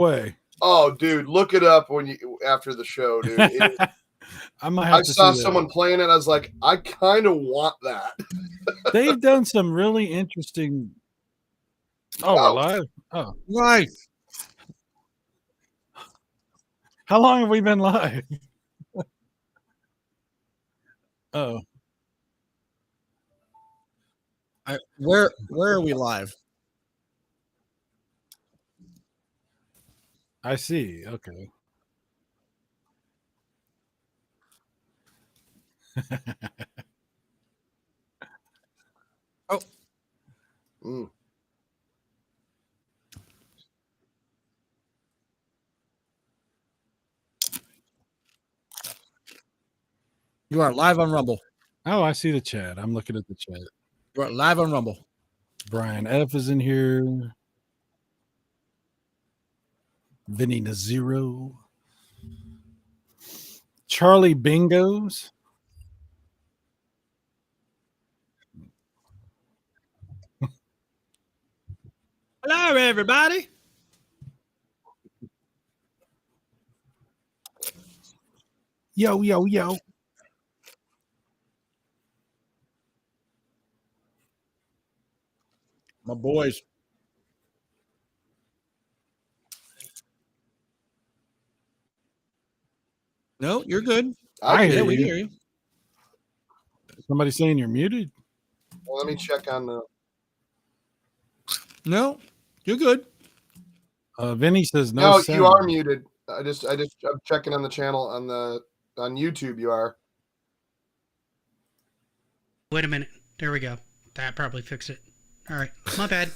way. Oh, dude, look it up after the show, dude. I saw someone playing it. I was like, I kind of want that. They've done some really interesting. Oh, we're live. Oh, live. How long have we been live? Oh, Where are we live? I see. Okay. Oh. You are live on Rumble. Oh, I see the chat. I'm looking at the chat. You are live on Rumble. Brian F is in here. Vinny Naziro. Charlie Bingos. Hello, everybody. Yo, yo, yo. My boys. No, you're good. I hear we you. hear you. Somebody saying you're muted? Well, let me check on the. No, you're good. Vinny says no. No, you are muted. I'm checking on the channel on YouTube. You are. Wait a minute. There we go. That probably fixed it. All right. My bad.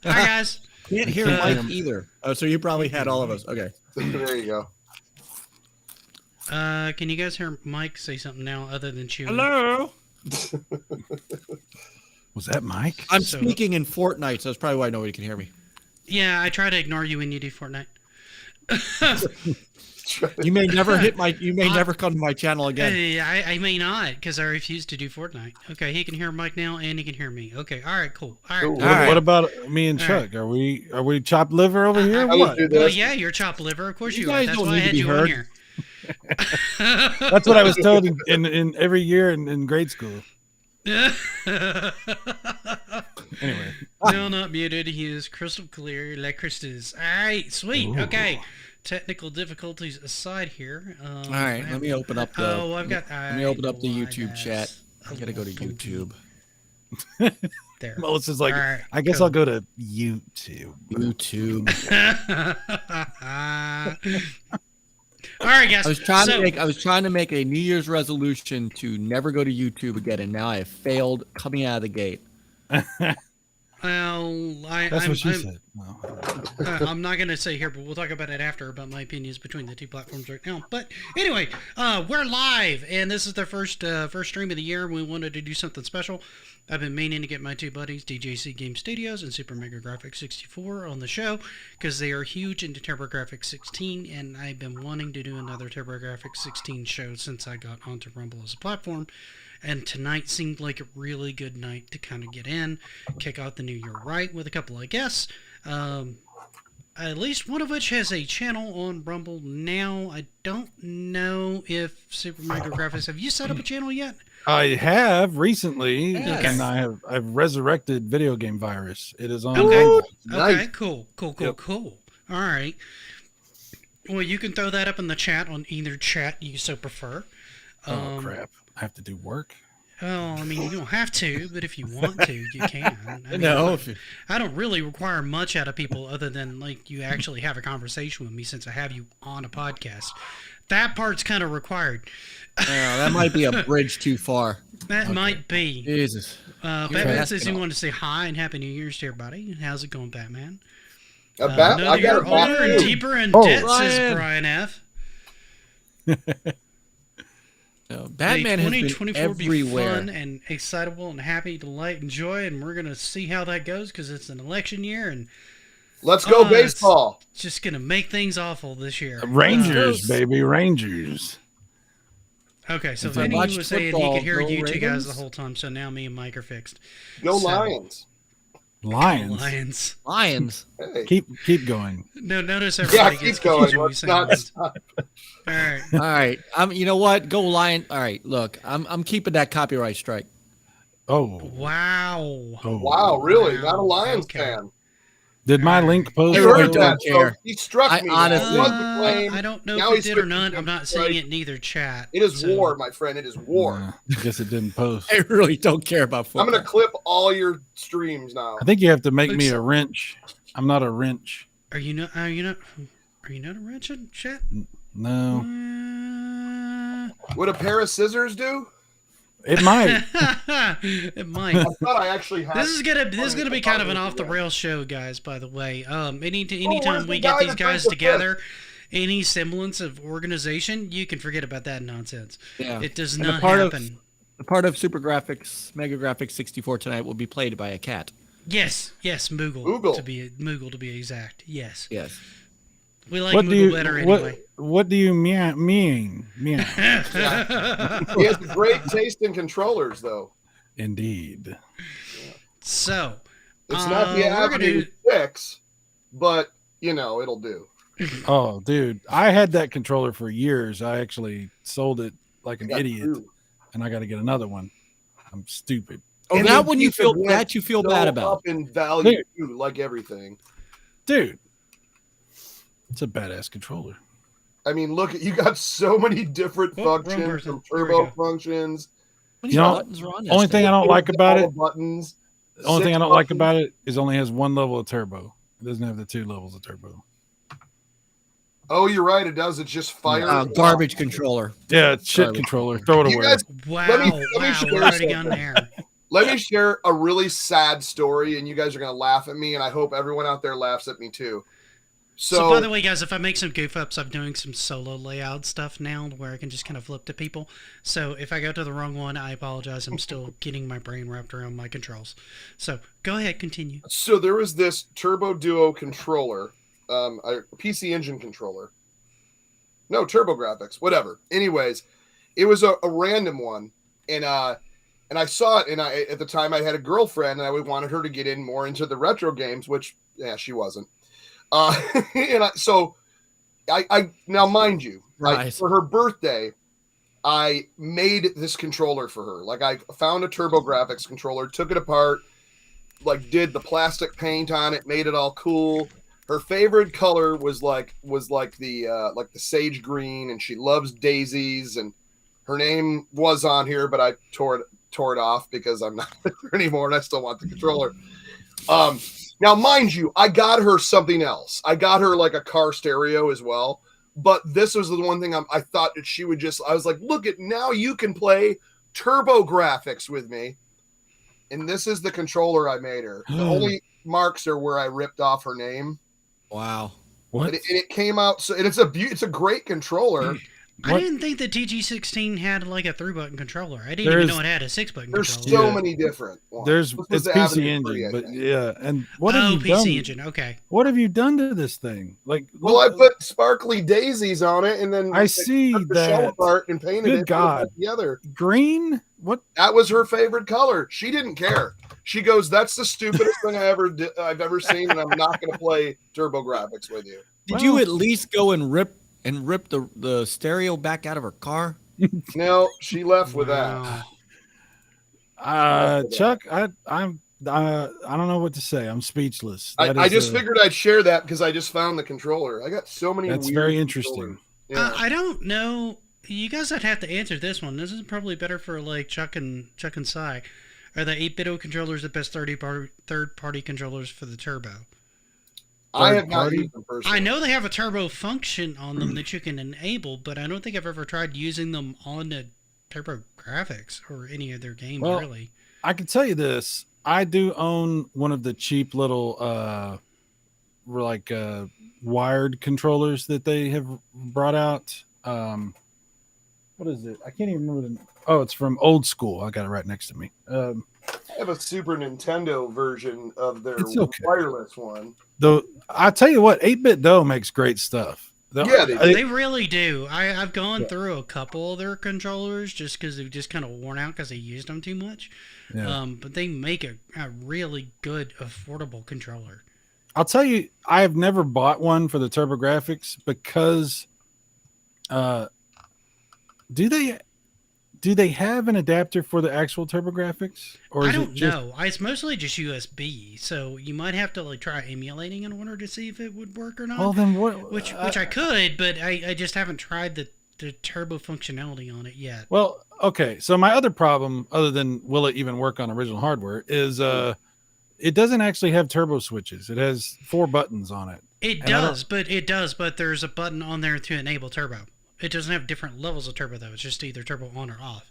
Hi, guys. Can't hear Mike either. Oh, so you probably had all of us. Okay. There you go. Can you guys hear Mike say something now other than chewing? Hello. Was that Mike? I'm speaking in Fortnite, so that's probably why nobody can hear me. Yeah, I try to ignore you when you do Fortnite. You may never never come to my channel again. I may not, because I refuse to do Fortnite. Okay, he can hear Mike now, and he can hear me. Okay, all right, cool. All right. Cool. What about me and Chuck? Are we chopped liver over here? What? Well, yeah, you're chopped liver. Of course you are. That's why I had you on here. That's what I was told in every year in grade school. Anyway. No, not muted. He is crystal clear like crystals. All right, sweet. Ooh. Okay. Technical difficulties aside here. All right, let me open up the. Oh, I've got. Let me open up the YouTube chat. I gotta go to YouTube. There. Melissa's like, right, I guess I'll go to YouTube. All right, guys. I was trying to make a New Year's resolution to never go to YouTube again, and now I have failed coming out of the gate. Well, that's what she said. I'm not going to say here, but we'll talk about it after, about my opinions between the two platforms right now. But anyway, we're live, and this is the first stream of the year, and we wanted to do something special. I've been meaning to get my two buddies, DJC Game Studios and Turbographx 64, on the show, because they are huge into Turbographx 16, and I've been wanting to do another Turbographx 16 show since I got onto Rumble as a platform. And tonight seemed like a really good night to kind of get in, kick out the new year right with a couple of guests. At least one of which has a channel on Rumble now. I don't know if Turbographx, have you set up a channel yet? I have recently, and I've resurrected Video Game Virus. It is on. Okay, nice. Okay, cool. All right. Well, you can throw that up in the chat on either chat you so prefer. Oh crap! I have to do work. Well, I mean, you don't have to, but if you want to, you can. I mean, no, I don't really require much out of people other than like you actually have a conversation with me since I have you on a podcast. That part's kind of required. That might be a bridge too far. That might be. Jesus. Batman says he wanted to say hi and Happy New Year's to everybody. How's it going, Batman? I got you're older and deeper in debt, says Brian F. Batman has been everywhere. Be fun and excitable and happy, delight, and joy, and we're gonna see how that goes because it's an election year and let's go baseball. It's just gonna make things awful this year. Rangers, baby, Rangers. Okay, so Vinny was saying he could hear you two guys the whole time, so now me and Mike are fixed. Go Lions. Lions. Lions. Hey. Keep going. No, notice everybody gets confused when we say lions. All right. All right. You know what? Go Lion. All right. Look, I'm keeping that copyright strike. Oh. Wow. Oh. Wow, really? Wow. Not a Lions Okay. fan. Did my link post? I You really heard don't that, care. so he struck I me. honestly- It wasn't blame. I don't know Now if he's it did or switching not. to I'm not strike. seeing it in either chat. It is so- war, my friend. It is war. I guess it didn't post. I really don't care about football. I'm going to clip all your streams now. I think you have to make me Looks- a wrench. I'm not a wrench. Are you not a wrench in chat? No. Would a pair of scissors do? It might. It might. I thought I actually had. This is gonna be kind of an off the rails show, guys. By the way, anytime where's we the get guy these that guys drank the together, any semblance of organization, you can forget about that nonsense. Yeah. It does And not the part happen. The part of Supergraphics, Mega Graphics 64 tonight will be played by a cat. Yes, Moogle. Moogle. To be exact. Yes. Yes. We like What do Moogle you better anyway. what do you mean? He has great taste in controllers, though. Indeed. So, It's not the we're Avenue gonna 6, but it'll do. Oh, dude, I had that controller for years. I actually sold it like an Got idiot, two. and I got to get another one. I'm stupid, Oh, And that the one you pieces feel went you feel so bad about. Up in value, too, like everything. dude. It's a badass controller. I mean, look, you got so many different Oh, wrong functions, person. from Here we turbo go. functions. Many You know, buttons are on this only thing? thing I don't like about all it, buttons. the only thing 6 I don't like buttons. about it is only has one level of turbo. It doesn't have the 2 levels of turbo. Oh, you're right. It does. It's just fire. Garbage controller. Yeah, it's shit Garbage. controller. Throw it You away. guys, wow, Let me wow, share we're already on something. there. let me share a really sad story, and you guys are going to laugh at me, and I hope everyone out there laughs at me too. So, by the way, guys, if I make some goof ups, I'm doing some solo layout stuff now where I can just kind of flip to people. So if I go to the wrong one, I apologize. I'm still getting my brain wrapped around my controls. So go ahead, continue. So there was this Turbo Duo controller, a PC Engine controller. No, Turbographx, whatever. Anyways, it was a random one, and I saw it, and at the time I had a girlfriend, and I wanted her to get in more into the retro games, which she wasn't. And I now, mind you, Right. for her birthday, I made this controller for her. Like, I found a Turbographx controller, took it apart, like did the plastic paint on it, made it all cool. Her favorite color was like the sage green, and she loves daisies. And her name was on here, but I tore it off because I'm not with her anymore, and I still want the controller. Now, mind you, I got her something else. I got her like a car stereo as well. But this was the one thing I thought that she would just. I was like, look at now you can play Turbographx with me. And this is the controller I made her. The only marks are where I ripped off her name. Wow. What? And it came out so, and it's a great controller. I What? didn't think the TG16 had like a 3-button controller. I didn't There's- even know it had a 6-button There's controller. so Yeah. many different ones. There's This was it's the PC Avenue Engine, 3, I but think. yeah. And what have you PC done? Engine, okay. What have you done to this thing? Like, Well, I look, put sparkly daisies on it, and then I see took the shell that. apart and painted Good it. put it God. back together. green. What? That was her favorite color. She didn't care. She goes, "That's the stupidest thing I've ever seen, and I'm not going to play Turbographx with you." Did you at least go and rip the stereo back out of her car? No, she left with Wow. that. Chuck, I don't know what to say. I'm speechless. That I is just a- figured I'd share that because I just found the controller. I got so many. That's weird very interesting. controllers. Yeah. I don't know. You guys would have to answer this one. This is probably better for like Chuck and Cy. Are the 8-bit controllers the best third-party controllers for the Turbo? I have Third not party? used them personally. I know they have a turbo function on them that you can enable, but I don't think I've ever tried using them on the Turbographx or any of their games, Well, really. I can tell you this. I do own one of the cheap little wired controllers that they have brought out. What is it? I can't even remember oh, it's from Old School. I got it right next to me. I have a Super Nintendo version of their It's okay. wireless one. Though I tell you what, 8-bit Dough makes great stuff. Yeah, they They really do. I've gone through a couple of their controllers just because they've just kind of worn out because they used them too much. Yeah. But they make a really good, affordable controller. I'll tell you, I have never bought one for the Turbographx because do they have an adapter for the actual Turbographx? Or I is don't it just, know. It's mostly just USB, so you might have to like try emulating in order to see if it would work or not. well then what which I could, but I just haven't tried the turbo functionality on it yet. Well, okay. So my other problem, other than will it even work on original hardware, is it doesn't actually have turbo switches. It has 4 buttons on it. It does, but there's a button on there to enable turbo. It doesn't have different levels of turbo though. It's just either turbo on or off.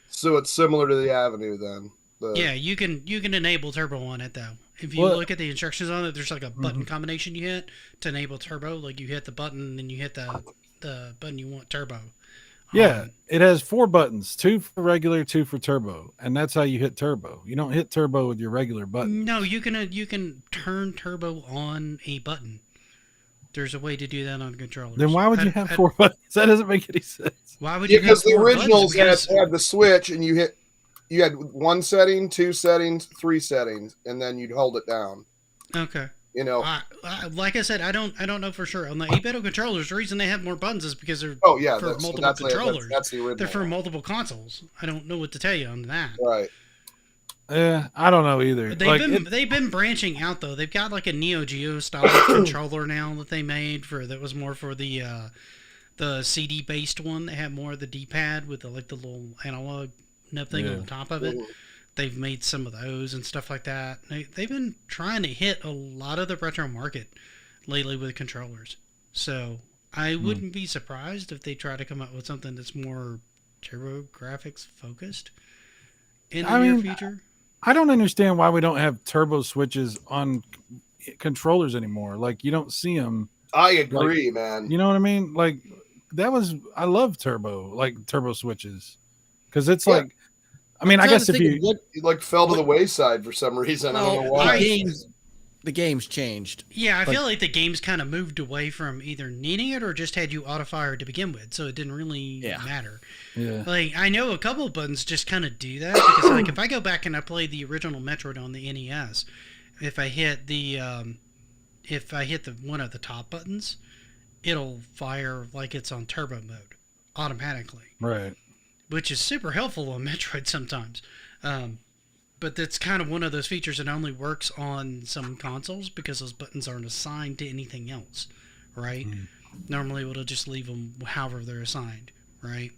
So it's similar to the Avenue then. Yeah, you can enable turbo on it though. If you look at the instructions on it, there's like a button combination you hit to enable turbo. Like you hit the button and then you hit the button you want turbo. Yeah, it has 4 buttons, 2 for regular, 2 for turbo, and that's how you hit turbo. You don't hit turbo with your regular button. No, you can turn turbo on a button. There's a way to do that on controllers. Then why would you have 4 buttons? That doesn't make any sense. Why would you because have the 4 originals buttons? had the switch, and you had 1 setting, 2 settings, 3 settings, and then you'd hold it down. Okay. You know. Like I said, I don't know for sure. On the 8-bit controllers, the reason they have more buttons is because they're Oh yeah, for multiple controllers. That's the original. They're for multiple consoles. I don't know what to tell you on that. Right. I don't know either. They've been branching out though. They've got like a Neo Geo style controller now that they made that was more for the CD based one. They had more of the D-pad with the little analog nub thing on the top of it. They've made some of those and stuff like that. They've been trying to hit a lot of the retro market lately with controllers. So I wouldn't be surprised if they try to come up with something that's more Turbographx focused in the near future. I don't understand why we don't have turbo switches on controllers anymore. Like you don't see them. I agree, man. You know what I mean? Like I love turbo switches because it's like, I mean, I guess if you like fell to the wayside for some reason. I don't know why. The game's changed. Yeah, I feel like the game's kind of moved away from either needing it or just had you auto-fire to begin with, so it didn't really matter. Yeah. Like, I know a couple of buttons just kind of do that, because like if I go back and I play the original Metroid on the NES, if I hit the one of the top buttons, it'll fire like it's on turbo mode automatically. Right. Which is super helpful on Metroid sometimes. But that's kind of one of those features that only works on some consoles because those buttons aren't assigned to anything else, right? Normally, it'll just leave them however they're assigned, right?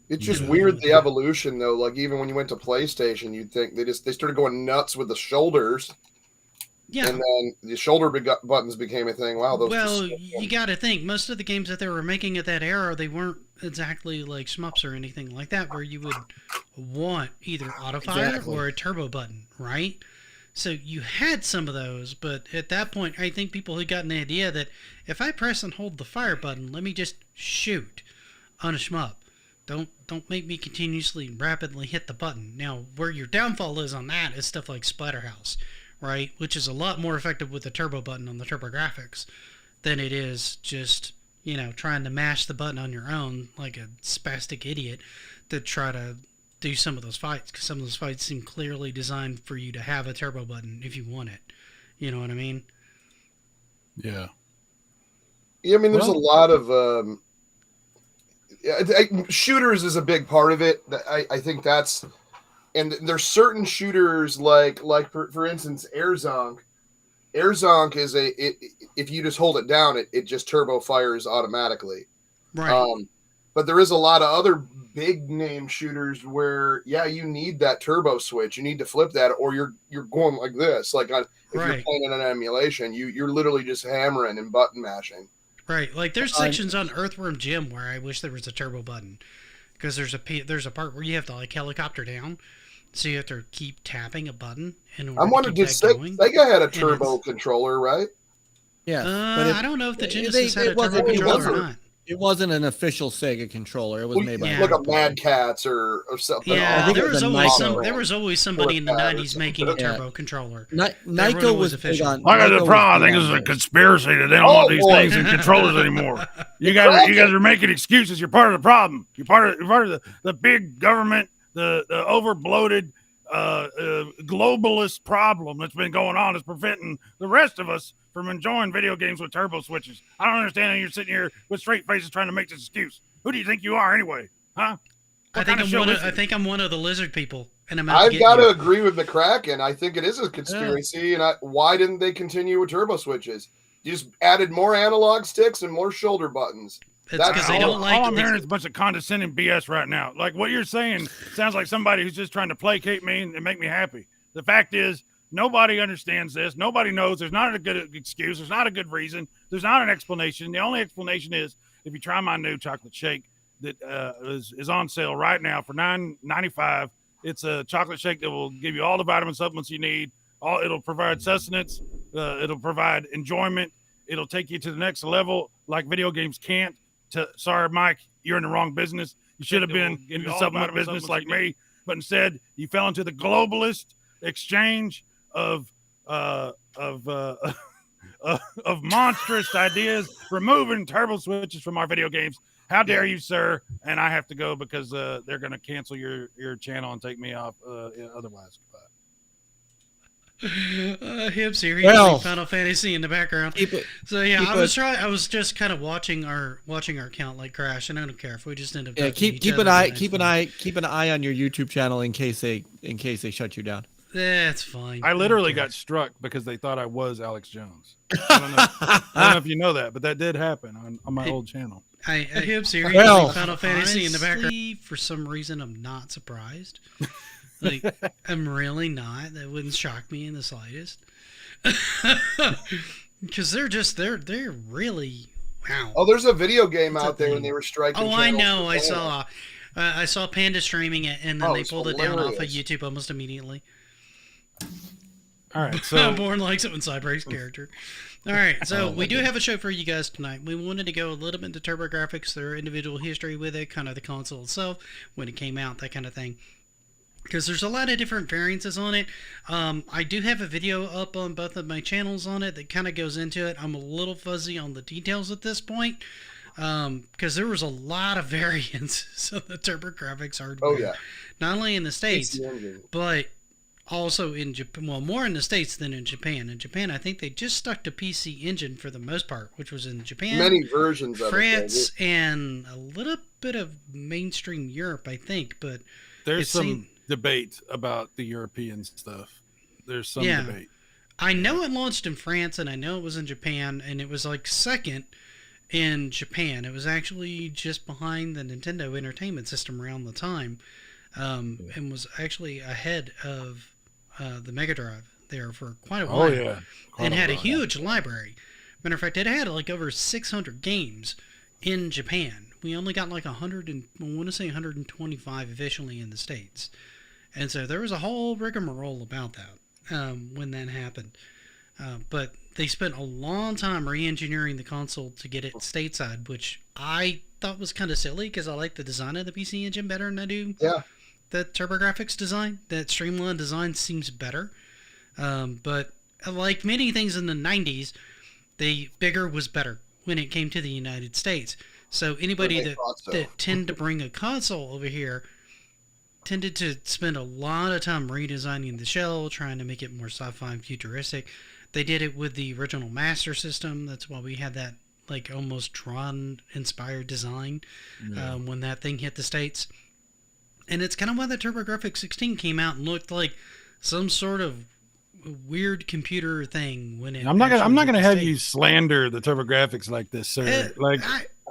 It's just weird, the evolution, though. Like, even when you went to PlayStation, you'd think they started going nuts with the shoulders. Yeah. And then the shoulder buttons became a thing. Wow. You got to think, most of the games that they were making at that era, they weren't exactly like shmups or anything like that, where you would want either auto-fire or a turbo button, right? So you had some of those, but at that point, I think people had gotten the idea that if I press and hold the fire button, let me just shoot on a shmup. Don't make me continuously rapidly hit the button. Now, where your downfall is on that is stuff like Splatterhouse, right? Which is a lot more effective with the turbo button on the Turbographx than it is just, trying to mash the button on your own like a spastic idiot to try to do some of those fights, because some of those fights seem clearly designed for you to have a turbo button if you want it. You know what I mean? Yeah. Yeah, I mean, there's a lot of shooters is a big part of it. I think that's, and there's certain shooters like for instance, Air Zonk. Air Zonk is if you just hold it down, it just turbo fires automatically. Right. But there is a lot of other big name shooters where you need that turbo switch. You need to flip that, or you're going like this. Like if you're playing in an emulation, you're literally just hammering and button mashing. Right. Like there's sections on Earthworm Jim where I wish there was a turbo button, because there's a part where you have to like helicopter down. So you have to keep tapping a button in order to keep that going. Sega had a turbo controller, right? Yeah. I don't know if the Genesis had a turbo controller or not. It wasn't an official Sega controller. It was made by yeah. Like a Mad Cats or something. Yeah, I think there it was was a always Nyko. there was always somebody in the Or '90s making a turbo controller. Nyko was official. big on. I got Nyko the was problem. I big think this on is a those. conspiracy that they don't Oh, want these boy. things in controllers anymore. You guys are making excuses. You're part of the problem. You're part of the big government, the over bloated globalist problem that's been going on is preventing the rest of us from enjoying video games with turbo switches. I don't understand how you're sitting here with straight faces trying to make this excuse. Who do you think you are anyway? Huh? I think I'm one of the lizard people, and I'm out I've to got get to you. agree with McCracken. I think it is a conspiracy. And why didn't they continue with turbo switches? You just added more analog sticks and more shoulder buttons. It's because they don't like. All I'm hearing is a bunch of condescending BS right now. Like what you're saying sounds like somebody who's just trying to placate me and make me happy. The fact is, nobody understands this. Nobody knows. There's not a good excuse. There's not a good reason. There's not an explanation. The only explanation is if you try my new chocolate shake that is on sale right now for $9.95. It's a chocolate shake that will give you all the vitamin supplements you need. It'll provide sustenance. It'll provide enjoyment. It'll take you to the next level like video games can't. Sorry, Mike, you're in the wrong business. You should have been in the supplement business like me, but instead you fell into the globalist exchange of monstrous ideas, removing turbo switches from our video games. How dare you, sir? And I have to go because they're going to cancel your channel and take me off otherwise. Him seriously, Well, Final Fantasy in the background. So yeah, I was just kind of watching our count like crash, and I don't care if we just end up. Keep an eye on your YouTube channel in case they shut you down. That's fine. I literally got struck because they thought I was Alex Jones. I don't know if you know that, but that did happen on my old channel. I him seriously, Final Fantasy in the background. For some reason, I'm not surprised. Like, I'm really not. That wouldn't shock me in the slightest. Because they're really wow. Oh, there's a video game out there and they were striking. Oh, I know. I saw Panda streaming it, and then they pulled it down off of YouTube almost immediately. All right, so Born likes it when Cy breaks character. All right, so we do have a show for you guys tonight. We wanted to go a little bit into Turbographx, their individual history with it, kind of the console itself, when it came out, that kind of thing. Because there's a lot of different variances on it. I do have a video up on both of my channels on it that kind of goes into it. I'm a little fuzzy on the details at this point. Because there was a lot of variances of the Turbographx hardware. Oh, yeah. Not only in the States, but also in Japan. Well, more in the States than in Japan. In Japan, I think they just stuck to PC Engine for the most part, which was in Japan, many versions of France, and a little bit of mainstream Europe, I think. But there's some debate about the European stuff. There's some debate. I know it launched in France, and I know it was in Japan, and it was like second in Japan. It was actually just behind the Nintendo Entertainment System around the time, and was actually ahead of the Mega Drive there for quite a while. Oh, yeah. And had a huge library. Matter of fact, it had like over 600 games in Japan. We only got like 125 officially in the States. And so there was a whole rigmarole about that when that happened. But they spent a long time re-engineering the console to get it stateside, which I thought was kind of silly because I like the design of the PC Engine better than I do the Turbographx design. That streamlined design seems better. But like many things in the 90s, the bigger was better when it came to the United States. So anybody that tend to bring a console over here tended to spend a lot of time redesigning the shell, trying to make it more sci-fi and futuristic. They did it with the original Master System. That's why we had that like almost Tron-inspired design when that thing hit the States. And it's kind of why the Turbographx 16 came out and looked like some sort of weird computer thing when it. I'm not gonna have you slander the Turbographx like this, sir.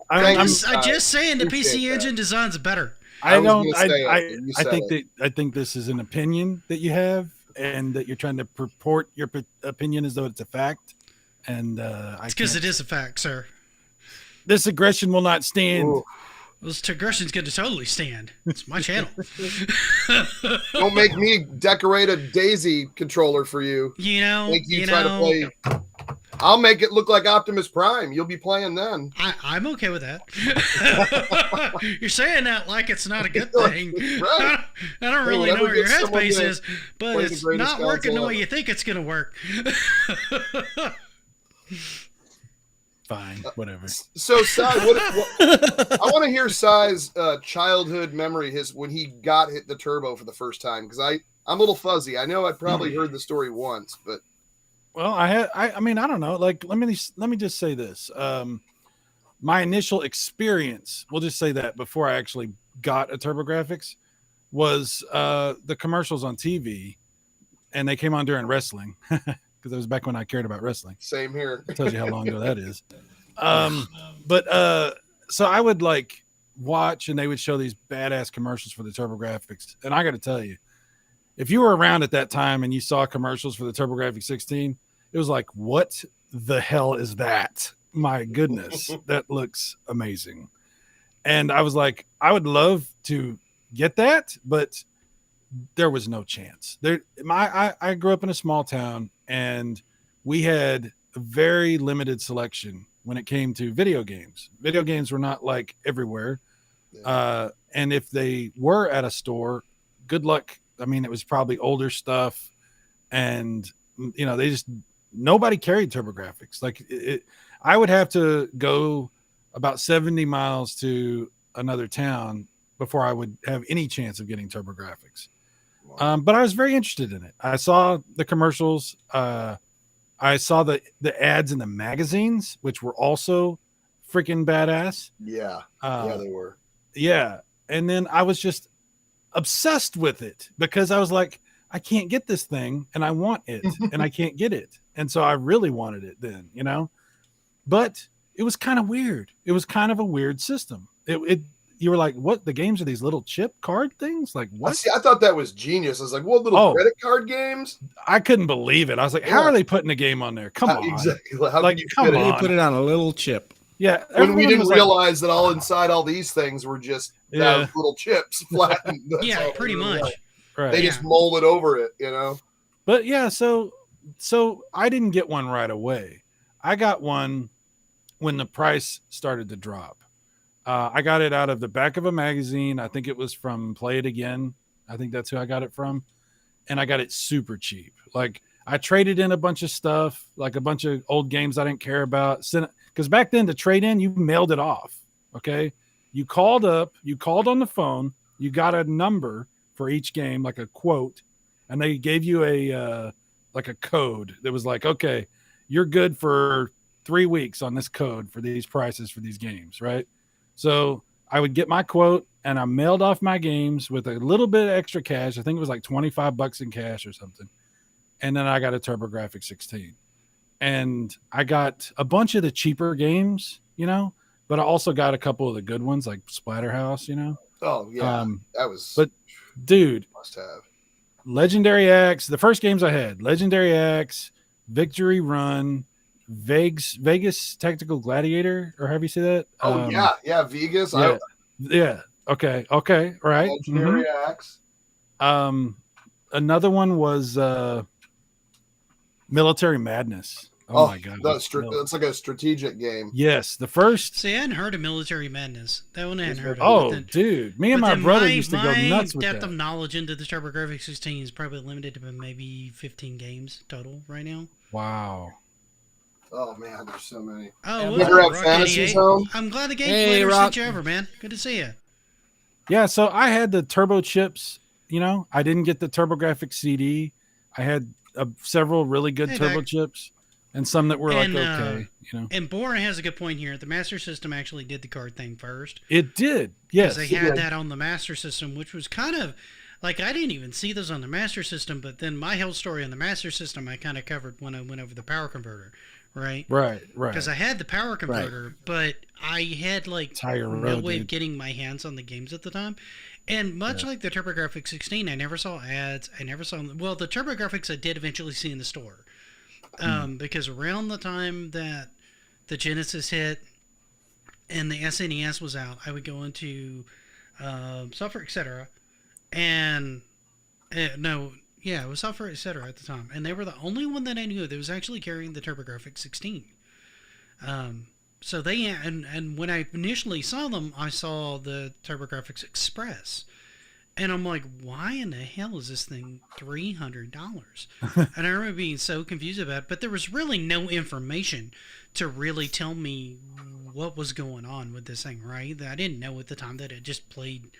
I'm just saying the PC Engine design's better. I think this is an opinion that you have, and that you're trying to purport your opinion as though it's a fact. And it's because it is a fact, sir. This aggression will not stand. Ooh. This aggression's going to totally stand. It's my channel. Don't make me decorate a Daisy controller for you. You know, Make you try to play. I'll make it look like Optimus Prime. You'll be playing then. I'm okay with that. You're saying that like it's not a good thing. Right. I don't really know where your headspace is, but play the it's greatest not working the console way ever. you think it's going to work. Fine, whatever. So, Sai, I want to hear Sai's childhood memory, when he got hit the turbo for the first time, because I'm a little fuzzy. I know I'd probably heard the story once, but Well, I mean, I don't know. Like, let me just say this. My initial experience, we'll just say that before I actually got a Turbographx, was the commercials on TV, and they came on during wrestling because it was back when I cared about wrestling. same here. It tells you how long ago that is. So I would like watch, and they would show these badass commercials for the Turbographx, and I got to tell you, if you were around at that time and you saw commercials for the Turbographx 16, it was like, what the hell is that? My goodness, that looks amazing. And I was like, I would love to get that, but there was no chance. I grew up in a small town, and we had a very limited selection when it came to video games. Video games were not like everywhere. Yeah. And if they were at a store, good luck. I mean, it was probably older stuff, and nobody carried Turbographx. Like I would have to go about 70 miles to another town before I would have any chance of getting Turbographx. But I was very interested in it. I saw the commercials. I saw the ads in the magazines, which were also freaking badass. Yeah, they were. Yeah. And then I was just obsessed with it because I was like, I can't get this thing and I want it and I can't get it. And so I really wanted it then, but it was kind of weird. It was kind of a weird system. You were like, what? The games are these little chip card things? Like what? See, I thought that was genius. I was like, what little credit card games? I couldn't believe it. I was like, how are they putting a game on there? Come on. Exactly. How like, can you come fit on. You put it on a little chip. Yeah. When we didn't realize that all inside all these things were just those little chips flattened. Yeah, pretty much. Right. They just molded over it, But yeah, so I didn't get one right away. I got one when the price started to drop. I got it out of the back of a magazine. I think it was from Play It Again. I think that's who I got it from. And I got it super cheap. Like I traded in a bunch of stuff, like a bunch of old games I didn't care about. Because back then to trade in, you mailed it off. Okay. You called on the phone, you got a number for each game, like a quote, and they gave you a code that was like, okay, you're good for 3 weeks on this code for these prices for these games, right? So I would get my quote and I mailed off my games with a little bit of extra cash. I think it was like $25 in cash or something. And then I got a Turbographx 16. And I got a bunch of the cheaper games, but I also got a couple of the good ones like Splatterhouse, Oh yeah, that was. But dude, must have Legendary Axe. The first games I had: Legendary Axe, Victory Run, Vegas Tactical Gladiator, or have you seen that? Yeah, Vegas. Yeah. Okay. Right. Legendary Axe. Another one was Military Madness. Oh my god, that's like a strategic game. Yes, the first. See, I hadn't heard of Military Madness. That one I hadn't heard of. Oh, dude, me and my brother used to go nuts with that. My depth of knowledge into the Turbographx 16 is probably limited to maybe 15 games total right now. Wow. Oh man, there's so many. Oh, Never had Fantasy Zone. I'm glad the game later sent you over, man. Good to see you. Yeah, so I had the turbo chips. I didn't get the Turbographx CD. I had several really good turbo chips. And some that were okay, And Boren has a good point here. The Master System actually did the card thing first. It did, yes. Because they had that on the Master System, which was kind of like I didn't even see those on the Master System. But then my whole story on the Master System I kind of covered when I went over the power converter, right? Right. Because I had the power converter, but I had no way of getting my hands on the games at the time. And much like the Turbographx 16, I never saw ads. I never saw them. Well, the Turbographx I did eventually see in the store. Because around the time that the Genesis hit and the SNES was out, I would go into Software Etc. And Yeah, it was Software Etc. at the time, and they were the only one that I knew that was actually carrying the TurboGrafx 16. So they and when I initially saw them, I saw the TurboGrafx Express, and I'm like, why in the hell is this thing $300? And I remember being so confused about it, but there was really no information to really tell me what was going on with this thing, right? I didn't know at the time that it just played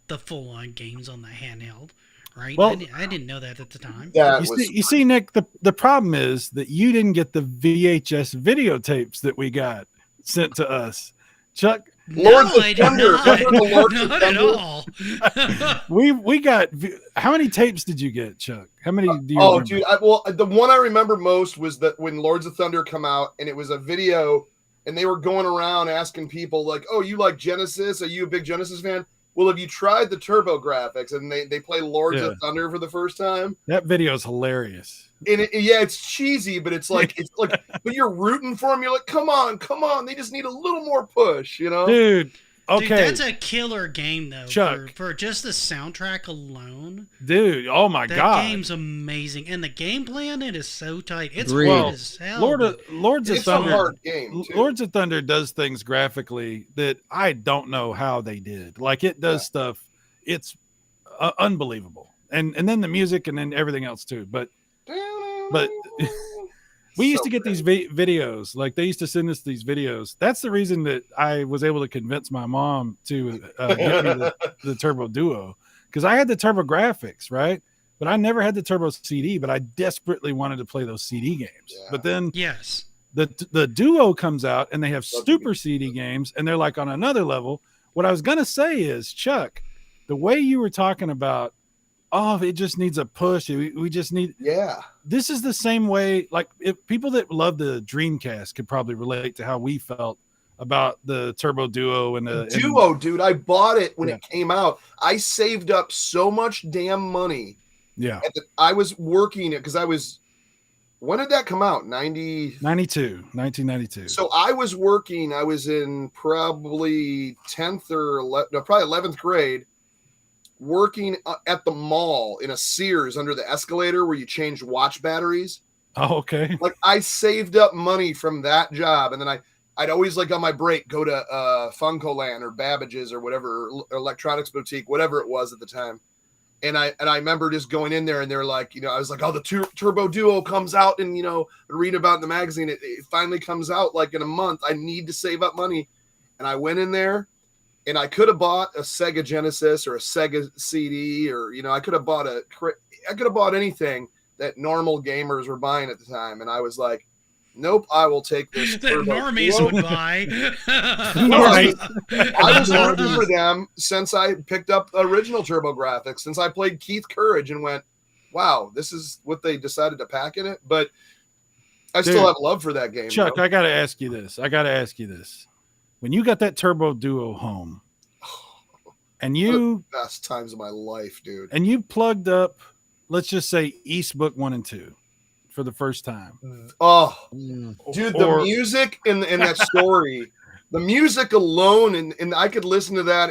the full-on games on the handheld, right? Well, I didn't know that at the time. Yeah, You see, Nick, the problem is that you didn't get the VHS videotapes that we got sent to us. Chuck, Lords No, of I did Thunder. not. Remember the Lords of Not at Thunder? all. we got how many tapes did you get, Chuck? How many do you Oh, remember? dude! The one I remember most was that when Lords of Thunder come out, and it was a video, and they were going around asking people like, "Oh, you like Genesis? Are you a big Genesis fan? Well, have you tried the TurboGrafx?" And they play Lords of Thunder for the first time. That video is hilarious. And it's cheesy, but it's like but you're rooting for them. You're like, come on! They just need a little more push, you know, Dude. Okay, Dude, that's a killer game though. Chuck. For just the soundtrack alone. dude. Oh my That god, game's amazing, and the gameplay on it is so tight. It's Agreed. hard as hell. Lords of it's a Thunder. hard game. Too. Lords of Thunder does things graphically that I don't know how they did. Like it does stuff. It's unbelievable, and then the music, and then everything else too. But we used to get these videos. Like they used to send us these videos. That's the reason that I was able to convince my mom to get me the Turbo Duo, because I had the TurboGrafx, right? But I never had the Turbo CD. But I desperately wanted to play those CD games. Yeah. But then Yes. the Duo comes out, and they have super CD games, and they're like on another level. What I was gonna say is, Chuck, the way you were talking about, oh, it just needs a push. We just need. Yeah. This is the same way. Like if people that love the Dreamcast could probably relate to how we felt about the Turbo Duo and the Duo, dude. I bought it when it came out. I saved up so much damn money. Yeah. I was working it because I was. When did that come out? 1992. So I was working. I was in probably 10th or probably 11th grade, working at the mall in a Sears under the escalator where you change watch batteries. Oh, okay. Like I saved up money from that job, and then I'd always like on my break go to Funcoland or Babbage's or whatever, electronics boutique, whatever it was at the time. And I remember just going in there, and they're like, I was like, oh, the Turbo Duo comes out, and read about it in the magazine. It finally comes out like in a month. I need to save up money, and I went in there, and I could have bought a Sega Genesis or a Sega CD, or I could have bought anything that normal gamers were buying at the time, and I was like, nope, I will take this. That normies would buy. Right. I was working for them since I picked up the original TurboGrafx, since I played Keith Courage and went, wow, this is what they decided to pack in it. But I still have love for that game. Chuck, I got to ask you this. When you got that Turbo Duo home, and you best times of my life, dude. And you plugged up, let's just say East Book 1 and 2 for the first time. Oh, dude, the music in that story, the music alone, and I could listen to that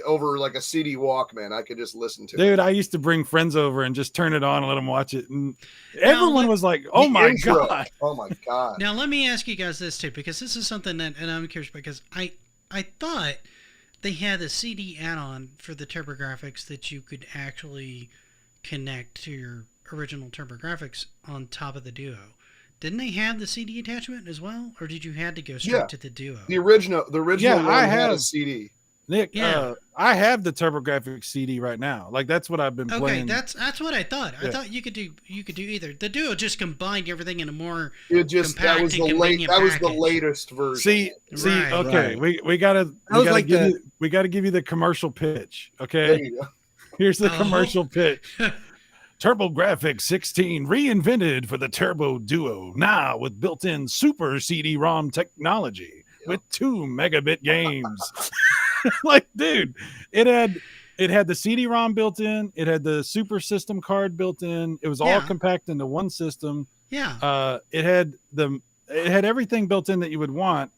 over like a CD Walkman. I could just listen to it. Dude, I used to bring friends over and just turn it on and let them watch it. And everyone was like, oh my God. Oh my God. Now, let me ask you guys this too, because this is something that, and I'm curious because I thought they had a CD add-on for the TurboGrafx that you could actually connect to your original TurboGrafx on top of the Duo. Didn't they have the CD attachment as well, or did you had to go straight to the Duo? The original one had a CD. Nick, I have the TurboGrafx CD right now. Like that's what I've been playing. Okay, that's what I thought. I thought you could do either. The Duo just combined everything in a more compact that was the latest version. See, okay, we gotta give you the commercial pitch. Okay, here's the commercial pitch. TurboGrafx 16 reinvented for the Turbo Duo, now with built-in super CD-ROM technology with 2 megabit games. Like, dude, it had the CD-ROM built in, it had the super system card built in, it was all compact into one system. Yeah. It had everything built in that you would want.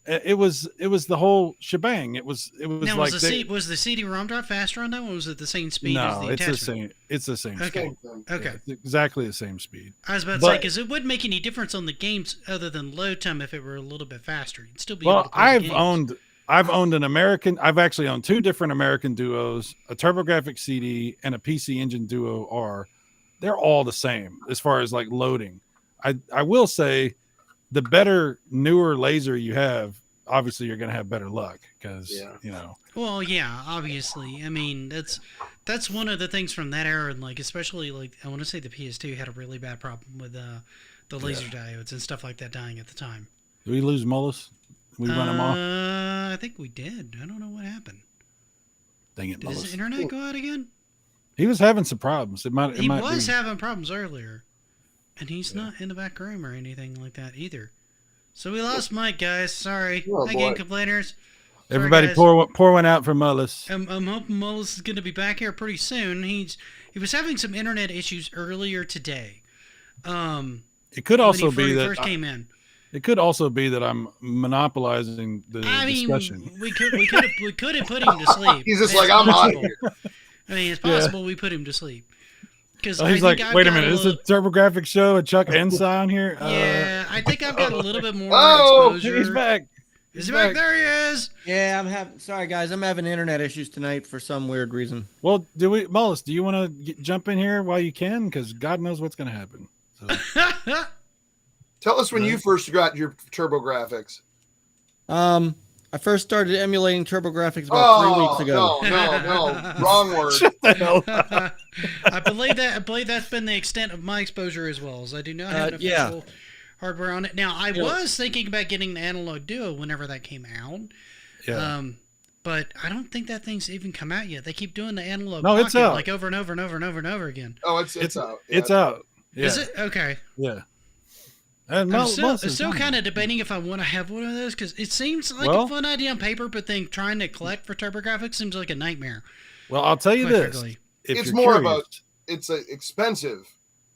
it was the whole shebang. It was Now, like was the CD-ROM drive faster on that one? Or was it the same speed as the it's attachment? the same. It's the same. Okay. Speed. Okay. It's exactly the same speed. I was about to say because it wouldn't make any difference on the games other than load time if it were a little bit faster. You'd still be able to play the games. I've owned an American. I've actually owned 2 different American Duos, a TurboGrafx CD, and a PC Engine Duo R. They're all the same as far as like loading. I will say, the better newer laser you have, obviously you're going to have better luck because you know. Well, yeah, obviously. I mean, that's one of the things from that era, and like especially like I want to say the PS2 had a really bad problem with the laser diodes and stuff like that dying at the time. Did we lose Mullis? We run him off. I think we did. I don't know what happened. Dang it, Did Mullis. his internet go out again? He was having some problems. He was having problems earlier, and he's not in the back room or anything like that either. So we lost Mike, guys. Sorry. Again, complainers. Sorry, Everybody guys. pour one out for Mullis. I'm hoping Mullis is going to be back here pretty soon. He was having some internet issues earlier today. It could also when he be that first came in. It could also be that I'm monopolizing the discussion. We could have put him to sleep. He's just like, I'm out of here. I mean, it's possible we put him to sleep. Because he's like, wait a minute, is this a TurboGrafx show? A Chuck Ensign here? Yeah, I think I've got a little bit more exposure. He's back. Is he back? There he is. Yeah, sorry guys, I'm having internet issues tonight for some weird reason. Well, Mullis, do you want to jump in here while you can? Because God knows what's going to happen. So. Tell us when you first got your TurboGrafx. I first started emulating TurboGrafx about 3 weeks ago. No, wrong word. Shut the hell up. I believe that's been the extent of my exposure as well, as I do not have official hardware on it. Now, I was thinking about getting the Analog Duo whenever that came out. Yeah. But I don't think that thing's even come out yet. They keep doing the Analog Pocket it's out. Like over and over and over and over and over again. Oh, it's out. Yeah. It's out. Yeah. Is it? Okay. Yeah. I'm still kind of debating if I want to have one of those because it seems like a fun idea on paper, but then trying to collect for TurboGrafx seems like a nightmare. Well, I'll tell you this: it's more about it's expensive.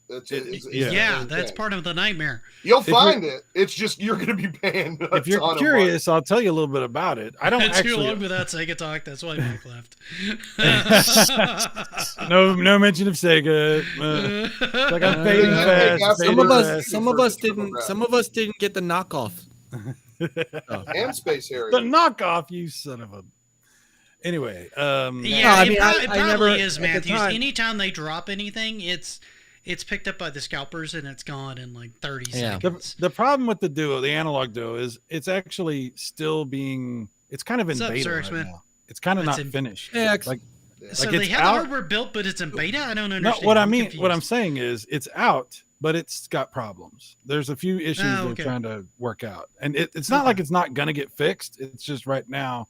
That's part of the nightmare. You'll find it. It's just you're going to be paying. If you're curious, I'll tell you a little bit about it. I don't actually. Too long without Sega talk. That's why Mike left. No mention of Sega. Like I'm fading fast. Some of us didn't get the knockoff. And Space Harrier. The knockoff, you son of a. Anyway, it probably is, Matthews. Anytime they drop anything, it's picked up by the scalpers and it's gone in like 30 seconds. The problem with the Duo, the Analog Duo, is it's actually still being. It's kind of in beta right now. It's kind of not finished. Yeah, so they have the hardware built, but it's in beta. I don't understand. No, what I'm saying is it's out, but it's got problems. There's a few issues they're trying to work out, and it's not like it's not gonna get fixed. It's just right now,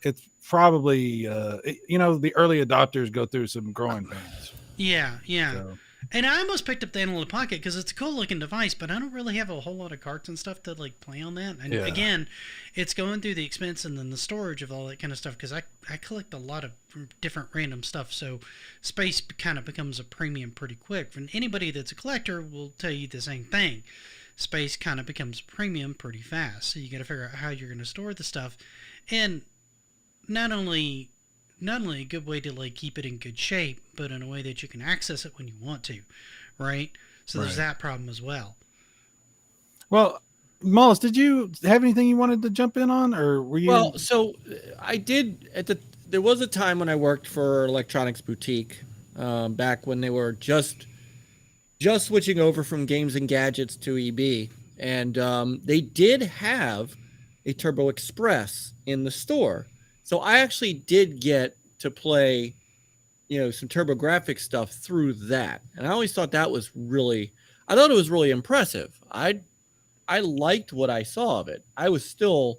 it's probably the early adopters go through some growing pains. Yeah. So. And I almost picked up the Analog Pocket because it's a cool looking device, but I don't really have a whole lot of carts and stuff to like play on that. And again, it's going through the expense and then the storage of all that kind of stuff because I collect a lot of different random stuff. So space kind of becomes a premium pretty quick. And anybody that's a collector will tell you the same thing. Space kind of becomes a premium pretty fast. So you got to figure out how you're going to store the stuff. And not only a good way to like keep it in good shape, but in a way that you can access it when you want to, right? So there's that problem as well. Well, Mullis, did you have anything you wanted to jump in on, or were you? Well, so I did. There was a time when I worked for Electronics Boutique, back when they were just switching over from Games and Gadgets to EB, and they did have a Turbo Express in the store. So I actually did get to play, some TurboGrafx stuff through that. And I always thought that was really impressive. I liked what I saw of it. I was still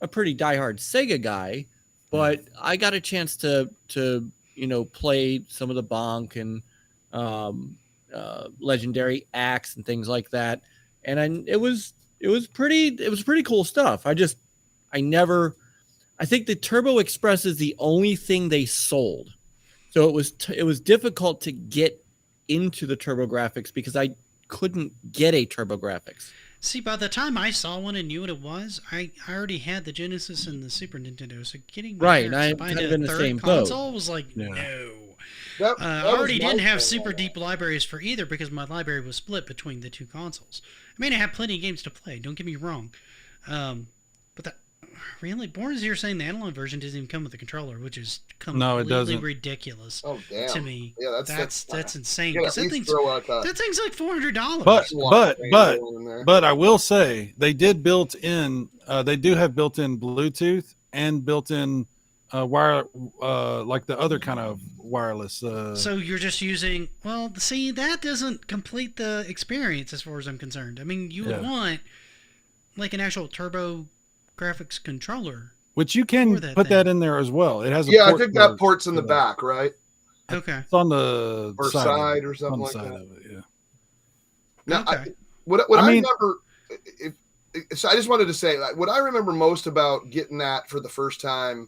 a pretty diehard Sega guy, but I got a chance to play some of the Bonk and Legendary Axe and things like that. And it was pretty cool stuff. I think the Turbo Express is the only thing they sold. So it was difficult to get into the TurboGrafx because I couldn't get a TurboGrafx. See, by the time I saw one and knew what it was, I already had the Genesis and the Super Nintendo. So getting my Right, parents to I'm buy kind of a in the third same boat. console was like, Yeah. no. That I was already my didn't have thing super on deep libraries for either because my library was split between the two consoles. I mean, I had plenty of games to play. Don't get me wrong, but that really, Born as you're saying the analog version doesn't even come with a controller, which is completely doesn't. ridiculous that. Oh damn! to me. Yeah, That's insane. You gotta Because at least throw out that thing's like $400. But I will say they did built in. They do have built-in Bluetooth and built-in wire, like the other kind of wireless. So you're just using, well, see, that doesn't complete the experience as far as I'm concerned. I mean, you would Yeah. want like an actual Turbographx controller. which you can for that put that thing. in there as well. It has a Yeah, I port think for- that port's in the for that. back, right? Okay. It's on the Or side, side of or it. something On the like side that. of it. Yeah. Now, Okay. what I I mean- remember, so I just wanted to say, like, what I remember most about getting that for the first time,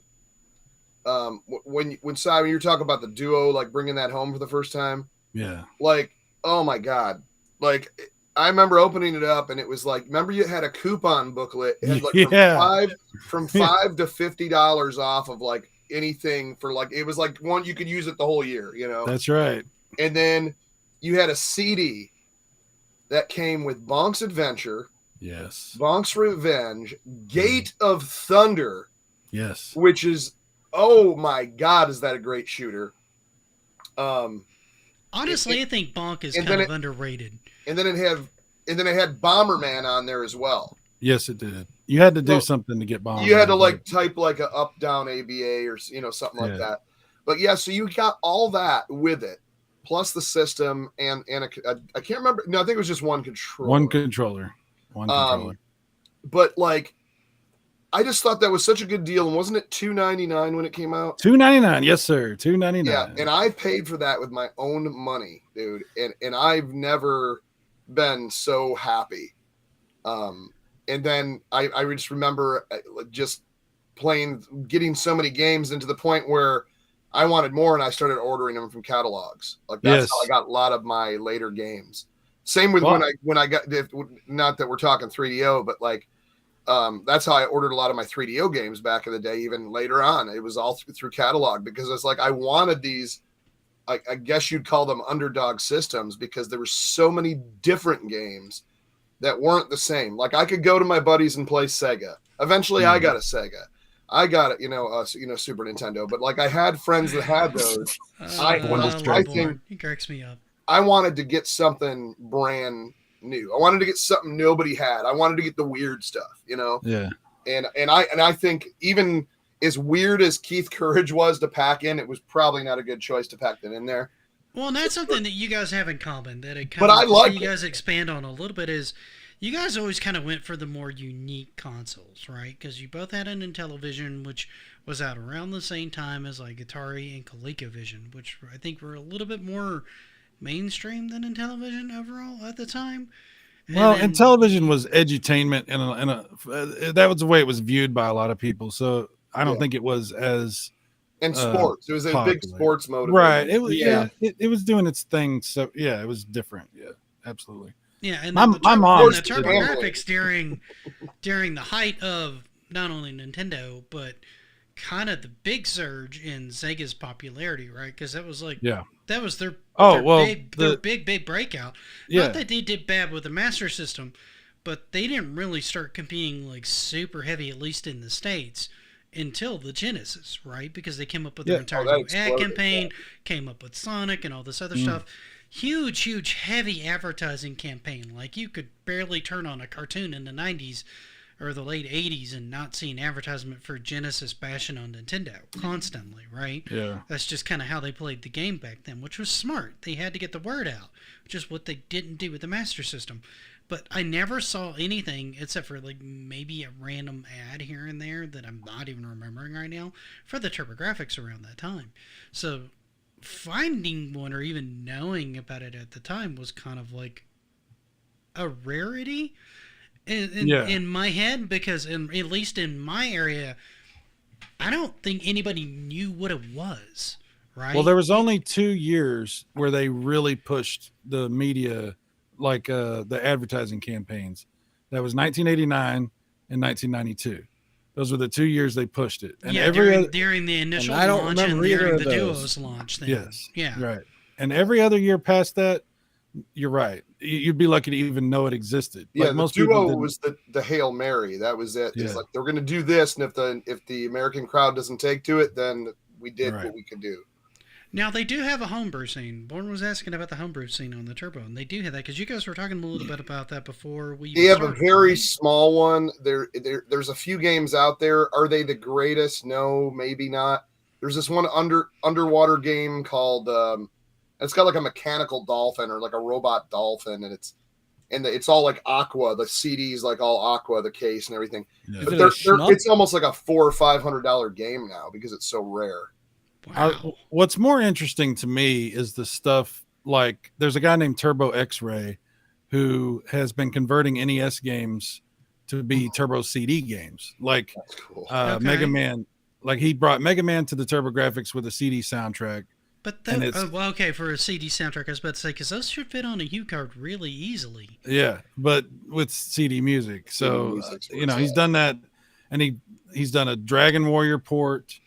when Simon, you were talking about the Duo, like bringing that home for the first time, Yeah. like, oh my god, like I remember opening it up and it was like, remember you had a coupon booklet, it had like Yeah. from $5 to $50 off of like anything for like, it was like one you could use it the whole year, you know. That's right. And then you had a CD that came with Bonk's Adventure, Yes. Bonk's Revenge, Gate of Thunder, Yes. which is, oh my god, is that a great shooter? Honestly, I think Bonk is and kind then of underrated. And then it had Bomberman on there as well. Yes, it did. You had to do Well, something to get bombed. You had to like type like a up down ABA or something like Yeah. that. But yeah, so you got all that with it, plus the system and I can't remember. No, I think it was just one controller. One controller. But like, I just thought that was such a good deal, and wasn't it $2.99 when it came out? $2.99. Yes, sir. $2.99. Yeah, and I paid for that with my own money, dude, and I've never been so happy. And then I just remember just getting so many games, and to the point where I wanted more, and I started ordering them from catalogs. Like that's how I got a lot of my later games. Same with when I got, not that we're talking 3DO, but like that's how I ordered a lot of my 3DO games back in the day. Even later on, it was all through catalog, because it's like I wanted these. I guess you'd call them underdog systems, because there were so many different games that weren't the same. Like I could go to my buddies and play Sega. Eventually, I got a Sega. I got it, Super Nintendo. But like I had friends that had those. I think he cracks me up. I wanted to get something brand new. I wanted to get something nobody had. I wanted to get the weird stuff, Yeah. And I think even as weird as Keith Courage was to pack in, it was probably not a good choice to pack that in there. Well, and that's something that you guys have in common that it kind But of I like you guys expand on a little bit is you guys always kind of went for the more unique consoles, right? Because you both had an Intellivision, which was out around the same time as like Atari and ColecoVision, which I think were a little bit more mainstream than Intellivision overall at the time. Well, and television was edutainment, and that was the way it was viewed by a lot of people. So I don't think it was as and sports. It was a popular. big sports mode, right? It was it was doing its thing. So yeah, it was different. Yeah, absolutely. Yeah, and my mom the Turbographx during the height of not only Nintendo but kind of the big surge in Sega's popularity, right? Because that was like that was their big breakout. Yeah. Not that they did bad with the Master System, but they didn't really start competing like super heavy, at least in the States, until the Genesis, right? Because they came up with their entire new ad campaign, came up with Sonic and all this other stuff. Huge, heavy advertising campaign. Like you could barely turn on a cartoon in the 90s or the late 80s and not see an advertisement for Genesis bashing on Nintendo constantly, right? Yeah. That's just kind of how they played the game back then, which was smart. They had to get the word out, which is what they didn't do with the Master System. But I never saw anything except for like maybe a random ad here and there that I'm not even remembering right now for the Turbographx around that time. So finding one or even knowing about it at the time was kind of like a rarity in my head, because at least in my area, I don't think anybody knew what it was, right? Well, there was only 2 years where they really pushed the media, like the advertising campaigns. That was 1989 and 1992. Those were the 2 years they pushed it. And yeah, during the initial I don't launch and remember either during of the those. Duos launch. Then. Yes. Yeah. Right. And every other year past that, you're right. You'd be lucky to even know it existed. Yeah, Like, the most people Duo didn't. was the Hail Mary. That was it. Yeah. It's like they're going to do this, and if the American crowd doesn't take to it, then we did Right. what we could do. Now they do have a homebrew scene. Born was asking about the homebrew scene on the Turbo, and they do have that because you guys were talking a little bit about that before we. They have a started, very right? small one. There's a few games out there. Are they the greatest? No, maybe not. There's this one underwater game called. It's got like a mechanical dolphin or like a robot dolphin, and it's all like Aqua. The CD's like all Aqua, the case and everything. Yeah. But Is it a shmup? it's almost like a $400 or $500 game now because it's so rare. Wow. What's more interesting to me is the stuff like there's a guy named Turbographx who has been converting NES games to be Turbo CD games. Like That's cool. Okay. Mega Man, like he brought Mega Man to the Turbographx with a CD soundtrack. But and it's- well, okay, for a CD soundtrack, I was about to say because those should fit on a U card really easily. Yeah, but with CD music. So music's where you know it's he's at. done that, and he's done a Dragon Warrior port.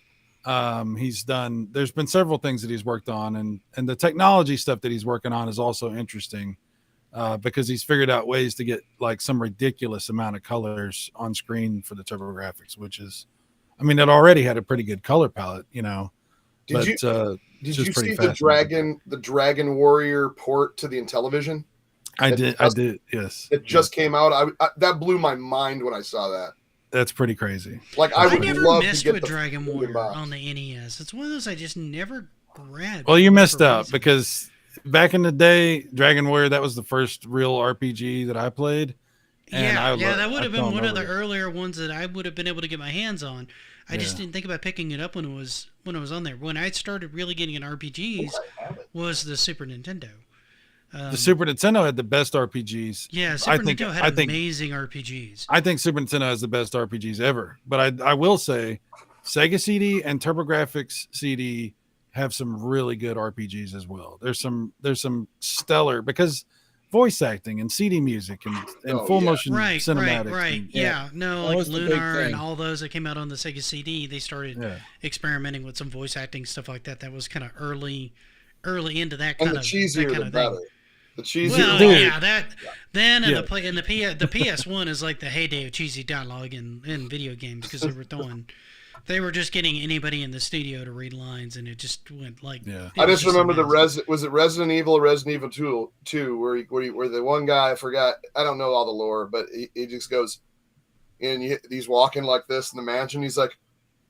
There's been several things that he's worked on, and the technology stuff that he's working on is also interesting because he's figured out ways to get like some ridiculous amount of colors on screen for the Turbographx, which is, I mean, it already had a pretty good color palette, you know. Did you it's did just you pretty see the fascinating. Dragon Warrior port to the Intellivision? I it did. Yes, It just came out. That blew my mind when I saw that. that's pretty crazy. Like I I would never love to messed get with the Dragon fucking Warrior box. on the NES. It's one of those I just never grabbed. Well, you for missed whatever out reason. because back in the day, Dragon Warrior, that was the first real RPG that I played. And that would have I fell been in one love of the with it. earlier ones that I would have been able to get my hands on. I just Yeah. didn't think about picking it up when it was on there. When I started really getting into RPGs was the Super Nintendo. The Super Nintendo had the best RPGs. Yeah, Super think- Nintendo I had think- amazing RPGs. I think Super Nintendo has the best RPGs ever. But I will say Sega CD and TurboGrafx CD have some really good RPGs as well. There's some stellar because voice acting and CD music and Oh, full yeah. motion Right. cinematics. and- Yeah, no, That like was the big Lunar and thing. all those that came out on the Sega CD, they started yeah. experimenting with some voice acting stuff like that. That was kind of early into that And kind the of cheesier, that kind the of better. thing. The cheesier. Well, Dude. yeah, that then and Yeah. the PS1 is like the heyday of cheesy dialogue in video games because they were just getting anybody in the studio to read lines and it just went like. Yeah. it I was just remember a mess. was it Resident Evil or Resident Evil 2 where the one guy, I forgot, I don't know all the lore, but he just goes and he's walking like this in the mansion. He's like,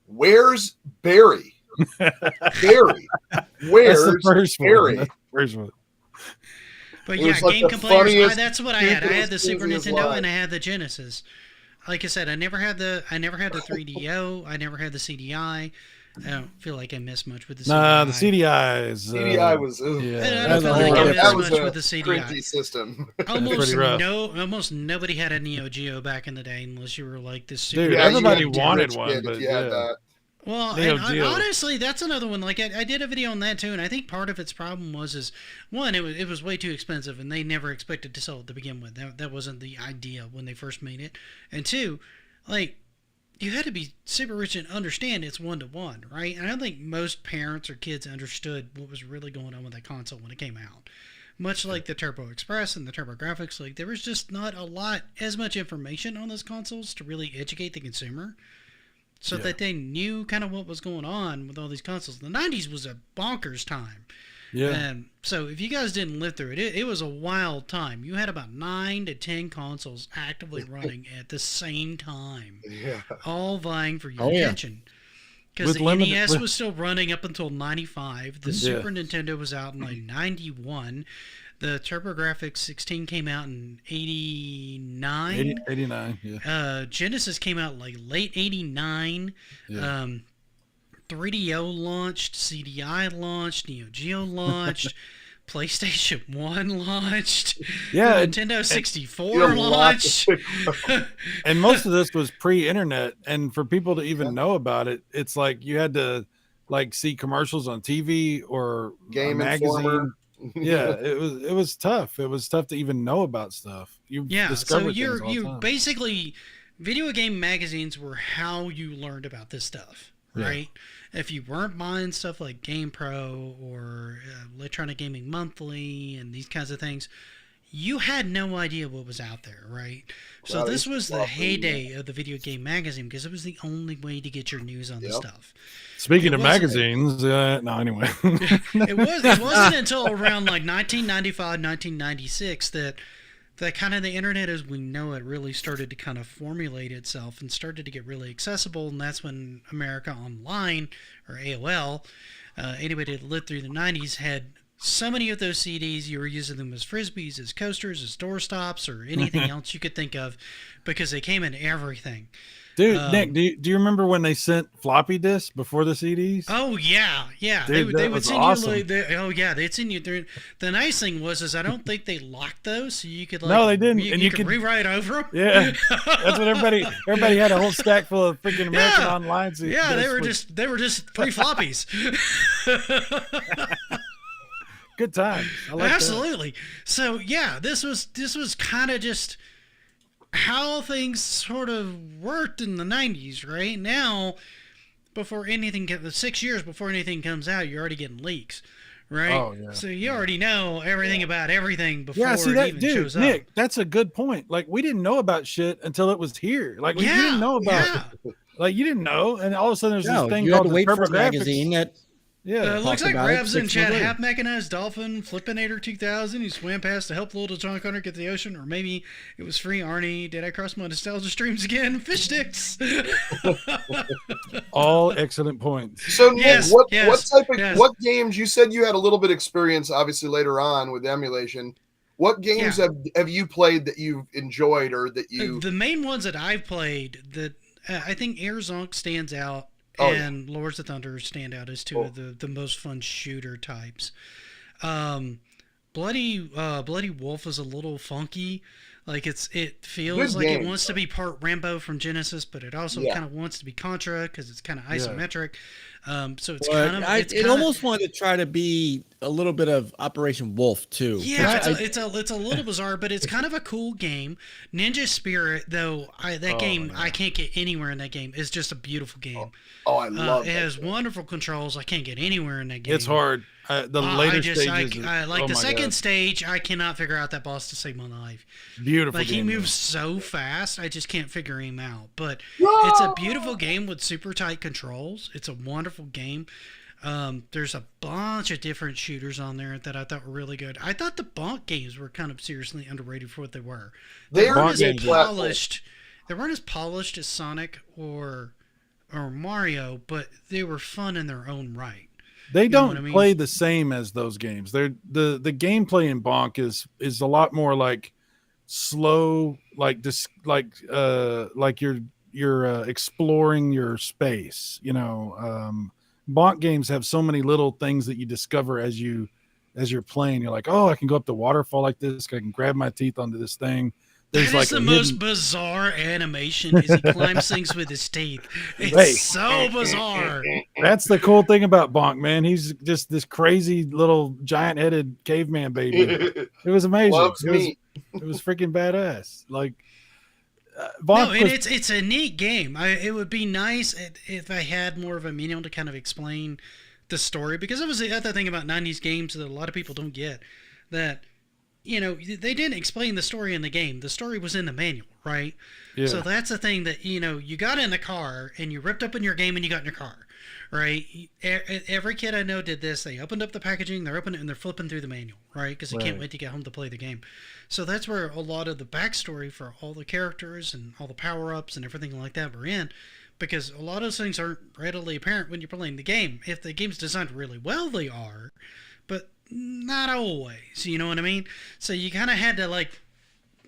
"Where's Barry? Barry, That's where's the first one. Barry?" That's the first one. But It yeah, was like Game the Complainers. funniest, That's what I had. I had the stupidest Super thing in his Nintendo life. and I had the Genesis. Like I said, I never had the 3DO. I never had the CDI. I don't feel like I missed much with the Nah, CDI. the CDI is CDI was I yeah. don't feel like I missed that was much a with the CDI. cringy system. Almost pretty rough. almost nobody had a Neo Geo back in the day unless you were like this super. Dude, Yeah, you everybody had to be a wanted rich one, kid if but you had yeah. that. Well, Neo and Geo. honestly, that's another one. Like I did a video on that too, and I think part of its problem was one, it was way too expensive, and they never expected to sell it to begin with. That wasn't the idea when they first made it. And two, like you had to be super rich and understand it's 1-to-1, right? And I don't think most parents or kids understood what was really going on with that console when it came out. Much like the Turbo Express and the Turbographx, like there was just not as much information on those consoles to really educate the consumer. So that they knew kind of what was going on with all these consoles. The 90s was a bonkers time. Yeah. And so if you guys didn't live through it, it was a wild time. You had about 9 to 10 consoles actively running at the same time, Yeah. all vying for your Oh, yeah. attention. Because With the limited- NES with- was still running up until 95. The Yeah. Super Nintendo was out in like 91. The Turbographx 16 came out in 89. 89, yeah. Genesis came out like late 89. Yeah. 3DO launched, CDI launched, Neo Geo launched, PlayStation 1 launched, Yeah, and- Nintendo 64 You have launched. lots of And most of this was pre-internet, and for people to even know about it, it's like you had to like see commercials on TV or Game a magazine. Informer. Yeah, it was tough. It was tough to even know about stuff. You Yeah, so discovered things all the you time. basically video game magazines were how you learned about this stuff, Yeah. right? If you weren't buying stuff like GamePro or Electronic Gaming Monthly and these kinds of things, you had no idea what was out there, right? So Wow, this it's was the rough, heyday of the video game magazine because it was the only way to get your news on the Yep. stuff. Speaking It of wasn't- magazines, no, anyway. It wasn't until around like 1995, 1996 that kind of the internet as we know it really started to kind of formulate itself and started to get really accessible, and that's when America Online, or AOL, anybody that lived through the 90s had so many of those CDs. You were using them as frisbees, as coasters, as doorstops, or anything else you could think of, because they came in everything. Dude, Nick, do you remember when they sent floppy disks before the CDs? Oh yeah. Dude, They that would was send awesome. you they'd send you through. The nice thing was I don't think they locked those, so you could No, they didn't, You, and you you could could- rewrite over them. Yeah, that's what everybody had a whole stack full of freaking American Yeah. Online. Yeah, they discs were with just free floppies. good times. I like Absolutely. So yeah, this was kind of just how things sort of worked in the 90s, right? Now, before anything, 6 years before anything comes out, you're already getting leaks, right? Oh, yeah. So you already know everything about everything before Yeah, see it that, even dude, shows Nick, up. that's a good point. Like we didn't know about shit until it was here. Like we Yeah, didn't know about, yeah. like you didn't know, and all of a sudden there's No, this thing you had called to the wait for a Turbographx. magazine that Yeah, Looks like about it Rabs in 6 chat, months later. half mechanized dolphin, Flippinator 2000. He swam past to help little John Connor get the ocean, or maybe it was free Arnie. Did I cross my nostalgia streams again? Fish sticks. all excellent points. So Nick, Yes, what yes, type of yes. what games? You said you had a little bit of experience, obviously later on with emulation. What games have you played that you've enjoyed or that you? The main ones that I've played, that I think Air Zonk stands out, Oh, yeah. and Lords of Thunder stand out as two of the most fun shooter types. Bloody Wolf is a little funky. Like it feels Good like game. it wants to be part Rambo from Genesis, but it also Yeah. kind of wants to be Contra because it's kind of isometric. So it's But kind of it almost wanted to try to be a little bit of Operation Wolf too. yeah, which it's a little bizarre, but it's kind of a cool game. Ninja Spirit, though, game I can't get anywhere in that game. It's just a beautiful game. Oh, I love It has wonderful controls. I can't get anywhere in that game. It's hard. The later stages, like oh the my second God. stage, I cannot figure out that boss to save my life. Beautiful. Like he game, moves so fast, I just can't figure him out. But it's a beautiful game with super tight controls. It's a wonderful game. There's a bunch of different shooters on there that I thought were really good. I thought the Bonk games were kind of seriously underrated for what they were. They They're weren't as games. polished. They weren't as polished as Sonic or Mario, but they were fun in their own right. They know don't what I mean? play the same as those games. They're the gameplay in Bonk is a lot more like slow, like this, like you're exploring your space. You know, Bonk games have so many little things that you discover as you're playing. You're like, oh, I can go up the waterfall like this. I can grab my teeth onto this thing. There's That like is the a most hidden- bizarre animation as he climbs things with his teeth. It's Hey. so bizarre. That's the cool thing about Bonk, man. He's just this crazy little giant-headed caveman baby. It was amazing. Loves It was, me. it was freaking badass. Like No, Bonk and was, it's a neat game. It would be nice if I had more of a manual to kind of explain the story, because it was the other thing about 90s games that a lot of people don't get, that you know, they didn't explain the story in the game. The story was in the manual, right? yeah. So that's the thing, that, you know, you got in the car and you ripped open your game and you got in your car, right? Every kid I know did this. They opened up the packaging, they're opening it, and they're flipping through the manual, right? Because they can't Right. wait to get home to play the game. So that's where a lot of the backstory for all the characters and all the power-ups and everything like that were in, because a lot of those things aren't readily apparent when you're playing the game. If the game's designed really well, they are, but not always, you know what I mean? So you kind of had to, like,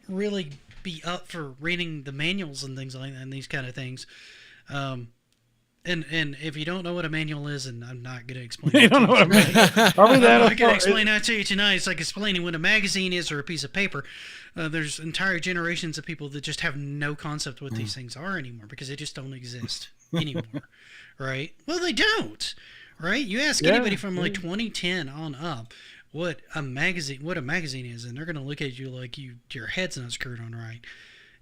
really be up for reading the manuals and things like that, and these kind of things. And if you don't know what a manual is, and I'm not going to explain You it don't to know what I mean. tonight. Are we I'm that not going far- to explain that to you tonight. It's like explaining what a magazine is or a piece of paper. There's entire generations of people that just have no concept what these things are anymore, because they just don't exist anymore, right? Well, they don't, right? You ask Yeah. anybody from like 2010 on up what a magazine is, and they're going to look at you like your head's not screwed on right.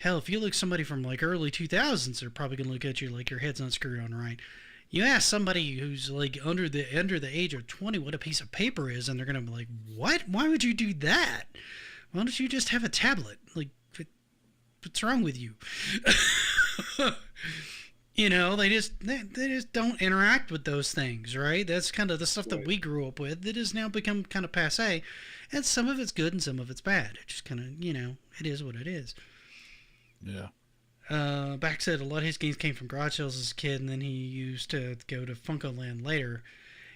Hell, if you look somebody from like early 2000s, they're probably going to look at you like your head's not screwed on right. You ask somebody who's like under the age of 20 what a piece of paper is, and they're going to be like, "What? Why would you do that? Why don't you just have a tablet? Like, what's wrong with you?" You know, they just don't interact with those things, right? That's kind of the stuff that we grew up with that has now become kind of passé, and some of it's good and some of it's bad. It just kind of, you know, it is what it is. Yeah. Back said a lot of his games came from garage sales as a kid, and then he used to go to Funko Land later.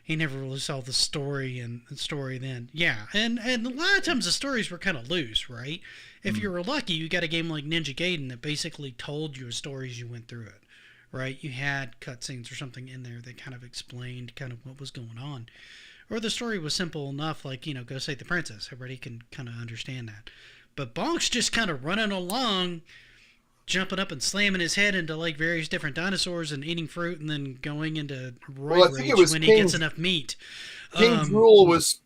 He never really saw the story then. Yeah, and a lot of times the stories were kind of loose, right? If you were lucky, you got a game like Ninja Gaiden that basically told you a story as you went through it, right? You had cutscenes or something in there that kind of explained kind of what was going on. Or the story was simple enough, like, you know, go save the princess. Everybody can kind of understand that. But Bonk's just kind of running along, jumping up and slamming his head into like various different dinosaurs and eating fruit, and then going into roid rage when he gets enough meat. King Drool was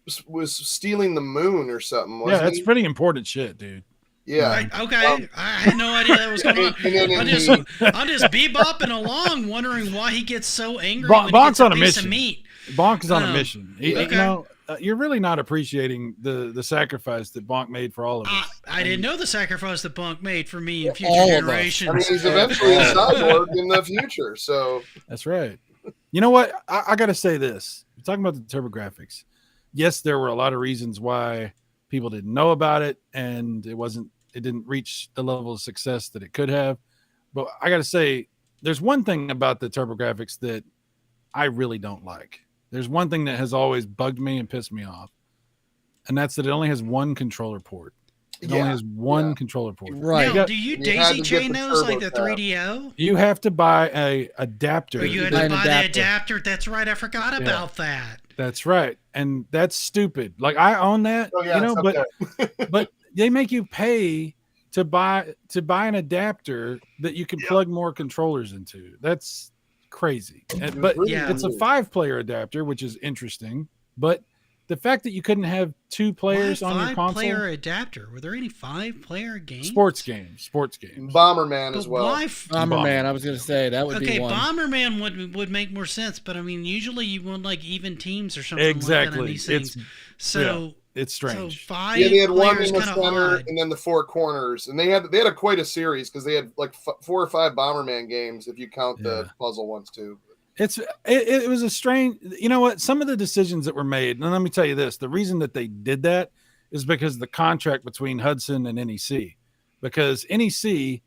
stealing the moon or something. Yeah, that's pretty important shit, dude. Yeah. Okay. I had no idea that was going on. I'm just bebopping along, wondering why he gets so angry when he gets a piece of meat. Bonk is on a mission. You know, you're really not appreciating the sacrifice that Bonk made for all of us. I didn't know the sacrifice that Bonk made for me in future generations. I mean, he's eventually a cyborg in the future, so. That's right. You know what? I got to say this. We're talking about the Turbographx. Yes, there were a lot of reasons why people didn't know about it, and it didn't reach the level of success that it could have. But I got to say, there's one thing about the Turbographx that I really don't like. There's one thing that has always bugged me and pissed me off, and that's that it only has one controller port. It only has one controller port. Right. Now, do you daisy chain those like the 3DO? You have to buy a adapter. Or you had to buy the adapter. That's right. I forgot about that. That's right. And that's stupid. Like, I own that, you know, but they make you pay to buy an adapter that you can plug more controllers into. That's crazy. But it's a 5-player adapter, which is interesting. But the fact that you couldn't have 2 players on your console. 5-player adapter. Were there any 5-player games? Sports games. Bomberman as well. Bomberman. I was going to say that would be one. Bomberman would make more sense, but I mean, usually you want like even teams or something exactly. like that on these things. It's strange. So 5 they had one in the center odd. And then the 4 corners, and they had quite a series because they had like 4 or 5 Bomberman games if you count the puzzle ones too. It was a strange, you know what, some of the decisions that were made, and let me tell you this, the reason that they did that is because of the contract between Hudson and NEC, because NEC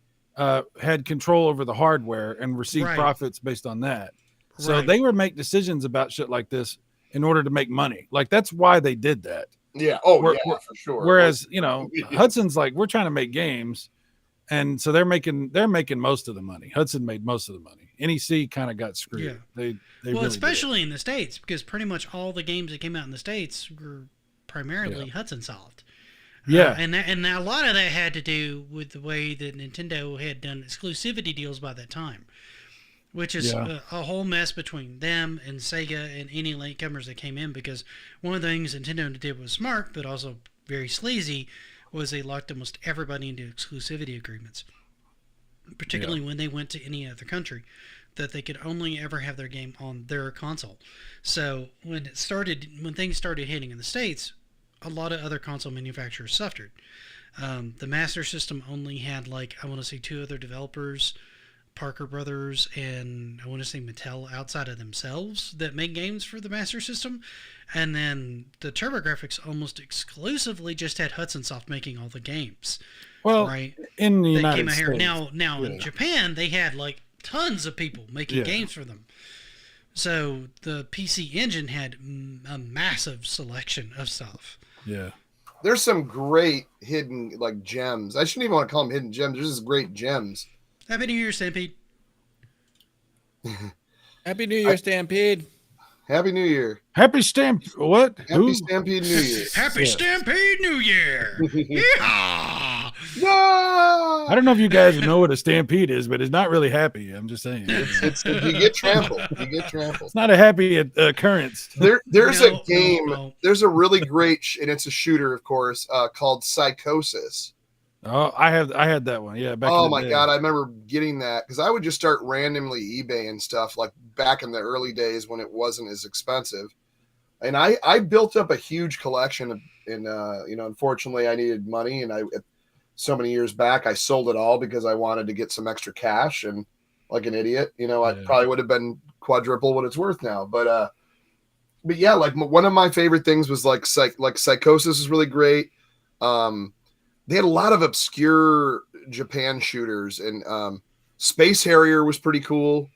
had control over the hardware and received profits based on that. So they would make decisions about shit like this in order to make money. Like, that's why they did that. Yeah. Oh, for sure. Whereas, you know, Hudson's like, we're trying to make games. And so they're making most of the money. Hudson made most of the money. NEC kind of got screwed. Yeah. They really especially in the States, because pretty much all the games that came out in the States were primarily Hudson solved. Yeah. And a lot of that had to do with the way that Nintendo had done exclusivity deals by that time, which is a whole mess between them and Sega and any latecomers that came in, because one of the things Nintendo did was smart, but also very sleazy, was they locked almost everybody into exclusivity agreements, particularly when they went to any other country, that they could only ever have their game on their console. So when things started hitting in the States, a lot of other console manufacturers suffered. The Master System only had, like, I want to say 2 other developers, Parker Brothers and I want to say Mattel, outside of themselves, that make games for the Master System. And then the Turbographx almost exclusively just had Hudson Soft making all the games. Well, in the United States. Now in Japan, they had like tons of people making games for them. So the PC Engine had a massive selection of stuff. Yeah. There's some great hidden like gems. I shouldn't even want to call them hidden gems. There's just great gems. Happy New Year, Stampede. Happy New Year, Stampede. Happy New Year. Happy Stampede New Year. Happy Stampede New Year. Yeah. No. I don't know if you guys know what a stampede is, but it's not really happy. I'm just saying. It's you get trampled. You get trampled. It's not a happy occurrence. There's No, a game. no. There's a really great, and it's a shooter, of course, called Psychosis. Oh, I had that one. Yeah. Back in Oh the my day. god, I remember getting that because I would just start randomly eBay and stuff like back in the early days when it wasn't as expensive, and I built up a huge collection. And unfortunately, I needed money, and so many years back, I sold it all because I wanted to get some extra cash, and like an idiot, I probably would have been quadruple what it's worth now. But yeah, like one of my favorite things was like Psychosis is really great. They had a lot of obscure Japan shooters, and Space Harrier was pretty cool.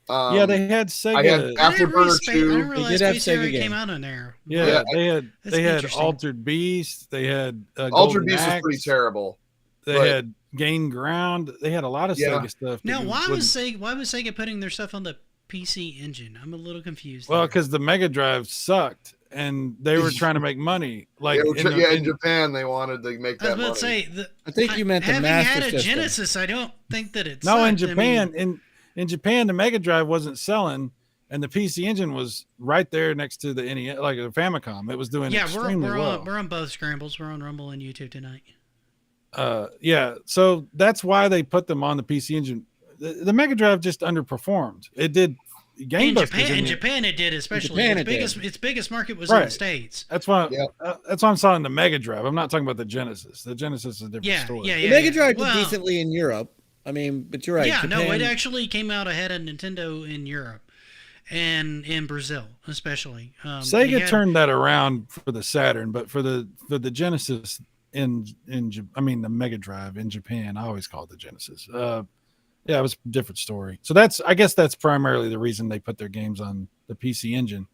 Yeah, they had Sega. I had Afterburner I 2. didn't realize did have Space Harrier Sega came games. out on there. Yeah, Yeah, they had interesting. Altered Beast. They had Altered Golden Beast was Axe. pretty terrible. They but- had Gain Ground. They had a lot of Yeah. Sega stuff. that Now, you why was wouldn't- Sega putting their stuff on the PC Engine? I'm a little confused. Well, there. because the Mega Drive sucked, and they were trying to make money. Like in Japan, they wanted to make I was that about money. to say, I think you meant the having Master had a System. Genesis, I don't think that it's no, in Japan, in Japan, the Mega Drive wasn't selling, and the PC Engine was right there next to the NES, like a Famicom. It was doing yeah, extremely well. we're on both scrambles. We're on Rumble and YouTube tonight. Yeah, so that's why they put them on the PC Engine. The Mega Drive just underperformed. It did. In Japan, it did, especially its biggest market was in the States. That's why. Yeah. That's why I'm selling the Mega Drive. I'm not talking about the Genesis. The Genesis is a different story. The Mega Drive did Well, decently in Europe. I mean, but you're right. Yeah, no, Japan- it actually came out ahead of Nintendo in Europe and in Brazil, especially. Sega turned that around for the Saturn, but for the Genesis the Mega Drive in Japan, I always call it the Genesis. Yeah, it was a different story. So I guess that's primarily the reason they put their games on the PC Engine.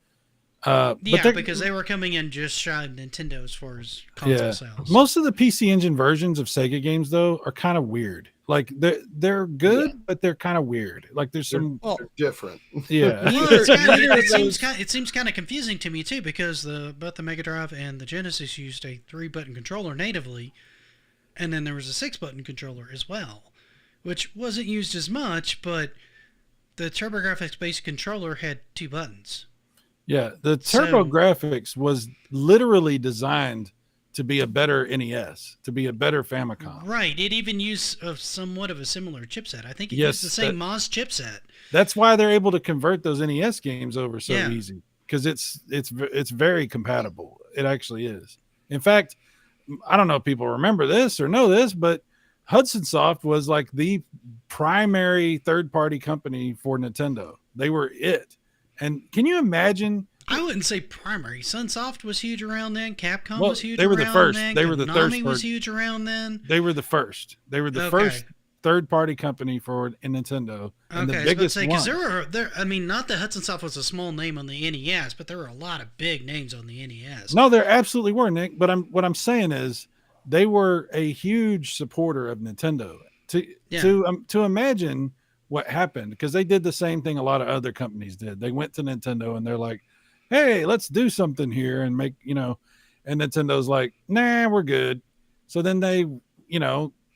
Because they were coming in just shy of Nintendo as far as console sales. Most of the PC Engine versions of Sega games, though, are kind of weird. Like they're good, but they're kind of weird. Like there's some They're different. yeah. Well, it seems kind of confusing to me too, because both the Mega Drive and the Genesis used a 3-button controller natively, and then there was a 6-button controller as well, which wasn't used as much, but the TurboGrafx based controller had 2 buttons. Yeah, the TurboGrafx was literally designed to be a better NES, to be a better Famicom. Right. It even used somewhat of a similar chipset. I think it Yes, used the same MOS chipset. That's why they're able to convert those NES games over so easy, because it's very compatible. It actually is. In fact, I don't know if people remember this or know this, but Hudson Soft was like the primary third-party company for Nintendo. They were it. And can you imagine? I wouldn't say primary. Sunsoft was huge around then. Capcom was huge they were around the first. then. They were the Konami first. was huge around then. They were the first. They were the first third-party company for Nintendo, and the biggest one. Because I mean, not that Hudson Soft was a small name on the NES, but there were a lot of big names on the NES. No, there absolutely were, Nick. But what I'm saying is, they were a huge supporter of Nintendo. To imagine what happened, because they did the same thing a lot of other companies did. They went to Nintendo and they're like, hey, let's do something here and make, and Nintendo's like, nah, we're good. So then they,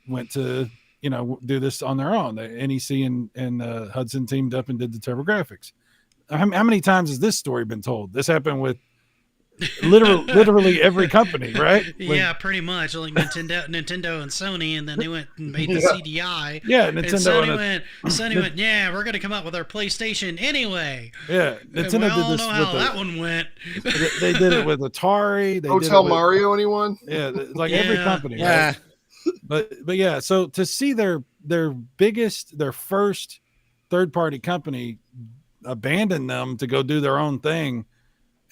went to, do this on their own. The NEC and Hudson teamed up and did the TurboGrafx. How many times has this story been told? This happened with literally every company, right? Yeah, pretty much. Like Nintendo and Sony, and then they went and made the CDI. Yeah, Nintendo and Sony went, yeah, we're going to come out with our PlayStation anyway. Yeah, Nintendo we all know how that one went. They did it with Atari. They Hotel did Mario, anyone? Yeah, like every company. Yeah. Right? But yeah, so to see their first third-party company abandon them to go do their own thing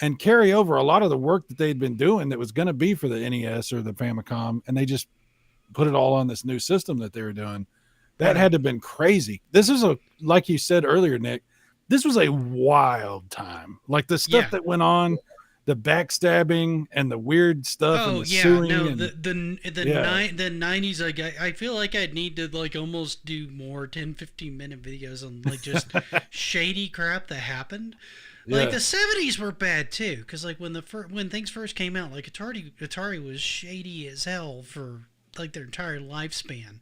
and carry over a lot of the work that they'd been doing that was going to be for the NES or the Famicom, and they just put it all on this new system that they were doing. That had to have been crazy. This is like you said earlier, Nick, this was a wild time. Like the stuff that went on, the backstabbing and the weird stuff and the suing. The 90s, I feel like I'd need to like almost do more 10-15 minute videos on like just shady crap that happened. Like the 70s were bad too, because like when things first came out, like Atari was shady as hell for like their entire lifespan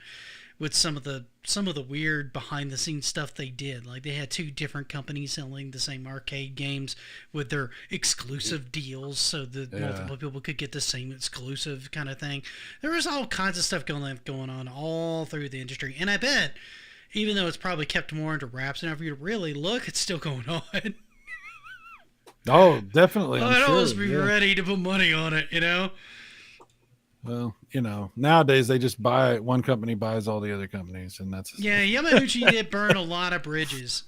with some of the weird behind the scenes stuff they did. Like they had 2 different companies selling the same arcade games with their exclusive deals so that multiple people could get the same exclusive kind of thing. There was all kinds of stuff going on all through the industry. And I bet, even though it's probably kept more under wraps, and if you really look, it's still going on. Oh, definitely. I'd always be ready to put money on it, you know? Well, nowadays they just one company buys all the other companies, and that's yeah. Yamauchi did burn a lot of bridges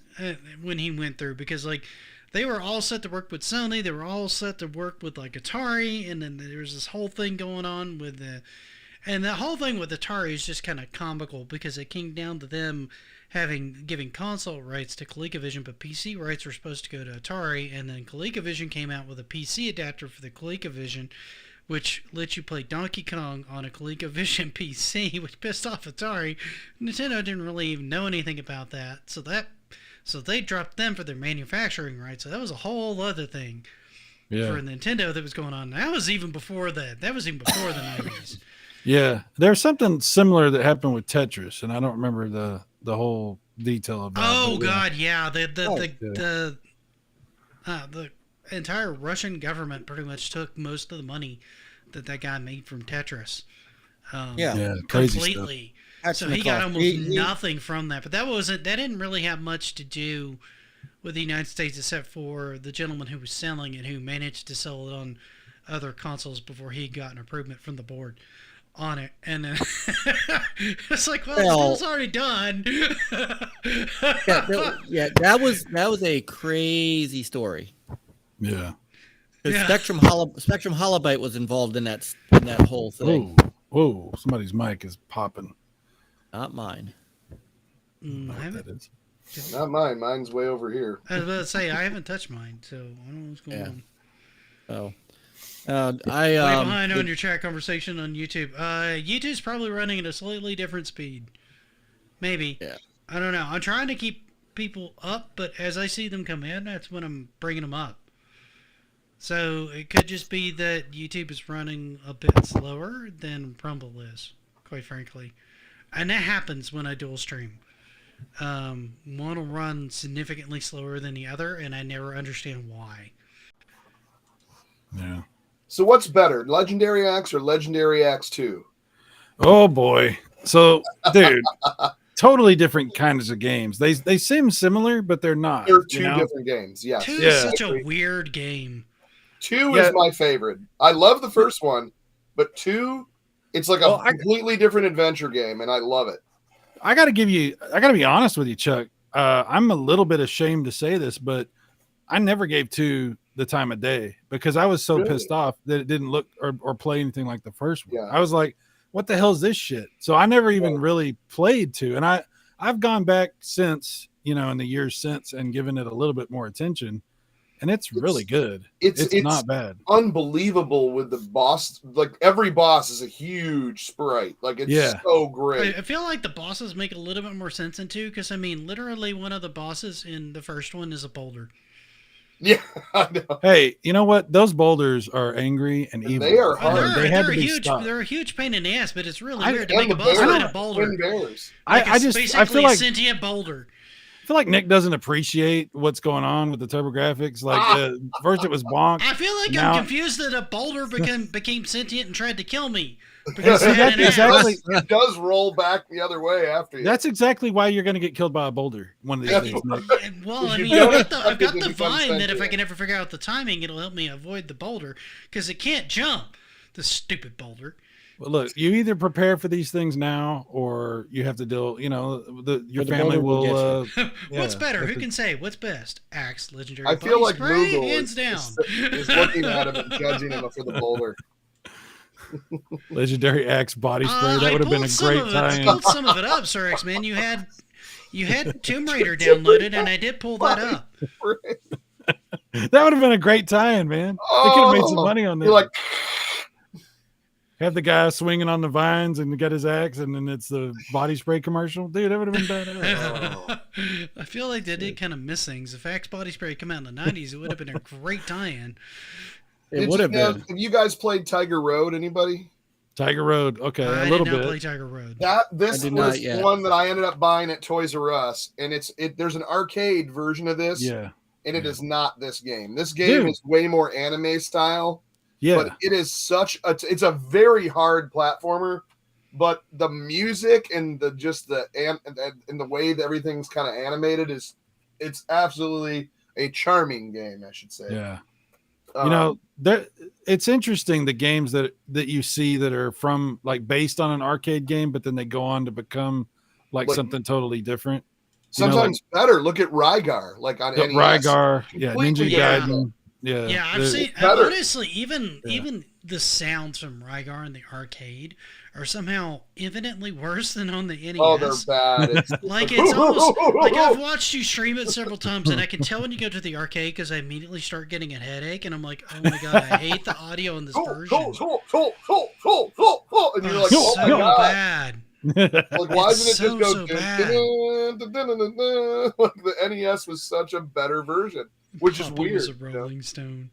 when he went through, because like they were all set to work with Sony, they were all set to work with like Atari, and then there was this whole thing going on with and the whole thing with Atari is just kind of comical because it came down to them giving console rights to ColecoVision, but PC rights were supposed to go to Atari, and then ColecoVision came out with a PC adapter for the ColecoVision, which lets you play Donkey Kong on a ColecoVision PC, which pissed off Atari. Nintendo didn't really even know anything about that, so they dropped them for their manufacturing rights. So that was a whole other thing for Nintendo that was going on. That was even before that. That was even before the 90s. Yeah, there's something similar that happened with Tetris, and I don't remember the whole detail of that. Oh God, yeah. The entire Russian government pretty much took most of the money that guy made from Tetris. Crazy completely. Stuff. So he got almost nothing from that. But that didn't really have much to do with the United States, except for the gentleman who was selling it, who managed to sell it on other consoles before he got an improvement from the board on it. And then it's like, well, the deal's already done. That was a crazy story. Yeah. Spectrum Holobyte was involved in that whole thing. Whoa, somebody's mic is popping. Not mine. I don't know what that is. Not mine. Mine's way over here. I was about to say, I haven't touched mine, so I don't know what's going on. Way behind on your chat conversation on YouTube. YouTube's probably running at a slightly different speed. Maybe. Yeah. I don't know. I'm trying to keep people up, but as I see them come in, that's when I'm bringing them up. So it could just be that YouTube is running a bit slower than Rumble is, quite frankly. And that happens when I dual stream. One will run significantly slower than the other, and I never understand why. Yeah. So what's better, Legendary Axe or Legendary Axe 2? Oh boy. So, dude, totally different kinds of games. They seem similar, but they're not. They're two different games. Yes. 2 is such a weird game. 2 is my favorite. I love the first one, but 2, it's like a completely different adventure game, and I love it. I got to be honest with you, Chuck. I'm a little bit ashamed to say this, but I never gave 2 the time of day because I was so pissed off that it didn't look or play anything like the first one. Yeah. I was like, what the hell is this shit? So I never even really played 2. And I've gone back since, in the years since and given it a little bit more attention. And it's really good. It's not bad. Unbelievable with the boss. Like every boss is a huge sprite. Like it's so great. I feel like the bosses make a little bit more sense in 2 because literally one of the bosses in the first one is a boulder. Yeah, I know. Hey, you know what? Those boulders are angry and evil. They are hard. They're a huge pain in the ass, but it's really weird to make a boss out of a boulder. I feel like sentient boulder. I feel like Nick doesn't appreciate what's going on with the Turbographx. Like first it was Bonk. I feel like I'm confused that a boulder became sentient and tried to kill me. Because it does roll back the other way after you. That's exactly why you're going to get killed by a boulder one of these days. Nick. Well, I've got the vine that if I can ever figure out the timing, it'll help me avoid the boulder because it can't jump. The stupid boulder. Well, look, you either prepare for these things now, or you have to deal. Your family will. What's better? Who can say what's best? Axe, Legendary. I feel like spray, Google hands down. is looking at him and judging him for the boulder. Legendary Axe body spray. That would have been a great time. I pulled some of it up, Sir X Man. You had Tomb Raider downloaded, and I did pull that up. That would have been a great tie-in, man. They could have made some money on this. Have the guy swinging on the vines and get his axe, and then it's the body spray commercial. Dude, that would have been badass. I feel like they did kind of miss things. If Axe body spray come out in the 90s, it would have been a great tie-in. It would have been. Have you guys played Tiger Road? Anybody? Tiger Road. Okay, I a little did not bit. play Tiger Road. This I did was not yet. one that I ended up buying at Toys R Us, and there's an arcade version of this, Yeah. and it Yeah. is not this game. This game Dude. is way more anime style, Yeah. but it is it's a very hard platformer, but the music and the way that everything's kind of animated it's absolutely a charming game, I should say. Yeah. You know, it's interesting the games that you see that are from like based on an arcade game, but then they go on to become like something totally different. Sometimes better. Look at Rygar, like on NES. Rygar, yeah, Completely Ninja different. Gaiden. Yeah. Yeah, I've seen better. honestly even the sounds from Rygar in the arcade are somehow infinitely worse than on the NES. Oh, they're bad. It's almost like I've watched you stream it several times, and I can tell when you go to the arcade because I immediately start getting a headache, and I'm like, oh my god, I hate the audio in this version. And you're like, oh my so god. bad. Like, why It's doesn't it just so go bad. like the NES was such a better version, which is Papa weird. was a Rolling Stone.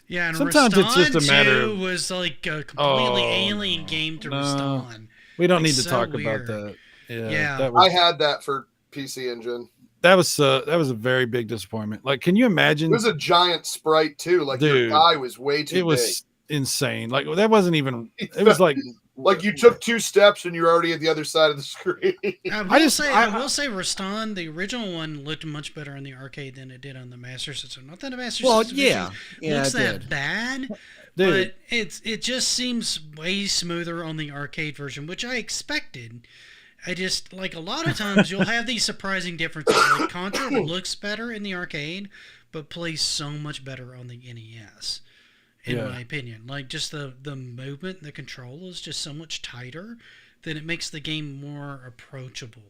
Yeah, and Sometimes it's just a Rastan matter 2 of- was like a completely alien game to Rastan. We don't Like, need to so talk weird. about that. Yeah. Yeah. That I was, had that for PC Engine. that was a very big disappointment. Like, can you imagine? It was a giant sprite too. Like your Dude, guy was way too it was insane. Like that wasn't even. It was like big. Like you took 2 steps and you're already at the other side of the screen. I will say Rastan, the original one, looked much better in the arcade than it did on the Master System. Not that the Master System looks it that did. bad, Dude. but it just seems way smoother on the arcade version, which I expected. I just like a lot of times you'll have these surprising differences. Like Contra looks better in the arcade, but plays so much better on the NES. In Yeah. my opinion, like just the movement, the control is just so much tighter that it makes the game more approachable.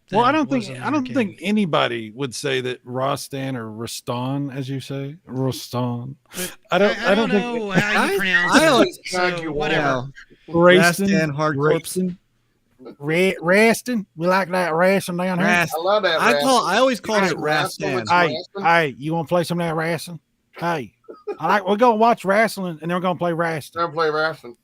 Well, I than don't it was think on I don't arcade. think anybody would say that Rastan or Rastan, as you say, Rastan. But I don't think know how you pronounce I it. always So whatever. Rastan, hard corpse. Rastan. We like that Rastan down here. Rast- I love that. I always called Hey, it Rastan. Rastan. Hey, you want to play some of that wrestling? Hey, we're gonna watch wrestling and then we're gonna play wrestling. Never play wrestling.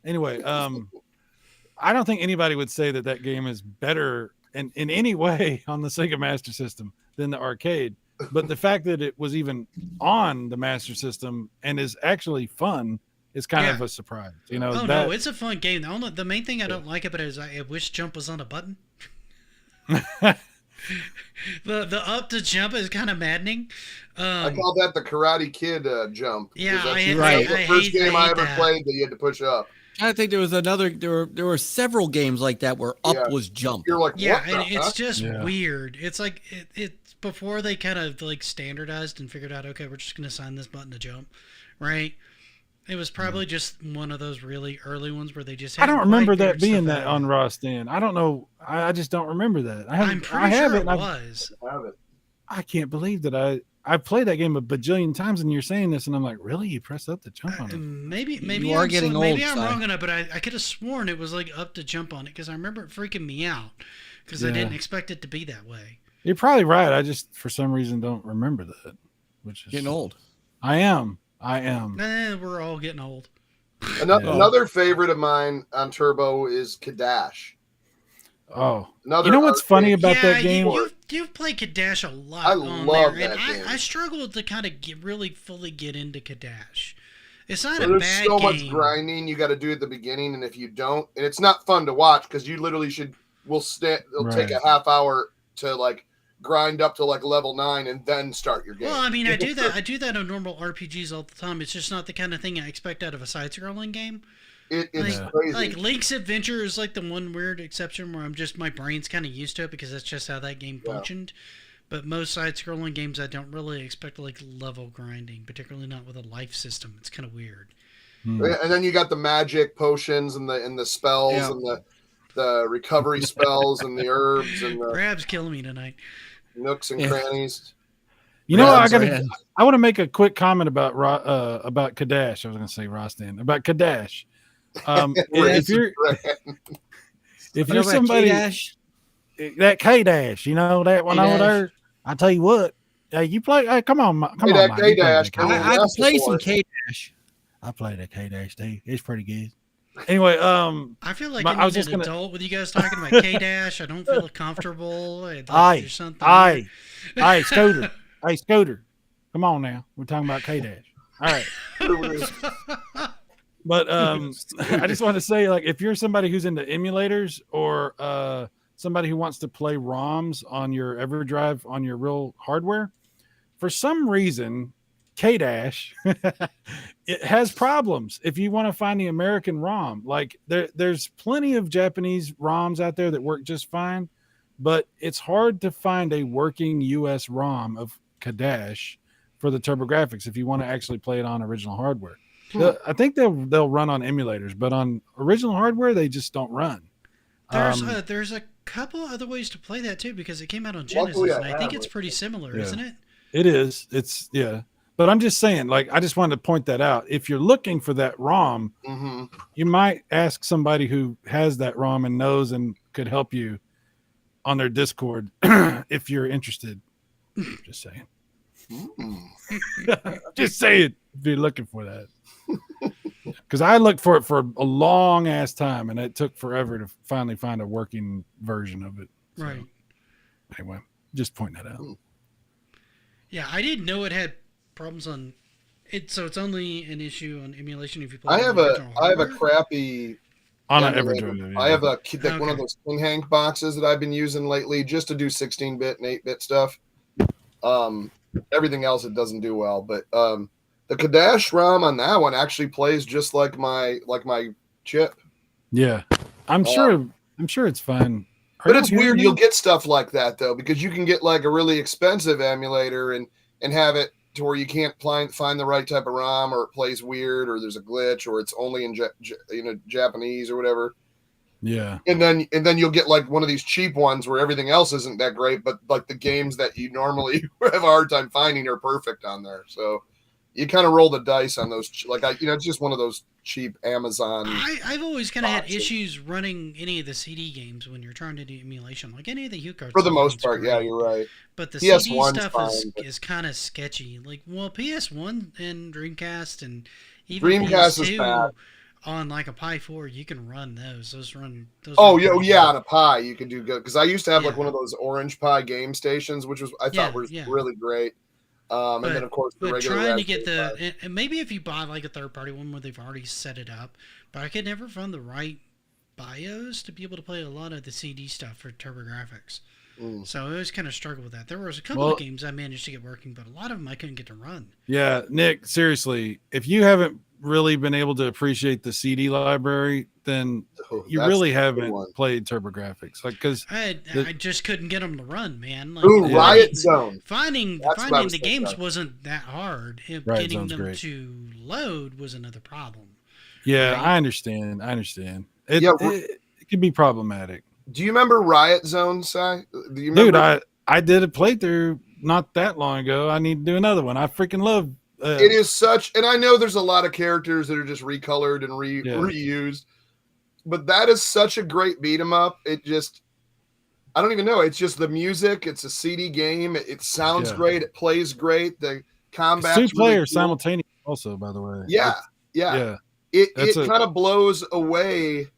Anyway, I don't think anybody would say that game is better in any way on the Sega Master System than the arcade. But the fact that it was even on the Master System and is actually fun is kind of a surprise. You know, Oh no, it's a fun game. The main thing I don't like about it is I wish jump was on a button. The up to jump is kind of maddening. I call that the Karate Kid jump. Yeah, That's right. the first game I hate ever that. played that you had to push up. I think there was there were several games like that where up Yeah. was jump. You're like, Yeah, what the and it's heck? just Yeah. weird. It's like it's before they kind of like standardized and figured out, okay, we're just gonna assign this button to jump, right? It was probably just one of those really early ones where they just. I don't hadn't remember quite that figured being stuff that out. on Rastan. I don't know. I just don't remember that. I'm pretty I sure haven't. it I've- was. Have it. I can't believe that I played that game a bajillion times, and you're saying this, and I'm like, really? You press up to jump on it? Maybe You are getting maybe old, I'm Si. wrong on it, but I could have sworn it was like up to jump on it because I remember it freaking me out because I Yeah. didn't expect it to be that way. You're probably right. I just for some reason don't remember that. Which is Getting old. I am. We're all getting old. Another favorite of mine on Turbo is Kadash. Oh, Another you know what's funny arcade- about that game? You've played Kadash a lot. I on love there, that and game. I struggled to kind of really fully get into Kadash. It's not a There's bad so game. much grinding you got to do at the beginning, and if you don't, and it's not fun to watch because you literally it'll take a half hour to like grind up to like level 9 and then start your game. Well, I mean, I do that on normal RPGs all the time. It's just not the kind of thing I expect out of a side-scrolling game. It's Yeah. crazy. Like Link's Adventure is like the one weird exception where my brain's kind of used to it because that's just how that game functioned. But most side-scrolling games, I don't really expect like level grinding, particularly not with a life system. It's kind of weird. And then you got the magic potions and the spells and the recovery spells and the herbs and the Grab's killing me tonight. nooks and crannies. You know, Yeah, I want to make a quick comment about Kadash. I was going to say Rastan about Kadash. If you're somebody that K-Dash, you know that one over there. I tell you what, hey, you play. Hey, come on, Hey, that Mike, you play K-Dash, that I can play some K-Dash. K-Dash. I play that K-Dash too. It's pretty good. Anyway, I feel like But I I was need just an gonna- adult with you guys talking about K-Dash. I don't feel comfortable. I'd like Aye, there's something aye, here. aye, Scooter, hey Scooter, come on now. We're talking about K-Dash. All right. But I just want to say, like, if you're somebody who's into emulators or somebody who wants to play ROMs on your EverDrive on your real hardware, for some reason, K-Dash it has problems. If you want to find the American ROM, like there's plenty of Japanese ROMs out there that work just fine, but it's hard to find a working US ROM of K-Dash for the Turbographx if you want to actually play it on original hardware. I think they'll run on emulators, but on original hardware they just don't run. There's a couple other ways to play that too because it came out on Genesis, Luckily, and I I think have it's it. pretty similar, Yeah. isn't it? It is. It's yeah. But I'm just saying, like, I just wanted to point that out. If you're looking for that ROM, Mm-hmm. you might ask somebody who has that ROM and knows and could help you on their Discord if you're interested. Just saying. Just saying if you're looking for that. Because I looked for it for a long ass time and it took forever to finally find a working version of it. So, Right. anyway, just pointing that out. Yeah, I didn't know it had problems on it, so it's only an issue on emulation if you play. I on have the a original hardware? crappy. On an emulator. EverDrive. I have a like one of Okay. those King Hank boxes that I've been using lately just to do 16-bit and 8-bit stuff. Everything else it doesn't do well, but the K-Dash ROM on that one actually plays just like my chip. Yeah. I'm sure it's fine. But it's weird. You'll get stuff like that though, because you can get like a really expensive emulator and have it to where you can't find the right type of ROM, or it plays weird, or there's a glitch, or it's only in Japanese or whatever. Yeah. And then you'll get like one of these cheap ones where everything else isn't that great, but like the games that you normally have a hard time finding are perfect on there. So you kind of roll the dice on those. Like it's just one of those cheap Amazon. I've always kind of had boxes. issues running any of the CD games when you're trying to do emulation, like any of the HuCards. For the most part, yeah, you're right. But the PS1's CD stuff fine, is kind of sketchy. Like, well, PS1 and Dreamcast and even Dreamcast is PS2 bad. on like a Pi 4, you can run those. Those run. Oh run yeah, pretty yeah, good. on a Pi you can do good, because I used to have like Yeah. one of those Orange Pi game stations, which was I thought was Yeah. really great. And then of course the But regular. trying to get Raspberry Pi. and maybe if you buy like a third party one where they've already set it up, but I could never find the right BIOS to be able to play a lot of the CD stuff for Turbographx. So I always kind of struggled with that. There was a couple of games I managed to get working, but a lot of them I couldn't get to run. Yeah, Nick, seriously, if you haven't really been able to appreciate the CD library, then you That's really the good haven't one. played Turbographx. Like, because I just couldn't get them to run, man. Like, Ooh, Yeah. Riot Zone. Finding That's what I finding was the thinking games of. wasn't that hard. Riot Getting Zone's them great. to load was another problem. yeah, Right. I understand. It, Yeah, it can be problematic. Do you remember Riot Zone, Si? Do you Dude, remember? I did a playthrough not that long ago. I need to do another one. I freaking love It is such, and I know there's a lot of characters that are just recolored and Yeah. reused, but that is such a great beat 'em up. It just, I don't even know. It's just the music. It's a CD game. It sounds Yeah. great. It plays great. The combat. two players simultaneous also, by the way. Yeah, Yeah. It That's kind of blows away.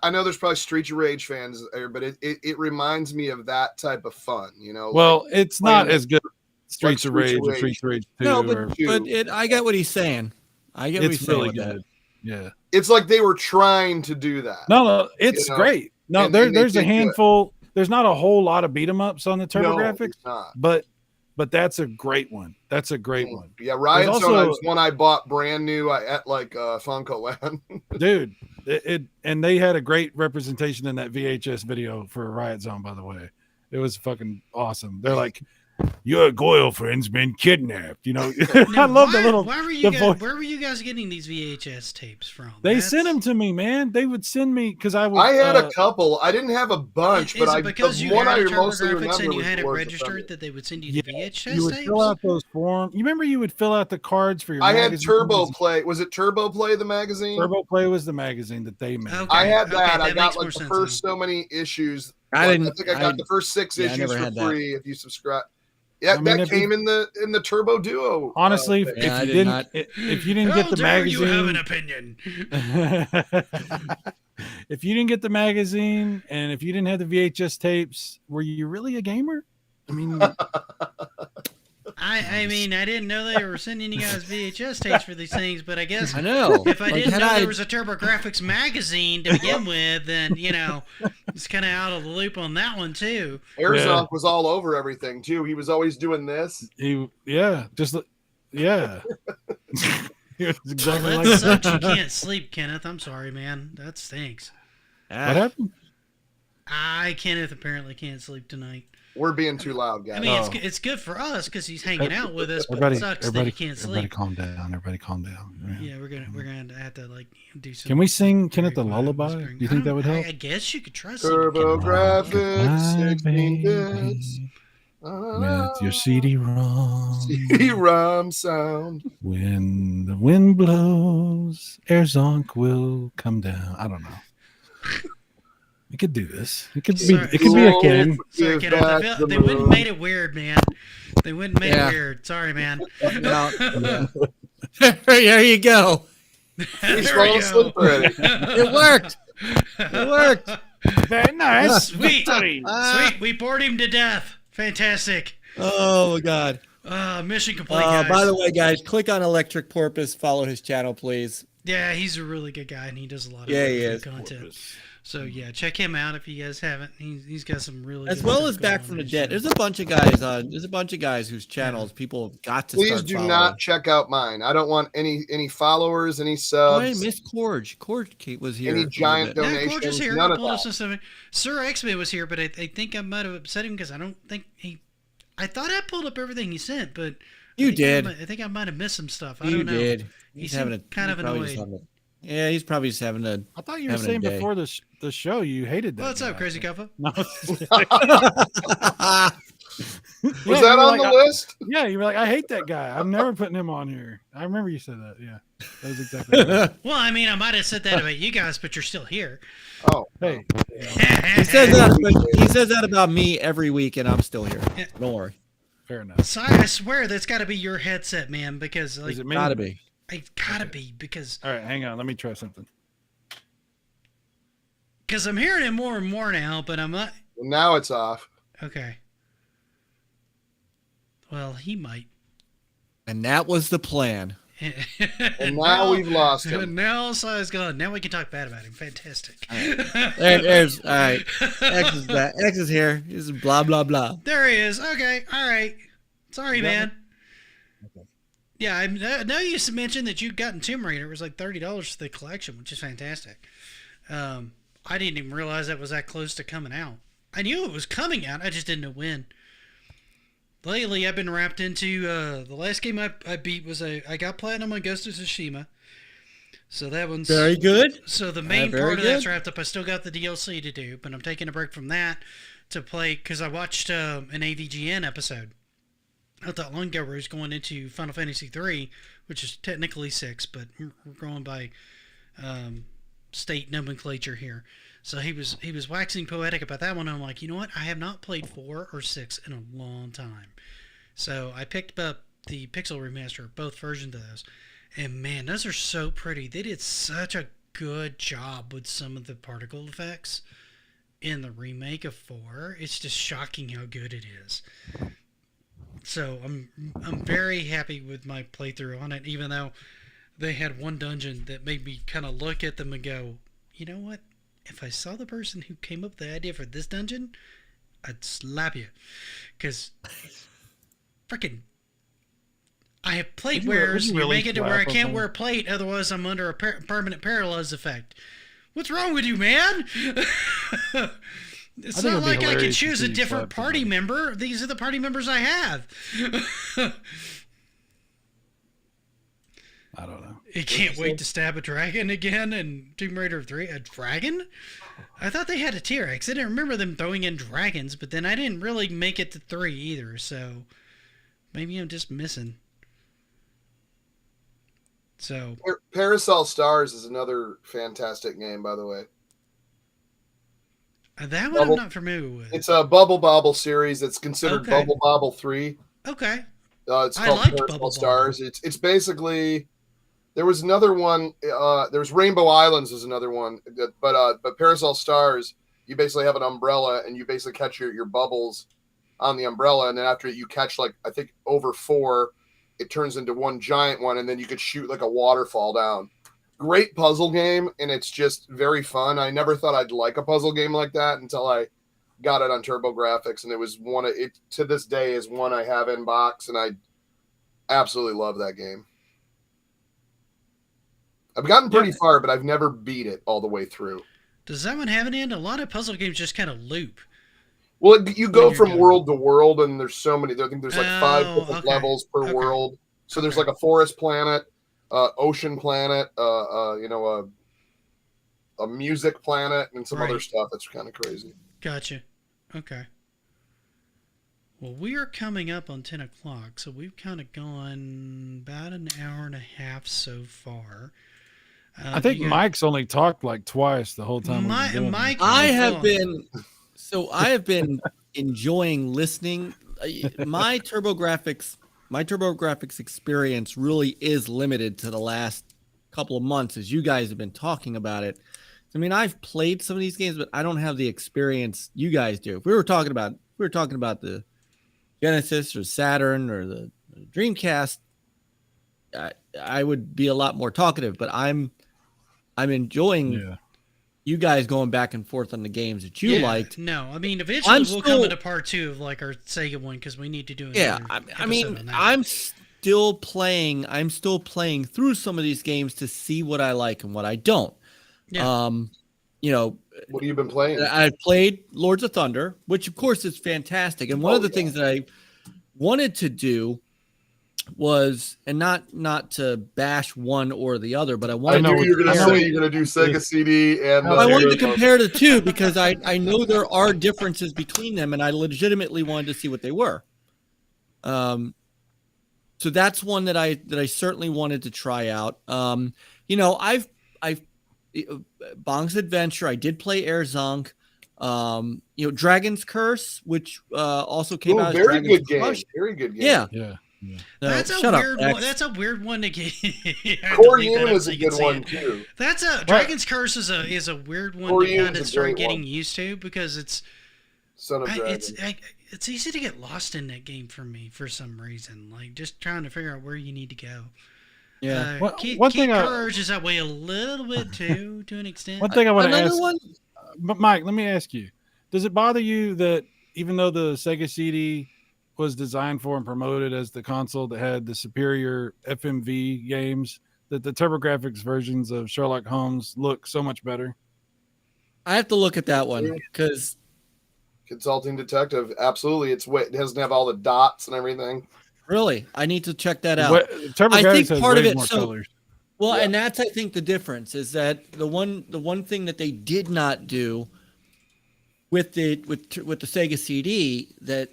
I know there's probably Streets of Rage fans there, but it reminds me of that type of fun. Well, it's not playing as good as Streets of Rage or Rage. Streets of Rage 2. No, or, but I get what he's saying. I get what he's it's saying really with that. good. Yeah. it's like they were trying to do that. No, it's You know, great. No, and they there's a did good. handful. There's not a whole lot of beat 'em ups on the No, Turbographx, it's not. but that's a great one. That's a great one, Yeah, Riot There's Zone also- was one I bought brand new at like Funko Land. dude. And they had a great representation in that VHS video for Riot Zone. By the way, it was fucking awesome. They're like, your girlfriend's been kidnapped. Now, I love the little. Where were the you guys? voice. Where were you guys getting these VHS tapes from? They sent them to me, man. They would send me because I would. I had a couple. I didn't have a bunch, Is but it I because the you one had I a mostly Turbographx remember and you was had it Lords of registered Thunder. that they would send you Yeah, the VHS you would tapes? fill out those forms. You remember you would fill out the cards for your. I had magazines? Turbo Play. Was it Turbo Play the magazine? Turbo Play was the magazine that they made. Okay. I had that. I that got makes more like the sense first so many issues. I Like, didn't. I think I got the first 6 yeah, I issues never for had that. free if you subscribe. Yeah, I mean, that came in the Turbo Duo. Honestly, thing. Yeah, I if you did didn't, not. if you didn't How get the dare you have an magazine, opinion? if you didn't get the magazine, and if you didn't have the VHS tapes, were you really a gamer? I mean, I mean, I didn't know they were sending you guys VHS tapes for these things, but I guess I know. if I Like, didn't had know I- there was a Turbographx magazine to begin with, then it's kind of out of the loop on that one too. Airzonk was all over everything too. He was always doing this. He was exactly Well, like that that. sucks. You can't sleep, Kenneth. I'm sorry, man. That stinks. What happened? Kenneth apparently can't sleep tonight. We're being too loud, I guys. mean, it's good for us because he's hanging out with us, but Everybody, it sucks that everybody, he can't everybody, sleep. calm down. Everybody, calm down. Yeah, we're gonna have to do something. Can we sing Kenneth the very quiet lullaby? whispering. Do you think that would help? I guess you could try singing Turbographx, Goodbye, 16 bits. baby, with your CD-ROM. CD-ROM sound. When the wind blows, Airzonk will come down. I don't know. We could do this. It could be. Sorry. It could be a game. Sorry, Give Kenneth. back the They wouldn't moon. made it weird, man. They wouldn't made Yeah. it weird. Sorry, man. No. There you go. He's There falling we asleep go. already. It worked. It worked. Very nice. Sweet. Sweet. We bored him to death. Fantastic. Oh my God. Mission complete, guys. By the way, guys, click on Electric Porpoise. Follow his channel, please. Yeah, he's a really good guy, and he does a lot of Yeah, really he good is. content. So yeah, check him out if you guys haven't. He's got some really As good well stuff as going Back on from the his Dead. channel. There's a bunch of guys on. There's a bunch of guys whose channels people have got to Please start do following. not check out mine. I don't want any followers, any Oh, hey, subs, Miss Corge. Corge was here. any a little giant bit. Yeah, donations. Gorgeous here. None I of pulled up that. some stuff. Sir X-Men was here, but I think I might have upset him because I don't think he. I thought I pulled up everything he sent, but You I think did. I think I might have missed some stuff. I You don't know. did. He He's seemed having a kind of he's probably just annoyed. having a- Yeah, he's probably just having a. I thought you were Having a saying day. before the show you hated that. What's up, guy. Crazy Cuppa? No. Was that on the list? Yeah, you were like, I hate that guy. I'm never putting him on here. I remember you said that. Yeah, that was exactly. Right. Well, I mean, I might have said that about you guys, but you're still here. Oh, Hey, He says that about me every week, and I'm still here. Yeah. Don't worry. fair enough. So I swear that's got to be your headset, man, because like Is it me? Gotta be. it's gotta be because All right, hang on. Let me try something. I'm hearing it more and more now, but I'm not. now it's off. Okay. Well, he might. And that was the plan. And now we've lost him. Now Si's gone. Now we can talk bad about him. Fantastic. There's all right. X is back. X is here. This is blah blah blah. There he is. Okay. All right. Sorry, man. Okay. Yeah, I know you mentioned that you'd gotten Tomb Raider. It was like $30 for the collection, which is fantastic. I didn't even realize that was that close to coming out. I knew it was coming out. I just didn't know when. Lately, I've been wrapped into the last game I beat was I got platinum on Ghost of Tsushima. So that one's Very good. So the main very part of that's good. wrapped up. I still got the DLC to do, but I'm taking a break from that to play because I watched an AVGN episode not that long ago where he's going into Final Fantasy 3, which is technically 6, but we're going by state nomenclature here. So he was waxing poetic about that one. And I'm like, you know what? I have not played 4 or 6 in a long time. So I picked up the Pixel remaster of both versions of those. And man, those are so pretty. They did such a good job with some of the particle effects in the remake of 4. It's just shocking how good it is. So I'm very happy with my playthrough on it, even though they had one dungeon that made me kind of look at them and go, you know what? If I saw the person who came up with the idea for this dungeon, I'd slap you. Because freaking I have plate Would you wears. You really make it to where I slap can't them? wear plate, otherwise I'm under a permanent paralysis effect. What's wrong with you, man? It's think not it'd be like I can hilarious choose if a you different slapped party somebody. member. These are the party members I have. I don't know. You can't wait to stab a dragon again in Tomb Raider 3. A dragon? I thought they had a T-Rex. I didn't remember them throwing in dragons, but then I didn't really make it to 3 either, so maybe I'm just missing. So, Parasol Stars is another fantastic game, by the way. That one I'm not familiar with. It's a Bubble Bobble series. It's considered Okay. Bubble Bobble 3. Okay. It's I called liked Carousel Bubble Stars. It's basically, there was another one. There's Rainbow Islands is another one, but Parasol Stars, you basically have an umbrella and you basically catch your bubbles on the umbrella, and then after you catch like I think over 4, it turns into one giant one, and then you could shoot like a waterfall down. Great puzzle game, and it's just very fun. I never thought I'd like a puzzle game like that until I got it on Turbographx, and it was one of it to this day is one I have in box, and I absolutely love that game. I've gotten pretty far, but I've never beat it all the way through. Does that one have an end? A lot of puzzle games just kind of loop. Well, you go from world to world, and there's so many. I think there's like 5 different okay. levels per world. So there's like a forest planet, ocean planet, a music planet, and some other stuff that's kind of crazy. Gotcha. Okay. Well, we are coming up on 10 o'clock, so we've kind of gone about an hour and a half so far. I think Mike's only talked like twice the whole time. Mike, I have been enjoying listening. My TurboGrafx experience really is limited to the last couple of months, as you guys have been talking about it. I mean, I've played some of these games, but I don't have the experience you guys do. If we were talking about the Genesis or Saturn or the Dreamcast, I would be a lot more talkative. But I'm enjoying you guys going back and forth on the games that you liked. No, I mean, eventually we'll come into part 2 of like our Sega one because we need to do it. Yeah, I mean, I'm still playing through some of these games to see what I like and what I don't. Yeah. What have you been playing? I've played Lords of Thunder, which of course is fantastic. And one of the things that I wanted to do was, and not to bash one or the other, but I wanted to. You're going to say you're going to do Sega CD and. I wanted to compare the two because I know there are differences between them, and I legitimately wanted to see what they were. So that's one that I certainly wanted to try out. I've Bong's Adventure. I did play Air Zonk. Dragon's Curse, which also came out. Very good game. Very good game. Yeah. That's a weird one. That's a weird one to get. Core Union is a good one too. That's Dragon's Curse is a weird one to kind of start getting used to because it's Son of Dragon. It's easy to get lost in that game for me for some reason. Like just trying to figure out where you need to go. Yeah. Keep Courage is that way a little bit too, to an extent. One thing I want to ask, but Mike, let me ask you: does it bother you that even though the Sega CD was designed for and promoted as the console that had the superior FMV games, that the TurboGrafx versions of Sherlock Holmes look so much better? I have to look at that one because Consulting Detective, absolutely. It doesn't have all the dots and everything. Really, I need to check that out. I think part of it. And that's I think the difference is that the one thing that they did not do with the Sega CD that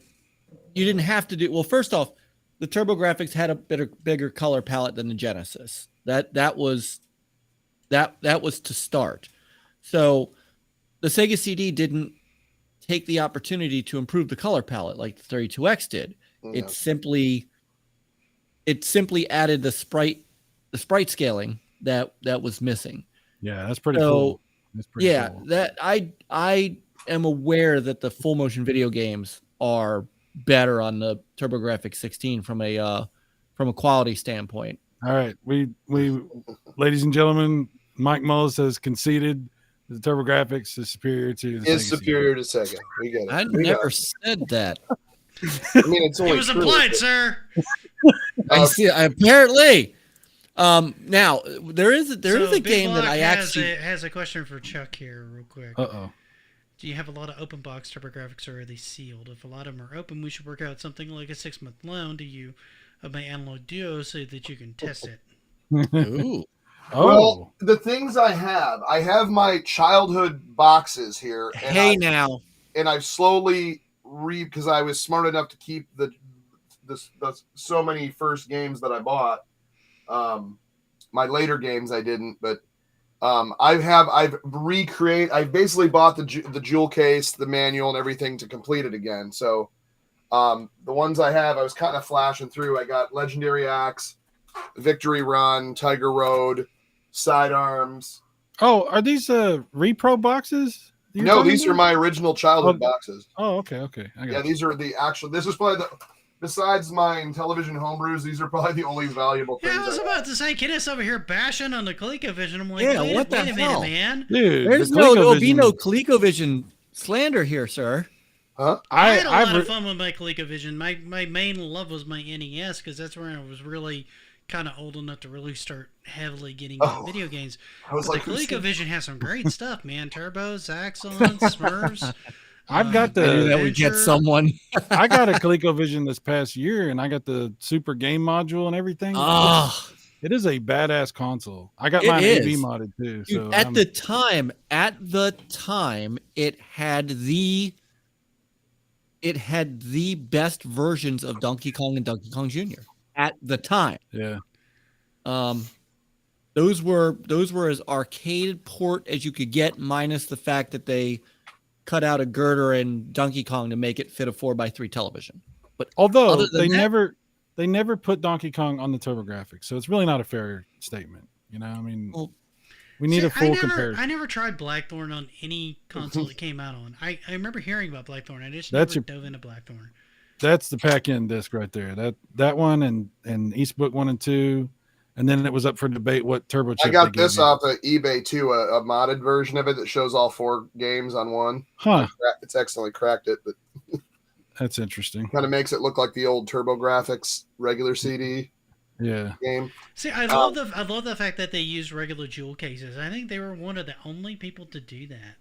you didn't have to do. Well, first off, the TurboGrafx had a bigger color palette than the Genesis. That was to start. So the Sega CD didn't take the opportunity to improve the color palette like the 32X did. Yeah. It simply added the sprite scaling that was missing. Yeah, that's pretty cool. That's pretty cool. That I am aware that the full motion video games are better on the TurboGrafx 16 from a quality standpoint. All right, we ladies and gentlemen, Mike Mullis has conceded the TurboGrafx is superior to the Sega. We get it. I never said that. I mean, it's only it was implied, sir. I see. Apparently, now there is a game that I actually has a question for Chuck here, real quick. Do you have a lot of open box TurboGrafx, or are they sealed? If a lot of them are open, we should work out something like a 6-month loan to you of my Analog Duo so that you can test it. Ooh. Well, the things I have my childhood boxes here. And and I've slowly because I was smart enough to keep the so many first games that I bought. My later games I didn't, but I've basically bought the jewel case, the manual, and everything to complete it again. So the ones I have, I was kind of flashing through. I got Legendary Axe, Victory Run, Tiger Road, Sidearms. Oh, are these repro boxes? No, these are my original childhood boxes. Oh, okay. I got these are the actual. This is probably besides my television homebrews, these are probably the only valuable things. Yeah, I was about to say, Kiddos over here bashing on the ColecoVision. I'm like, Yeah, wait what the a minute, hell? man. Dude, There'll be no ColecoVision slander here, sir. Huh? I had a lot of fun with my ColecoVision. My main love was my NES because that's where I was really kind of old enough to really start heavily getting into video games. I was like, the ColecoVision has some great stuff, man. Turbos, Axons, Smurfs. I've got I knew that would get someone. I got a ColecoVision this past year, and I got the super game module and everything. Oh, It is a badass console. I got It mine AV is. modded too. dude, So at the time, it had the best versions of Donkey Kong and Donkey Kong Jr. at the time. yeah. Those were as arcade port as you could get, minus the fact that they cut out a girder in Donkey Kong to make it fit a 4x3 television. But Although other than they never put Donkey Kong on the Turbographx, so it's really not a fair statement. You know, I mean, Well, we need a full comparison. I never tried Blackthorn on any console it came out on. I remember hearing about Blackthorn. I just That's never dove into Blackthorn. That's the pack-in disc right there. That one and East Book 1 and 2, and then it was up for debate what turbo chip. I got this off of eBay too, a modded version of it that shows all 4 games on one. Huh? It's accidentally cracked it, but That's interesting. kind of makes it look like the old TurboGrafx regular CD Yeah. game. See, I love the fact that they use regular jewel cases. I think they were one of the only people to do that,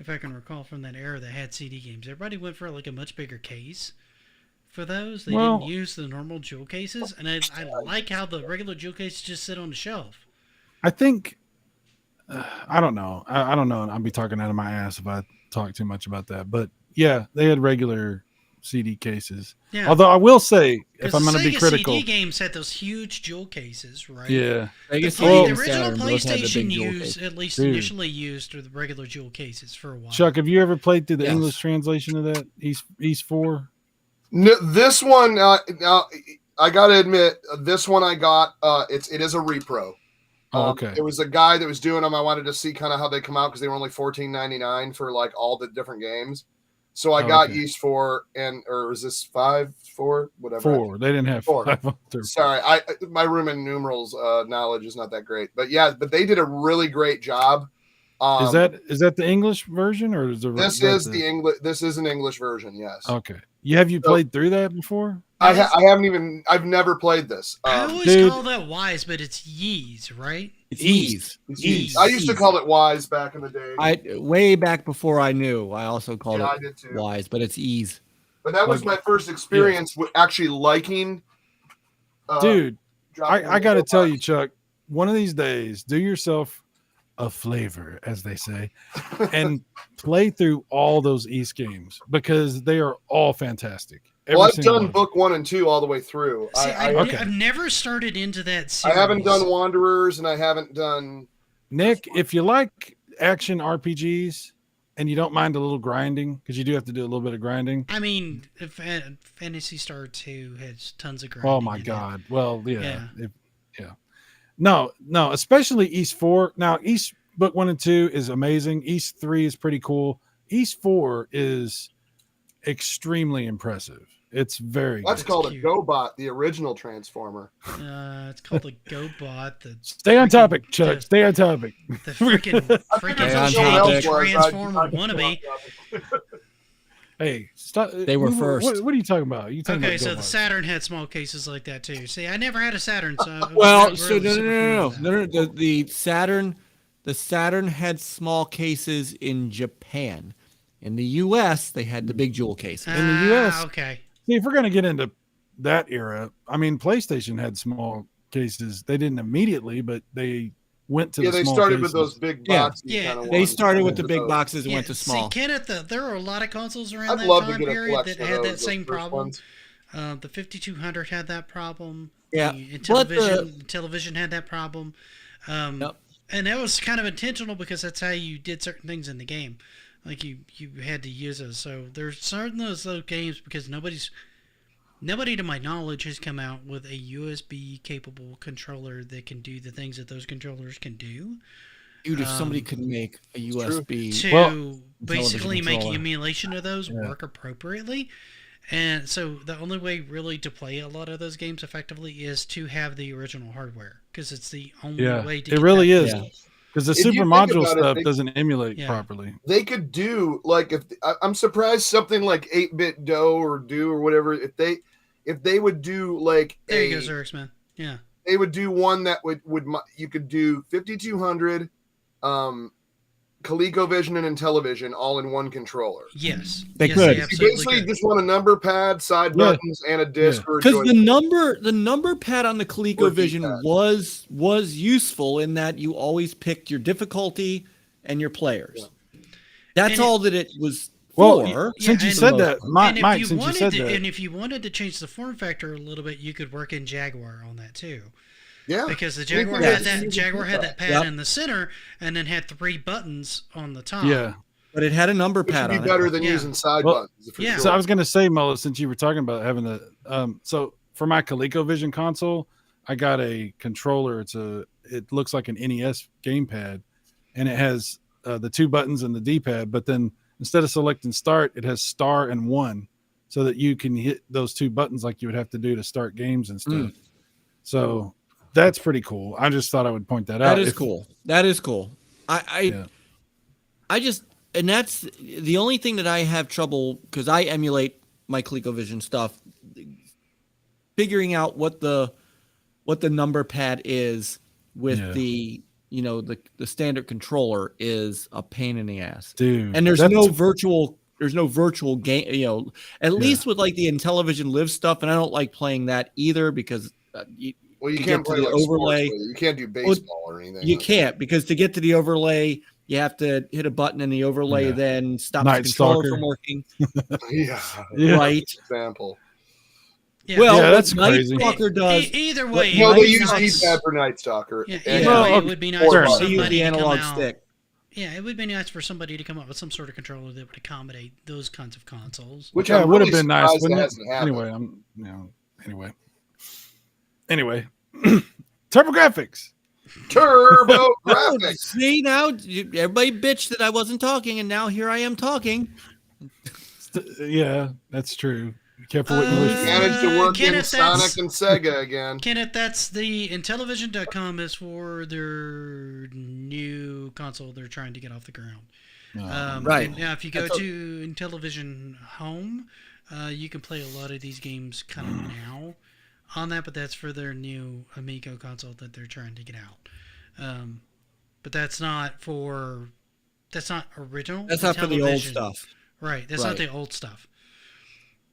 if I can recall from that era that had CD games. Everybody went for like a much bigger case for those. They didn't use the normal jewel cases, and I like how the regular jewel cases just sit on the shelf. I think I don't know. I don't know. I'll be talking out of my ass if I talk too much about that. But yeah, they had regular CD cases. Yeah. Although I will say, if I'm going to be Sega critical, CD games had those huge jewel cases, right? yeah, The Sega and original Saturn both had the PlayStation big jewel used, case. at least Dude. initially used, the regular jewel cases for a while. Chuck, have you ever played through the Yes. English translation of that East 4? No, this one, I gotta admit, this one I got. It is a repro. Oh, okay. It was a guy that was doing them. I wanted to see kind of how they come out because they were only $14.99 for like all the different games. So I got okay. East 4 or is this 5, 4, whatever? 4. They didn't have 4. 5 on there. Sorry, my Roman numerals knowledge is not that great, but yeah, but they did a really great job. Is that the English version or is This is the English? This is an English version. Yes. Okay. Have you played through that before? I've never played this. I always Dude. call that Wise, but it's Yeez, right? It's Ease. I used to call it Wise back in the day. Way back before I knew, I also called I it did too. Wise, but it's Ease. But that was my first experience with actually liking. Dude, dropping I got to the tell box. you, Chuck, one of these days, do yourself a flavor, as they say, and play through all those East games because they are all fantastic. Well, I've single done one. book 1 and 2 all the way through. See, okay. I've never started into that I series. haven't done Wanderers and I haven't done. Nick, if you like action RPGs and you don't mind a little grinding, because you do have to do a little bit of grinding. I mean, Fantasy Star 2 has tons of grinding. Oh my in it. God. Well, yeah. Yeah. No, especially East 4. Now, East Book 1 and 2 is amazing. East 3 is pretty cool. East 4 is extremely impressive. It's very That's good. called a cute. GoBot, the original Transformer. It's called the GoBot. Stay on freaking- topic, Chuck. Stay on topic. The freaking Stay on Jake topic. Transformer wannabe. Hey, stop. They were first. What are you talking about? You talking Okay, about so the GoBots. Saturn had small cases like that too. See, I never had a Saturn, so I was Well, not so really super no. familiar with that. The Saturn had small cases in Japan. In the U.S., they had the big jewel cases. in the US. Okay. See, if we're going to get into that era, I mean, PlayStation had small cases. They didn't immediately, but they went to Yeah, the they small started with cases. those big Yeah. boxy Yeah. kind of They ones. started with the Into big those. boxes and went to small. See, Kenneth, there are a lot of consoles around I'd that love to time get a period that collection of had that those same first problem. ones. The 5200 had that problem. Yeah. The But television had that problem. Yep. And that was kind of intentional because that's how you did certain things in the game. Like you had to use those. So there's certain those games because nobody to my knowledge has come out with a USB capable controller that can do the things that those controllers can do. Dude, if somebody could make a USB To basically make controller. emulation of those work appropriately. And so the only way really to play a lot of those games effectively is to have the original hardware because it's the only way to it get really that is. Yeah. Because the If you super think module about it, stuff they- doesn't emulate Yeah. properly. They could do like I'm surprised something like 8-bit Do or whatever if they would do like There you go, Zerix, man. Yeah. they would do one that would you could do 5200 ColecoVision and Intellivision all in one controller. Yes. They Yes, could. You absolutely basically could. just want a number pad, side Yeah. buttons, and a disc or a Because joystick. the number pad on the ColecoVision D-pad. was useful in that you always picked your difficulty and your players. That's And all that it was Well, for. since you and- said that, And if Mike, you since you wanted said to, that, and if you wanted to change the form factor a little bit, you could work in Jaguar on that too. Yeah, Because the Jaguar Yes. had that pad Yep. in the center and then had 3 buttons on the top. yeah. But it had a number which pad would on be it. better than Yeah. using side Well, buttons. For yeah. sure. So I was going to say, Mullet, since you were talking about having the, so for my ColecoVision console, I got a controller. It looks like an NES gamepad, and it has the 2 buttons and the D-pad. But then instead of selecting start, it has star and 1, so that you can hit those 2 buttons like you would have to do to start games and stuff. So that's pretty cool. I just thought I would point that out. That is cool. That is cool. I just, and that's the only thing that I have trouble because I emulate my ColecoVision stuff, figuring out what the number pad is with the the standard controller is a pain in the ass. Dude. And there's no virtual game, at least with like the Intellivision Live stuff, and I don't like playing that either because you to can't get to play the like overlay. sports with it. You can't do baseball or anything. You like can't because to get to the overlay, you have to hit a button and the overlay then stops Night the controller Stalker. from working. that. Yeah. Right. Example. Yeah. Well, Yeah, that's what Night crazy. Stalker does. Either way, No, it they would be use nice. D-pad for Night Stalker. Yeah, And- either way, Well, it would be nice or for button. They use somebody the to come analog out. stick. Yeah, it would be nice for somebody to come up with some sort of controller that would accommodate those kinds of consoles. Which Yeah, I'm it would have really been nice, surprised wouldn't it it? hasn't happened. Anyway. TurboGrafx. Turbo graphics. See now, everybody bitched that I wasn't talking, and now here I am talking. Yeah, that's true. Be careful what you wish for. Managed to work in Kenneth, Sonic and Sega again. Kenneth, that's the Intellivision.com is for their new console they're trying to get off the ground. Right. And now, if you go to Intellivision Home, you can play a lot of these games kind of now on that, but that's for their new Amico console that they're trying to get out. But that's not original. That's not for the old Intellivision. stuff. Right. That's not the old stuff.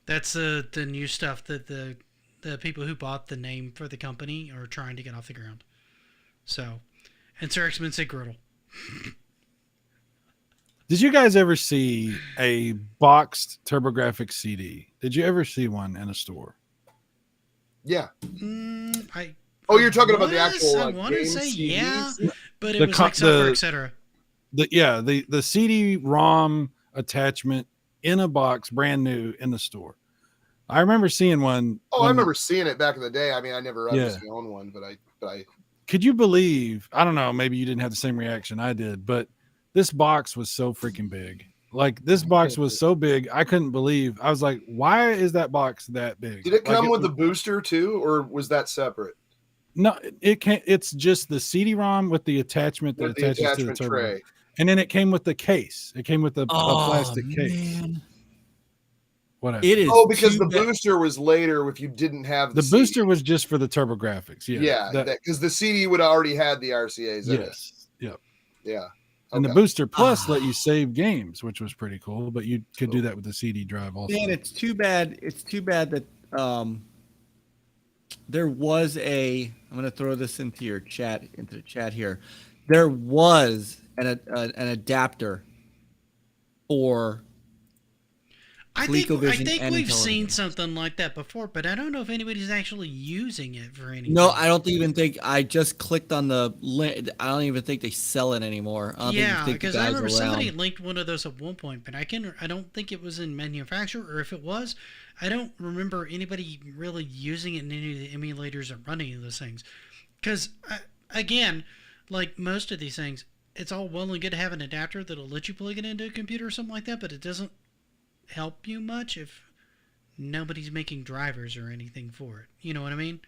That's the new stuff that the people who bought the name for the company are trying to get off the ground. So, and Sir X-Men say griddle. Did you guys ever see a boxed TurboGrafx CD? Did you ever see one in a store? Yeah. Oh, you're talking about the actual, I like, want to game say CDs? yeah, but it The was co- like software, the- etc. The CD-ROM attachment in a box, brand new in the store. I remember seeing one. Oh, I when- remember seeing it back in the day. I mean, I never Yeah. obviously owned one, but I Could you believe? I don't know. Maybe you didn't have the same reaction I did, but this box was so freaking big. Like this box was so big, I couldn't believe. I was like, "Why is that box that big?" did it Like, come with the booster too, or was that separate? No, it can't. It's just the CD-ROM with the attachment that With the attaches to the attachment turbo. tray. And then it came with the case. It came with a plastic case. Man. Whatever. It is. Oh, because too the bad. booster was later if you didn't have The CD. booster was just for the TurboGrafx. Yeah. Yeah, because the CD would have already had the RCA's in it. Yes. Yep. Yeah. And the Okay. Booster Plus let you save games, which was pretty cool. But you could do that with the CD drive also. Man, it's too bad. It's too bad that there was a. I'm going to throw this into your chat, into the chat here. There was an adapter for I think ColecoVision and we've seen Intellivision. something like that before, but I don't know if anybody's actually using it for anything. No, I don't even think. I just clicked on the link. I don't even think they sell it anymore. I don't Yeah, think the because I guys remember around. somebody linked one of those at one point, but I don't think it was in manufacturer, or if it was, I don't remember anybody really using it in any of the emulators or running those things. Because again, like most of these things, it's all well and good to have an adapter that'll let you plug it into a computer or something like that, but it doesn't help you much if nobody's making drivers or anything for it. You know what I mean?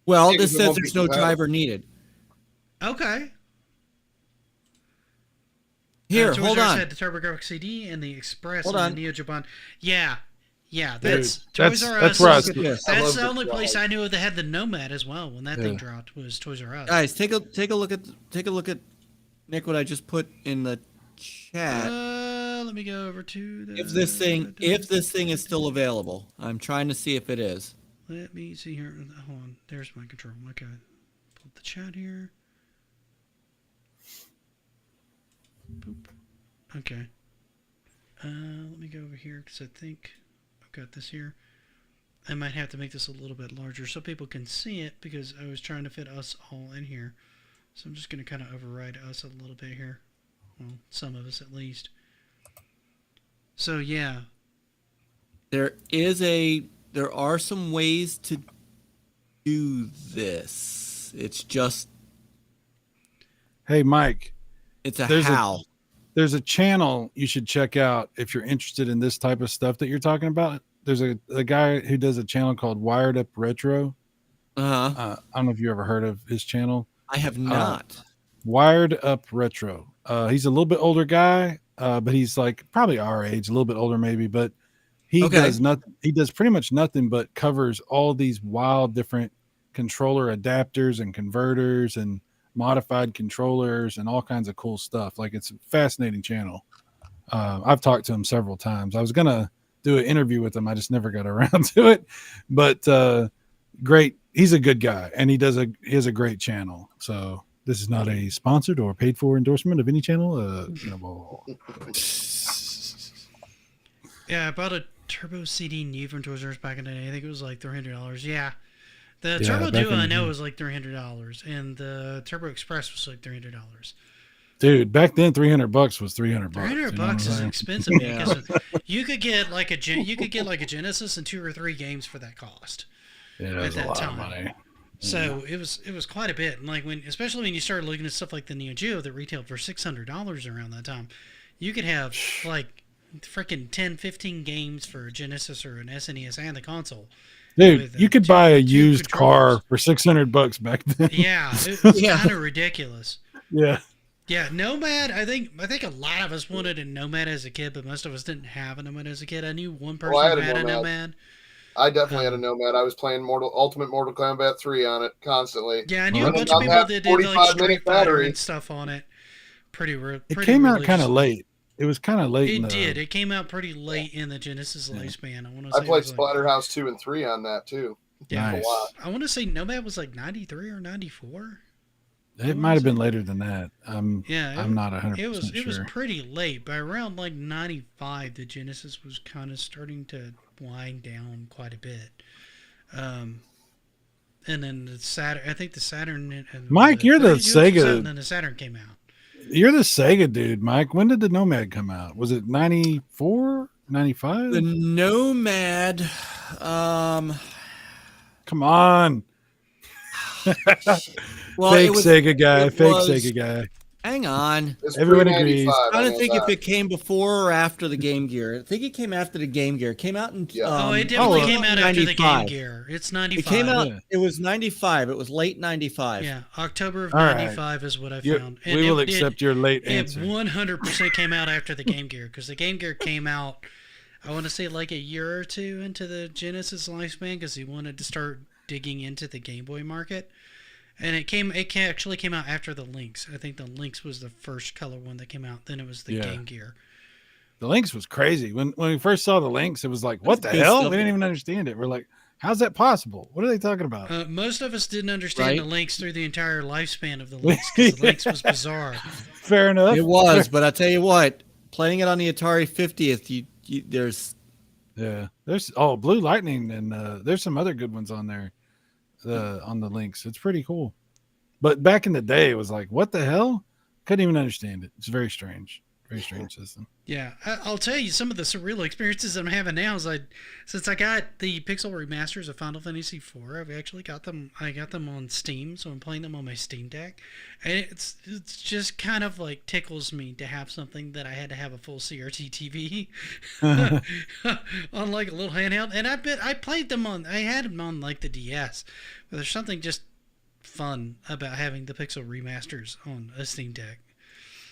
Well, Yeah, this 'cause it says won't be there's no compatible. driver needed. Okay. Here, Toys hold R Us on. had the TurboGrapx CD and the Express Hold and on. the Neo Japan. Yeah, Dude, that's Toys R Us. that's where I Look at this. I That's love the this only guy. place I knew that had the Nomad as well when that thing Yeah. dropped was Toys R Us. Guys, take a look at Nick, what I just put in the chat. Let me go over to the. If this thing is still available, I'm trying to see if it is. Let me see here. Hold on. There's my control. Okay. Pull up the chat here. Boop. Okay. Let me go over here because I think I've got this here. I might have to make this a little bit larger so people can see it because I was trying to fit us all in here. So I'm just going to kind of override us a little bit here. Well, some of us at least. So yeah. There are some ways to do this. It's just Hey, Mike, it's a There's a- how. there's a channel you should check out if you're interested in this type of stuff that you're talking about. There's a guy who does a channel called Wired Up Retro. Uh-huh. I don't know if you ever heard of his channel. I have not. Wired Up Retro. He's a little bit older guy, but he's like probably our age, a little bit older maybe, but he Okay. does nothing. He does pretty much nothing but covers all these wild different controller adapters and converters and modified controllers and all kinds of cool stuff. Like, it's a fascinating channel. I've talked to him several times. I was gonna do an interview with him. I just never got around to it, but great. He's a good guy, and he has a great channel. So this is not a sponsored or paid for endorsement of any channel. Yeah, I bought a Turbo CD new from Toys R Us back in the day. I think it was like $300. Yeah. The Yeah, Turbo back Duo in the I know day. was like $300, and the Turbo Express was like $300. Dude, back then $300 was $300. $300 you know what I'm is saying? expensive Yeah. because you could get like a Genesis and 2 or 3 games for that cost. Yeah, at it was a that lot time. of money. So it was quite a bit, and like especially when you started looking at stuff like the Neo Geo that retailed for $600 around that time, you could have like freaking 10, 15 games for a Genesis or an SNES and the console. Dude, with, you could two- buy a two used car controllers. for $600 back then. Yeah, it was Yeah. kind of ridiculous. Yeah. Yeah, Nomad. I think a lot of us wanted a Nomad as a kid, but most of us didn't have a Nomad as a kid. I knew one person I who had a had a Nomad. Nomad. I definitely had a Nomad. I was playing Ultimate Mortal Kombat 3 on it constantly. Yeah, I knew a Running bunch of on people that that did like 45-minute Street Fighter battery. and stuff on it. It came out kind of late. It was kind of late. It did. It came out pretty late in the Genesis lifespan. I want to I say played it was like, Splatterhouse 2 and 3 on that too. yeah, Nice. I want to say Nomad was like 93 or 94. It might have been later than that. Yeah, I'm not 100% It was sure. pretty late. By around like 95, the Genesis was kind of starting to wind down quite a bit. And then the Saturn, I think the Saturn. And Mike, you're the 32 was Sega- out, And then the Saturn came out. You're the Sega dude, Mike. When did the Nomad come out? Was it 94, 95? The Nomad. Come on. Well, Fake it was, Sega guy. it Fake was- Sega guy. hang on. It's Everyone pre-95, agrees. I'm I trying know to think that. if it came before or after the Game Gear. I think it came after the Game Gear. It came out in. Yeah. It definitely it came was out after the Game 95. Gear. It's It 95. came out. Yeah. It was 95. It was late 95. Yeah, October of All right. 95 is what I You- found. we will accept your late It answer. 100% came out after the Game Gear because the Game Gear came out, I want to say like a year or two into the Genesis lifespan because he wanted to start digging into the Game Boy market. And it actually came out after the Lynx. I think the Lynx was the first color one that came out. Then it was the Yeah. Game Gear. The Lynx was crazy. When we first saw the Lynx, it was like, what the Good hell? stuff. We didn't even understand it. We're like, how's that possible? What are they talking about? Most of us didn't understand Right. the Lynx through the entire lifespan of the Lynx because the Lynx was bizarre. Fair enough. It was, but I tell you what, playing it on the Atari 50th, you there's there's Blue Lightning, and there's some other good ones on there. On the links, it's pretty cool. But back in the day, it was like, what the hell? Couldn't even understand it. It's very strange system. Yeah, I'll tell you some of the surreal experiences I'm having now. Is since I got the pixel remasters of Final Fantasy IV, I've actually got them. I got them on Steam, so I'm playing them on my Steam Deck, and it's just kind of like tickles me to have something that I had to have a full CRT TV on like a little handheld. And I played them on. I had them on like the DS, but there's something just fun about having the pixel remasters on a Steam Deck.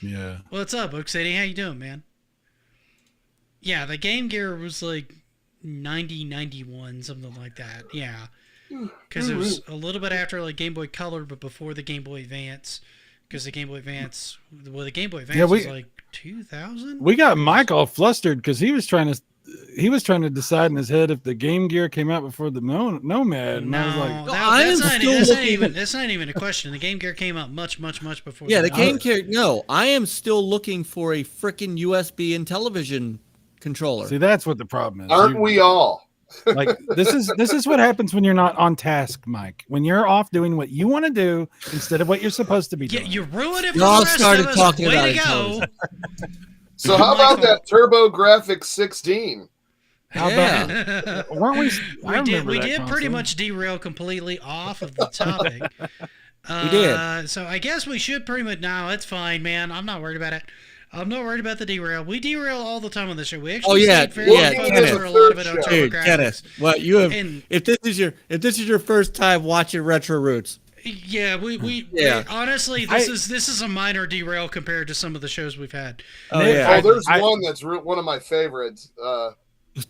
Yeah. What's up, Oak City? How you doing, man? Yeah, the Game Gear was like 90, 91, something like that. Yeah. Because it was a little bit after like Game Boy Color, but before the Game Boy Advance. Because the Game Boy Advance was like 2000? We got Mike all flustered because he was trying to decide in his head if the Game Gear came out before the Nomad. And I was like, that's not even a question. The Game Gear came out much before. Yeah, the Game Gear. No, I am still looking for a freaking USB and television controller. See, that's what the problem is. Aren't we all? Like this is what happens when you're not on task, Mike. When you're off doing what you want to do instead of what you're supposed to be doing. Yeah, you ruin it for Y'all the rest started of us. talking Way about to go. So how about that Turbographics 16? How about weren't we? We did pretty much derail completely off of the topic. We did. So I guess we should pretty much. No, it's fine, man. I'm not worried about it. I'm not worried about the derail. We derail all the time on the show. We actually stayed fairly focused for a lot of it on Turbographx. Dennis, well, you have. If this is your first time watching RetroRoots. Yeah, we honestly, this is a minor derail compared to some of the shows we've had. There's one that's one of my favorites.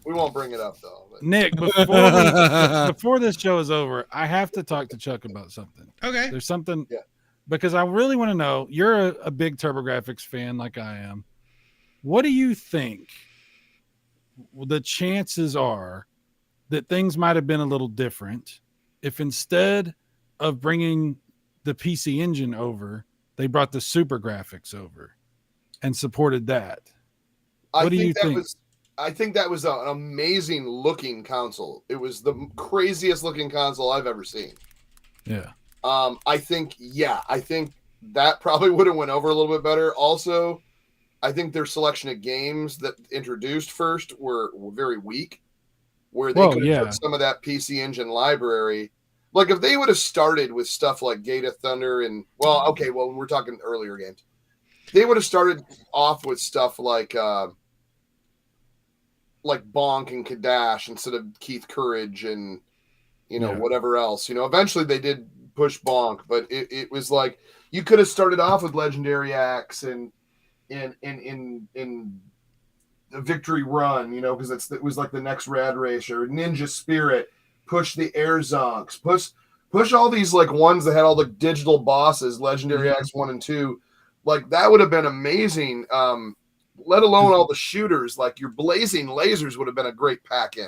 We won't bring it up though. But. Nick, before this show is over, I have to talk to Chuck about something. Okay. There's something because I really want to know. You're a big Turbographx fan like I am. What do you think the chances are that things might have been a little different if instead of bringing the PC Engine over, they brought the Supergraphics over and supported that? What do you think? I think that was an amazing looking console. It was the craziest looking console I've ever seen. Yeah. I think that probably would have went over a little bit better. Also, I think their selection of games that introduced first were very weak, where they could have took some of that PC Engine library. Like if they would have started with stuff like Gate of Thunder and when we're talking earlier games, they would have started off with stuff like Bonk and Kadash instead of Keith Courage and whatever else. Eventually they did push Bonk, but it was like you could have started off with Legendary Axe and in the Victory Run, because it was like the next Rad Racer, Ninja Spirit, push the Air Zonks, push all these like ones that had all the digital bosses, Legendary Axe 1 and 2. Like that would have been amazing. Let alone all the shooters, like your blazing lasers would have been a great pack in.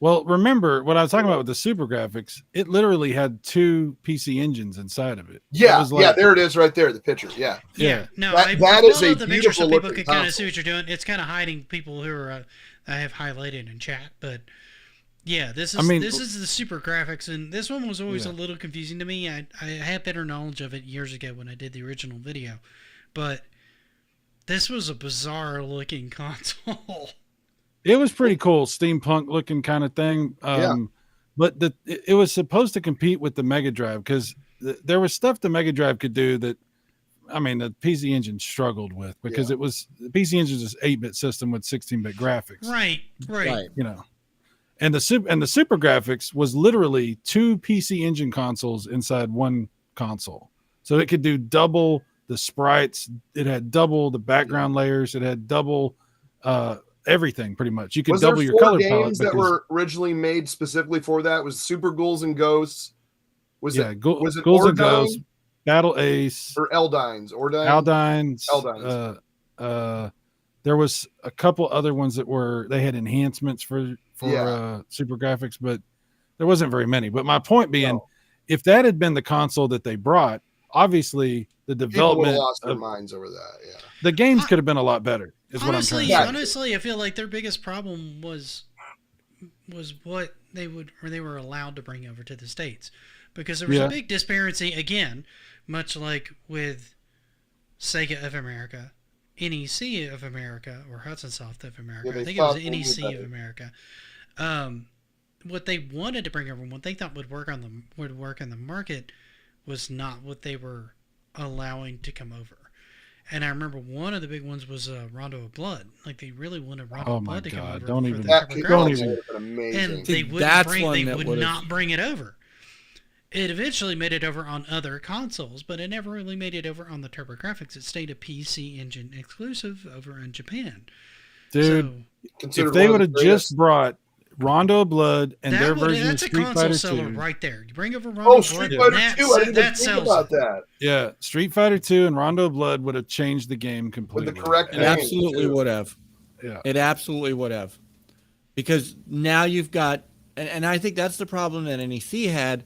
Well, remember what I was talking about with the Supergraphics, it literally had 2 PC engines inside of it. Yeah, there it is right there, the picture. Yeah. No, that is a the picture so people can kind of see what you're doing. It's kind of hiding people who are I have highlighted in chat, but yeah, this is the Supergraphics, and this one was always a little confusing to me. I had better knowledge of it years ago when I did the original video, but this was a bizarre looking console. It was pretty cool, steampunk looking kind of thing. But it was supposed to compete with the Mega Drive because there was stuff the Mega Drive could do that, the PC Engine struggled with because it was the PC Engine is an 8-bit system with 16-bit graphics. Right. And the Supergraphics was literally 2 PC Engine consoles inside one console, so it could do double the sprites. It had double the background layers. It had double everything pretty much. You could double your color palette. Games that were originally made specifically for that was Super Ghouls and Ghosts. Was it Ghouls and Ghosts, Battle Ace, or Eldines? Eldines. Eldines. There was a couple other ones that they had enhancements for Supergraphics, but there wasn't very many. But my point being, if that had been the console that they brought, obviously the development people would have lost their minds over that. Yeah, the games could have been a lot better. Is what I'm trying to say. Honestly, I feel like their biggest problem was what they were allowed to bring over to the States, because there was a big disparity again, much like with Sega of America, NEC of America, or Hudson Soft of America. I think it was NEC of America. What they wanted to bring over, what they thought would work on the market, was not what they were allowing to come over. And I remember one of the big ones was Rondo of Blood. Like, they really wanted Rondo of Blood to come over. Don't even. And they would not bring it over. It eventually made it over on other consoles, but it never really made it over on the Turbographx. It stayed a PC Engine exclusive over in Japan. Dude, if they would have just brought Rondo of Blood and their version of Street Fighter 2. That's a console seller right there. You bring over Rondo of Blood. Street Fighter 2, I didn't think about that. Yeah, Street Fighter 2 and Rondo of Blood would have changed the game completely. With the correct It absolutely would have. Yeah. It absolutely would have. Because now you've got, and I think that's the problem that NEC had.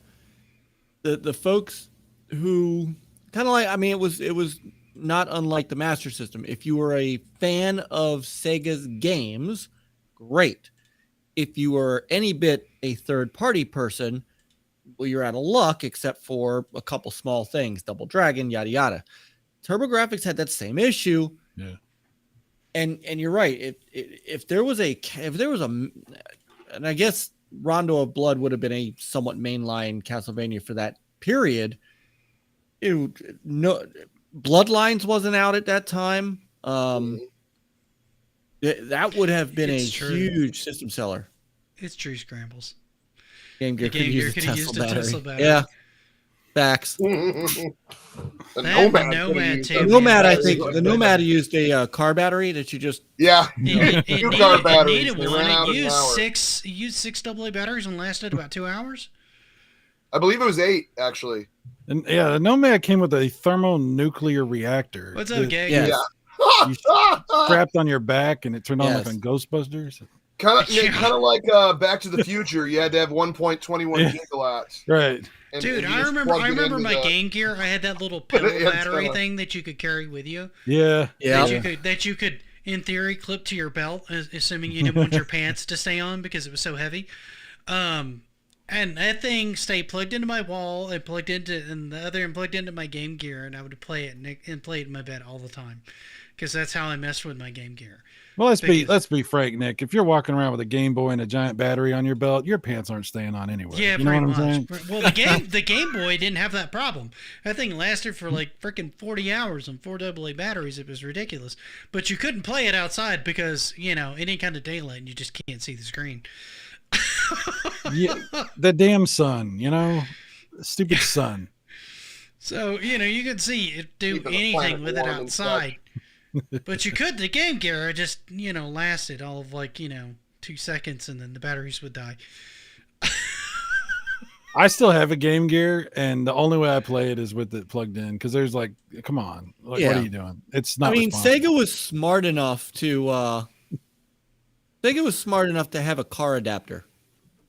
The folks who kind of like, I mean, it was not unlike the Master System. If you were a fan of Sega's games, great. If you were any bit a third-party person, well, you're out of luck, except for a couple small things, Double Dragon, yada yada. Turbographx had that same issue. Yeah. And you're right. If there was a, and I guess Rondo of Blood would have been a somewhat mainline Castlevania for that period. Bloodlines wasn't out at that time. That would have been huge system seller. It's true scrambles. Game Gear could have used a Tesla battery. Yeah. Facts. The Nomad, I think the Nomad used a car battery that you just car batteries. It used six AA batteries and lasted about 2 hours. I believe it was 8 actually. And yeah, the Nomad came with a thermonuclear reactor. What's up, Gag? Yes. Yeah. You strapped on your back and it turned on like on Ghostbusters. Kind of like Back to the Future. You had to have 1.21 gigawatts. Right. Dude, I remember my Game Gear. I had that little pedal battery thing that you could carry with you. Yeah. That you could, in theory, clip to your belt, assuming you didn't want your pants to stay on because it was so heavy. And that thing stayed plugged into my wall and plugged into my Game Gear, and I would play it and play it in my bed all the time, because that's how I messed with my Game Gear. Well, let's be frank, Nick. If you're walking around with a Game Boy and a giant battery on your belt, your pants aren't staying on anyway. Yeah, you know pretty what I'm much. saying? Well, the Game Boy didn't have that problem. That thing lasted for like freaking 40 hours on 4 AA batteries. It was ridiculous. But you couldn't play it outside because, any kind of daylight, and you just can't see the screen. Yeah, the damn sun, stupid sun. So, you could see it do anything with it outside. But you could, the Game Gear just, lasted all of 2 seconds, and then the batteries would die. I still have a Game Gear, and the only way I play it is with it plugged in, because there's come on, what are you doing? It's not. I mean, Sega was smart enough to have a car adapter.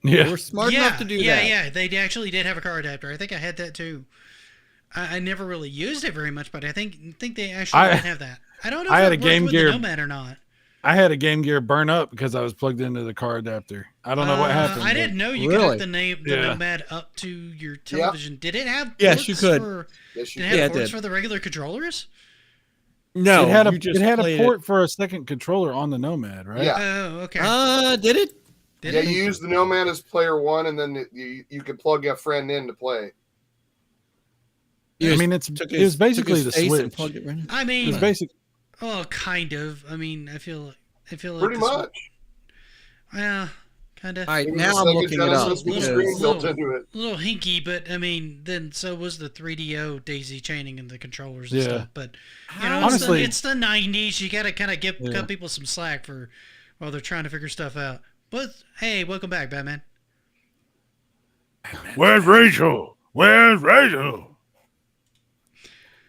Yeah, they were smart enough to do that. Yeah, they actually did have a car adapter. I think I had that too. I never really used it very much, but I think they actually did have that. I don't know if I had it a Game worked Gear with the Nomad or not. I had a Game Gear burn up because I was plugged into the car adapter. I don't know what happened. I didn't know you could hook the Nomad up to your television. Yep. Did it have ports? Yes, you could. Did it have ports for the regular controllers? No, it had a port for a second controller on the Nomad, right? Yeah. Oh, okay. Did it? You use the Nomad as player 1, and then you could plug a friend in to play. I mean, it was basically the Switch. I mean, it was basic. Oh, kind of. I mean, I feel like pretty much. Well, kind of. All right, now I'm looking it up. A little hinky, but I mean, then so was the 3DO daisy chaining and the controllers and stuff. But honestly, it's the 90s. You gotta kind of cut people some slack while they're trying to figure stuff out. But hey, welcome back, Batman. Where's Rachel? Where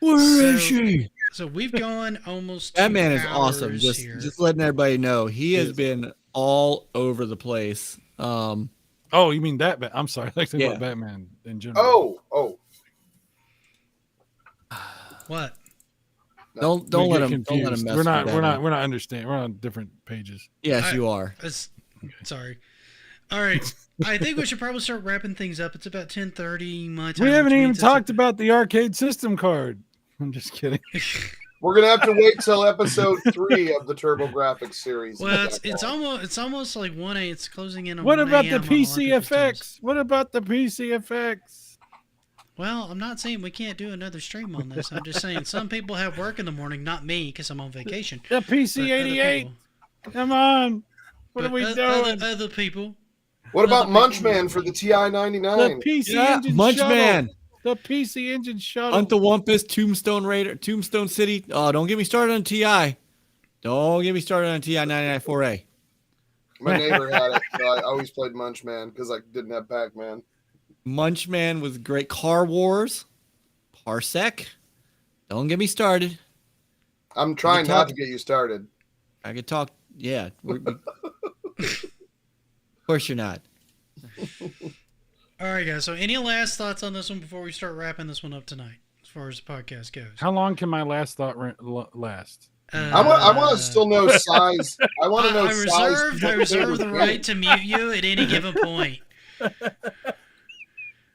is she? So we've gone almost. That man is awesome. Just letting everybody know he has been all over the place. Oh, you mean that? I'm sorry, I think about Batman in general. Oh. What? Don't We let get him. Don't let him confused. mess We're not. with We're that not. one. We're not understanding. We're on different pages. Yes, you are. Sorry. All right. I think we should probably start wrapping things up. It's about 10:30 my time. We haven't which even means it's talked about the arcade system card. I'm just kidding. We're gonna have to wait till episode 3 of the Turbographx series. Well, it's almost like 1 a. It's closing in on What 1 about the a.m. on a lot of people's times. PCFX? What about the PCFX? Well, I'm not saying we can't do another stream on this. I'm just saying some people have work in the morning, not me, because I'm on vacation. The But other PC88. people- Come on. What are but we o- doing? Other people. What about Other people- Munchman for the The TI-99? PC Yeah, engine Munchman. shuttle. The PC engine shuttle. Hunt the Wumpus, Tombstone Raider, Tombstone City. Oh, don't get me started on TI. Don't get me started on TI 994A. My neighbor had it, so I always played Munchman because I didn't have Pac-Man. Munchman was great. Car Wars, Parsec. Don't get me started. I'm trying talk- not to get you started. I could talk. Yeah. Of course you're not. All right, guys. So, any last thoughts on this one before we start wrapping this one up tonight, as far as the podcast goes? How long can my last thought last? I want to still know size. I want to know size. I reserve the right to mute you at any given point.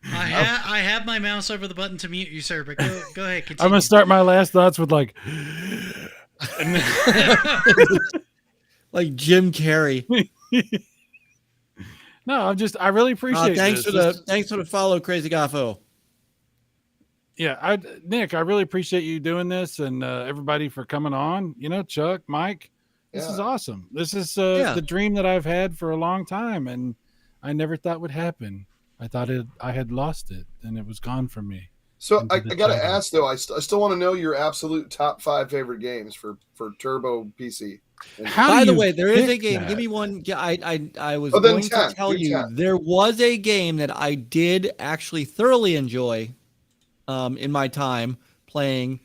I have my mouse over the button to mute you, sir. But go ahead. Continue. I'm gonna start my last thoughts with like. Like Jim Carrey. No, I really appreciate. Thanks this. thanks for the follow, Crazy Goffo. Yeah, Nick, I really appreciate you doing this and everybody for coming on. You know, Chuck, Mike, this is awesome. This is the dream that I've had for a long time, and I never thought would happen. I thought I had lost it, and it was gone from me. So I got to ask though. I still want to know your absolute top 5 favorite games for Turbo PC. By the way, there is a game. Give me one. I was going to tell you there was a game that I did actually thoroughly enjoy in my time playing,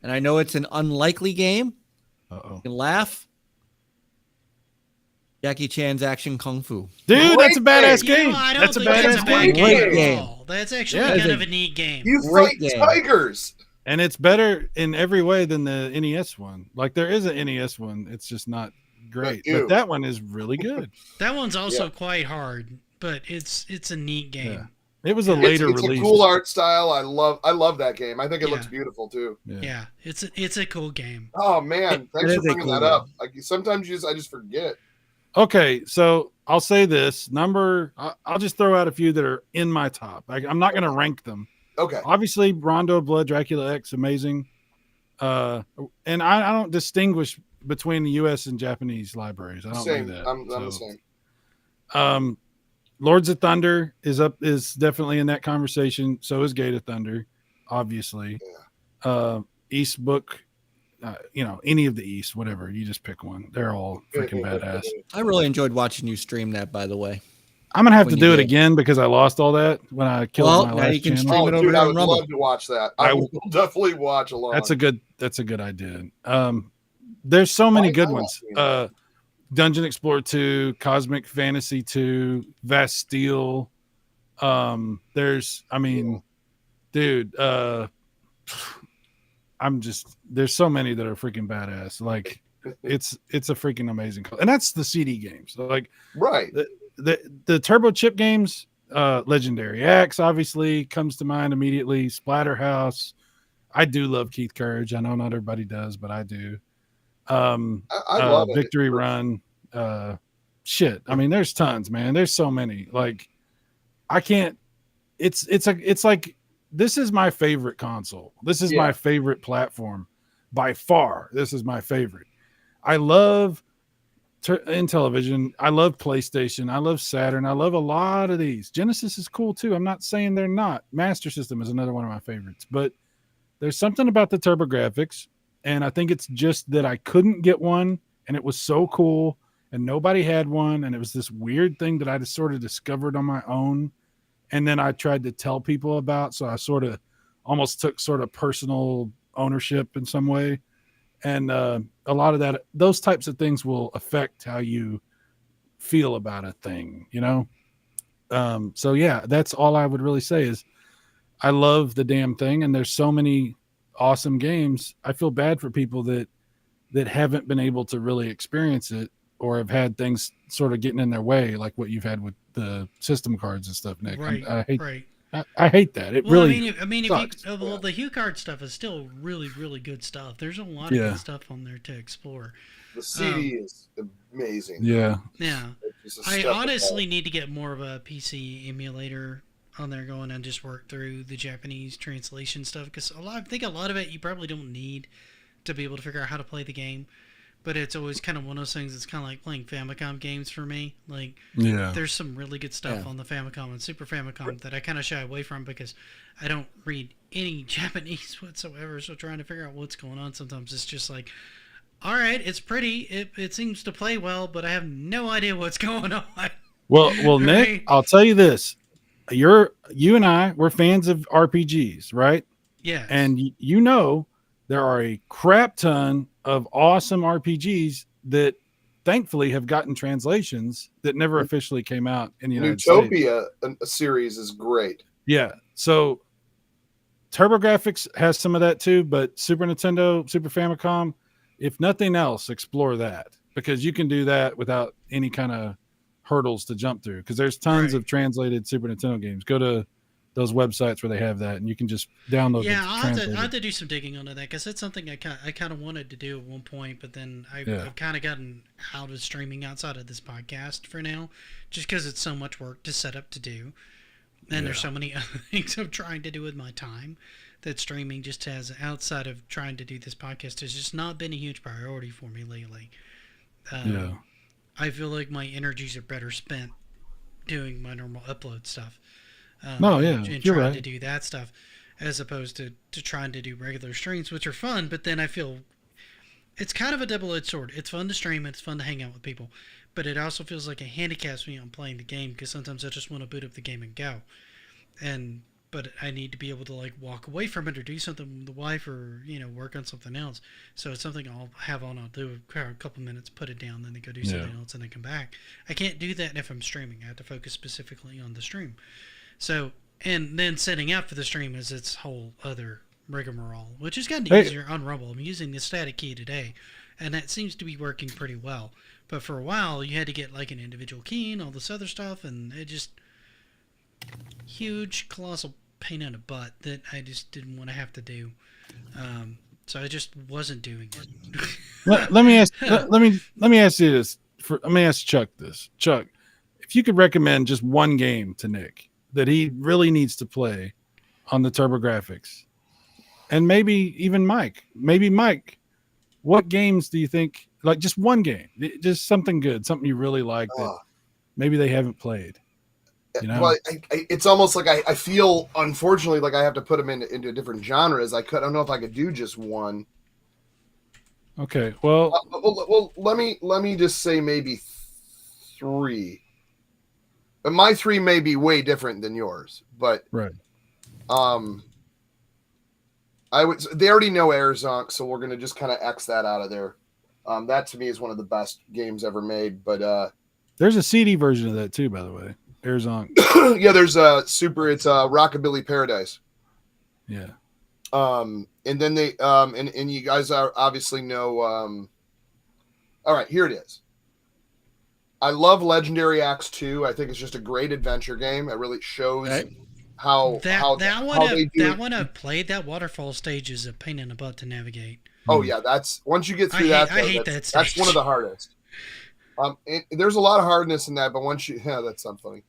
and I know it's an unlikely game. You can laugh. Jackie Chan's Action Kung Fu. Dude, that's a badass game. I don't That's a think that's a badass bad game. game at all. That's actually kind of a neat game. You fight tigers. And it's better in every way than the NES one. Like there is an NES one. It's just not great. But that one is really good. That one's also quite hard, but it's a neat game. Yeah. It was a later it's release. A cool art style. I love that game. I think it looks beautiful too. Yeah, it's a cool game. Oh man, thanks for bringing that up. Like sometimes I just forget. Okay, so I'll say this I'll just throw out a few that are in my top. I'm not going to rank them. Okay. Obviously, Rondo of Blood, Dracula X, amazing. And I don't distinguish between the U.S. and Japanese libraries. I don't do that. I'm the same. Lords of Thunder is definitely in that conversation. So is Gate of Thunder, obviously. Yeah. East Book, any of the East, whatever. You just pick one. They're all freaking badass. I really enjoyed watching you stream that, by the way. I'm gonna have to do it again because I lost all that when I killed my last you can channel. stream it over I would Rumble. love to watch that. I will definitely watch along. That's a good idea. There's so many good ones. Dungeon Explorer 2, Cosmic Fantasy 2, Vast Steel. There's so many that are freaking badass. Like it's a freaking amazing. And that's the CD games. So like the Turbo Chip games, Legendary Axe obviously comes to mind immediately. Splatterhouse. I do love Keith Courage. I know not everybody does, but I do. I love Victory Run. Shit. I mean, there's tons, man. There's so many. Like, I can't. It's like this is my favorite console. This is my favorite platform by far. This is my favorite. I love in television. I love PlayStation. I love Saturn. I love a lot of these. Genesis is cool too. I'm not saying they're not. Master System is another one of my favorites, but there's something about the Turbographx, and I think it's just that I couldn't get one, and it was so cool, and nobody had one, and it was this weird thing that I just sort of discovered on my own, and then I tried to tell people about, so I sort of almost took sort of personal ownership in some way. And a lot of that, those types of things will affect how you feel about a thing, So yeah, that's all I would really say is I love the damn thing. And there's so many awesome games. I feel bad for people that haven't been able to really experience it or have had things sort of getting in their way, like what you've had with the system cards and stuff, Nick. Right, I hate right. I hate that. It Well, really I mean, sucks. well, the Hue card stuff is still really, really good stuff. There's a lot of Yeah. good stuff on there to explore. The CD is amazing. Yeah. Yeah, It's just a I step honestly need to get more of a PC emulator on there going and just work through the Japanese translation stuff because I think a lot of it you probably don't need to be able to figure out how to play the game. But it's always kind of one of those things. It's kind of like playing Famicom games for me. Like, Yeah. there's some really good stuff Yeah. on the Famicom and Super Famicom that I kind of shy away from because I don't read any Japanese whatsoever. So trying to figure out what's going on sometimes it's just like, all right, it's pretty. It seems to play well, but I have no idea what's going on. Well, Nick, Right. I'll tell you this. You and I, we're fans of RPGs, right? Yeah. And you know there are a crap ton of awesome RPGs that thankfully have gotten translations that never officially came out in the United States. Utopia a series is great. Yeah. So TurboGrafx has some of that too, but Super Nintendo, Super Famicom, if nothing else, explore that because you can do that without any kind of hurdles to jump through because there's tons Right. of translated Super Nintendo games. Go to those websites where they have that and you can just download Yeah, the I'll translated. have to do some digging onto that because that's something I kind of wanted to do at one point, but then I've kind of gotten out of streaming outside of this podcast for now, just because it's so much work to set up to do, and there's so many other things I'm trying to do with my time that streaming just has outside of trying to do this podcast has just not been a huge priority for me lately. I feel like my energies are better spent doing my normal upload stuff. And you're trying right. to do that stuff as opposed to trying to do regular streams, which are fun, but then I feel it's kind of a double-edged sword. It's fun to stream, it's fun to hang out with people, but it also feels like it handicaps me on playing the game because sometimes I just want to boot up the game and go. But I need to be able to like walk away from it or do something with the wife or work on something else. So it's something I'll have on. I'll do a couple minutes, put it down, then they go do something else, and then come back. I can't do that if I'm streaming. I have to focus specifically on the stream. So, and then setting up for the stream is its whole other rigmarole, which has gotten easier on Rumble. I'm using the static key today, and that seems to be working pretty well. But for a while, you had to get like an individual key and all this other stuff, and it just huge, colossal pain in the butt that I just didn't want to have to do. So I just wasn't doing it. let me ask you this. Let me ask Chuck this. Chuck, if you could recommend just one game to Nick that he really needs to play on the TurboGrafx, and maybe even Mike, what games do you think, like just one game, just something good, something you really like that maybe they haven't played? Well, it's almost like I feel, unfortunately, like I have to put them into different genres. I don't know if I could do just one. Okay, well, let me just say maybe three. But my three may be way different than yours. But right. They already know Airzonk, so we're gonna just kind of X that out of there. That to me is one of the best games ever made. But there's a CD version of that too, by the way. Airzonk. Yeah, there's it's Rockabilly Paradise. Yeah. And then they and you guys obviously know all right, here it is. I love Legendary Axe 2. I think it's just a great adventure game. It really shows how one I've played. That waterfall stage is a pain in the butt to navigate. Oh yeah, that's once you get through I hate that stage. That's one of the hardest. There's a lot of hardness in that, but once you that's not funny.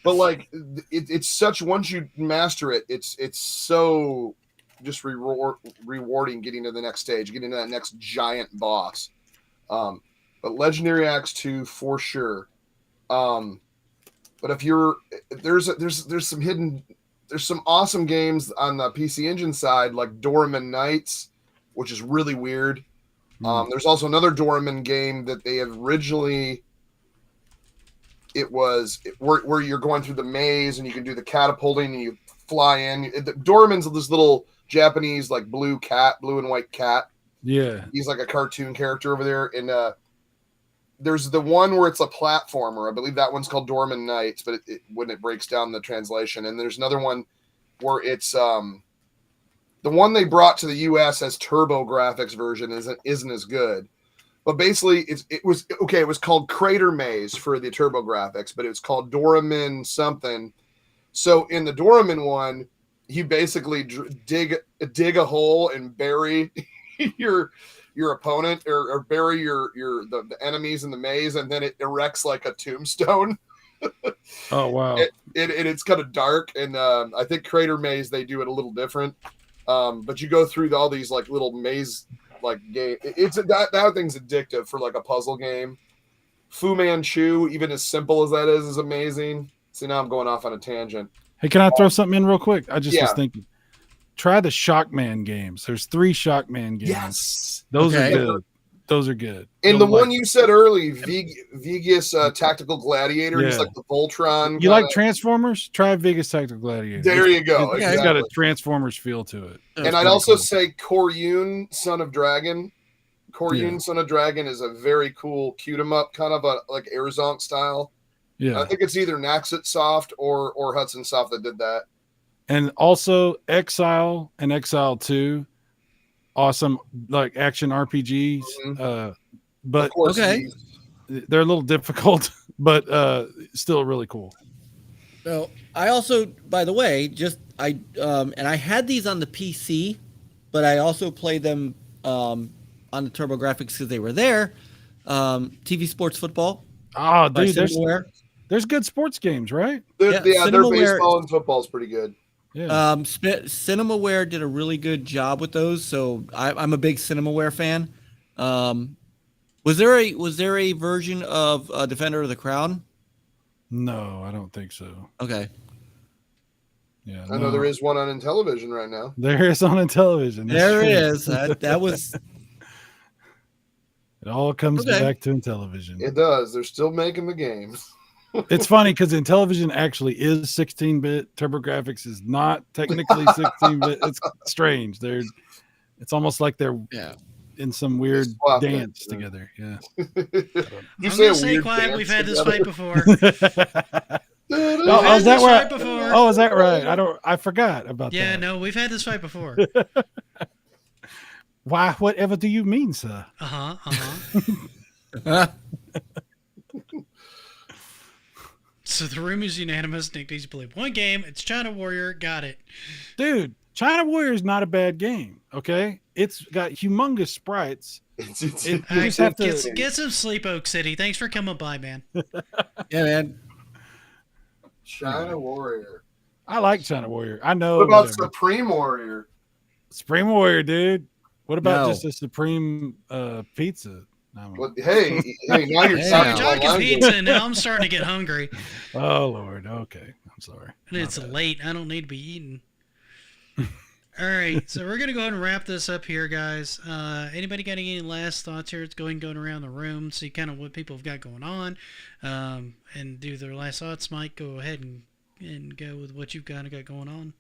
But like it's such, once you master it, it's so just rewarding getting to the next stage, getting to that next giant boss. But Legendary Axe 2 for sure. But if you're there's some awesome games on the PC Engine side, like Doraemon Nights, which is really weird. There's also another Doraemon game that they have originally. It was where you're going through the maze and you can do the catapulting and you fly in. Doraemon's this little Japanese like blue and white cat. Yeah, he's like a cartoon character over there. And there's the one where it's a platformer. I believe that one's called Doraemon Nights, but it when it breaks down the translation. And there's another one where it's The one they brought to the U.S. as Turbographx version isn't as good. But basically, it was called Crater Maze for the Turbographx, but it was called Doraemon something. So in the Doraemon one, you basically dig a hole and bury your opponent or bury the enemies in the maze, and then it erects like a tombstone. Oh wow! It's kind of dark, and I think Crater Maze they do it a little different. But you go through all these like little maze like game. That thing's addictive for like a puzzle game. Fu Manchu, even as simple as that is amazing. See, now I'm going off on a tangent. Hey, can I throw something in real quick? I just was Yeah. thinking. Try the Shockman games. There's 3 Shockman games. Yes, Those Okay. are good. Those are good. and You'll the one like you said early, Vegas Tactical Gladiator. He's Yeah. like the Voltron. You like kinda- Transformers? Try Vegas Tactical Gladiator. There you go. It's Exactly. got a Transformers feel to it. And And I'd pretty also cool. say Koryun, Son of Dragon. Koryun, Yeah. Son of Dragon is a very cool cute 'em up, kind of a like Airzonk style. Yeah. I think it's either Naxxit Soft or Hudson Soft that did that. And also Exile and Exile 2. Awesome like action RPGs. Mhm. But Of course, Okay. they're a little difficult, but still really cool. So I also, by the way, and I had these on the PC, but I also played them on the Turbographx because they were there. TV Sports Football Oh, by dude, Cinemaware. there's good sports games, right? their Cinemaware- baseball and football is pretty good. Yeah. Cinemaware did a really good job with those, so I'm a big Cinemaware fan. Was there a version of Defender of the Crown? No, I don't think so. Okay. Yeah. I know there is one on television right now. There is on a television. That's There it true. is. That was It all comes Okay. back to Intellivision. It does. They're still making the games. It's funny because Intellivision actually is 16-bit. TurboGrafx is not technically 16-bit. It's strange. It's almost like they're yeah. in some weird swapped it, dance yeah. together. Yeah. You I'm say a gonna stay weird quiet. dance We've had this together. fight before. Oh, had is that this right? fight before. Oh, is that right? I forgot about Yeah, that. no, we've had this fight before. Why? Whatever do you mean, sir? So the room is unanimous. Nick needs to play one game. It's China Warrior. Got it. Dude, China Warrior is not a bad game. Okay, it's got humongous sprites. It's- You All right, just have to. get some sleep, Oak City. Thanks for coming by, man. Yeah, man. China Warrior. I like China Warrior. I know. What about whatever. Supreme Warrior? Supreme Warrior, dude? What about No. just a Supreme pizza? No. Well, hey, now you're Yeah. You're talking talking about pizza, and now I'm starting to get hungry. Oh Lord. Okay, I'm sorry. And it's late. I don't need to be eating. All right, so we're gonna go ahead and wrap this up here, guys. Anybody got any last thoughts here? Let's go ahead and going around the room, see kind of what people have got going on, and do their last thoughts. Mike, go ahead and go with what you've kind of got going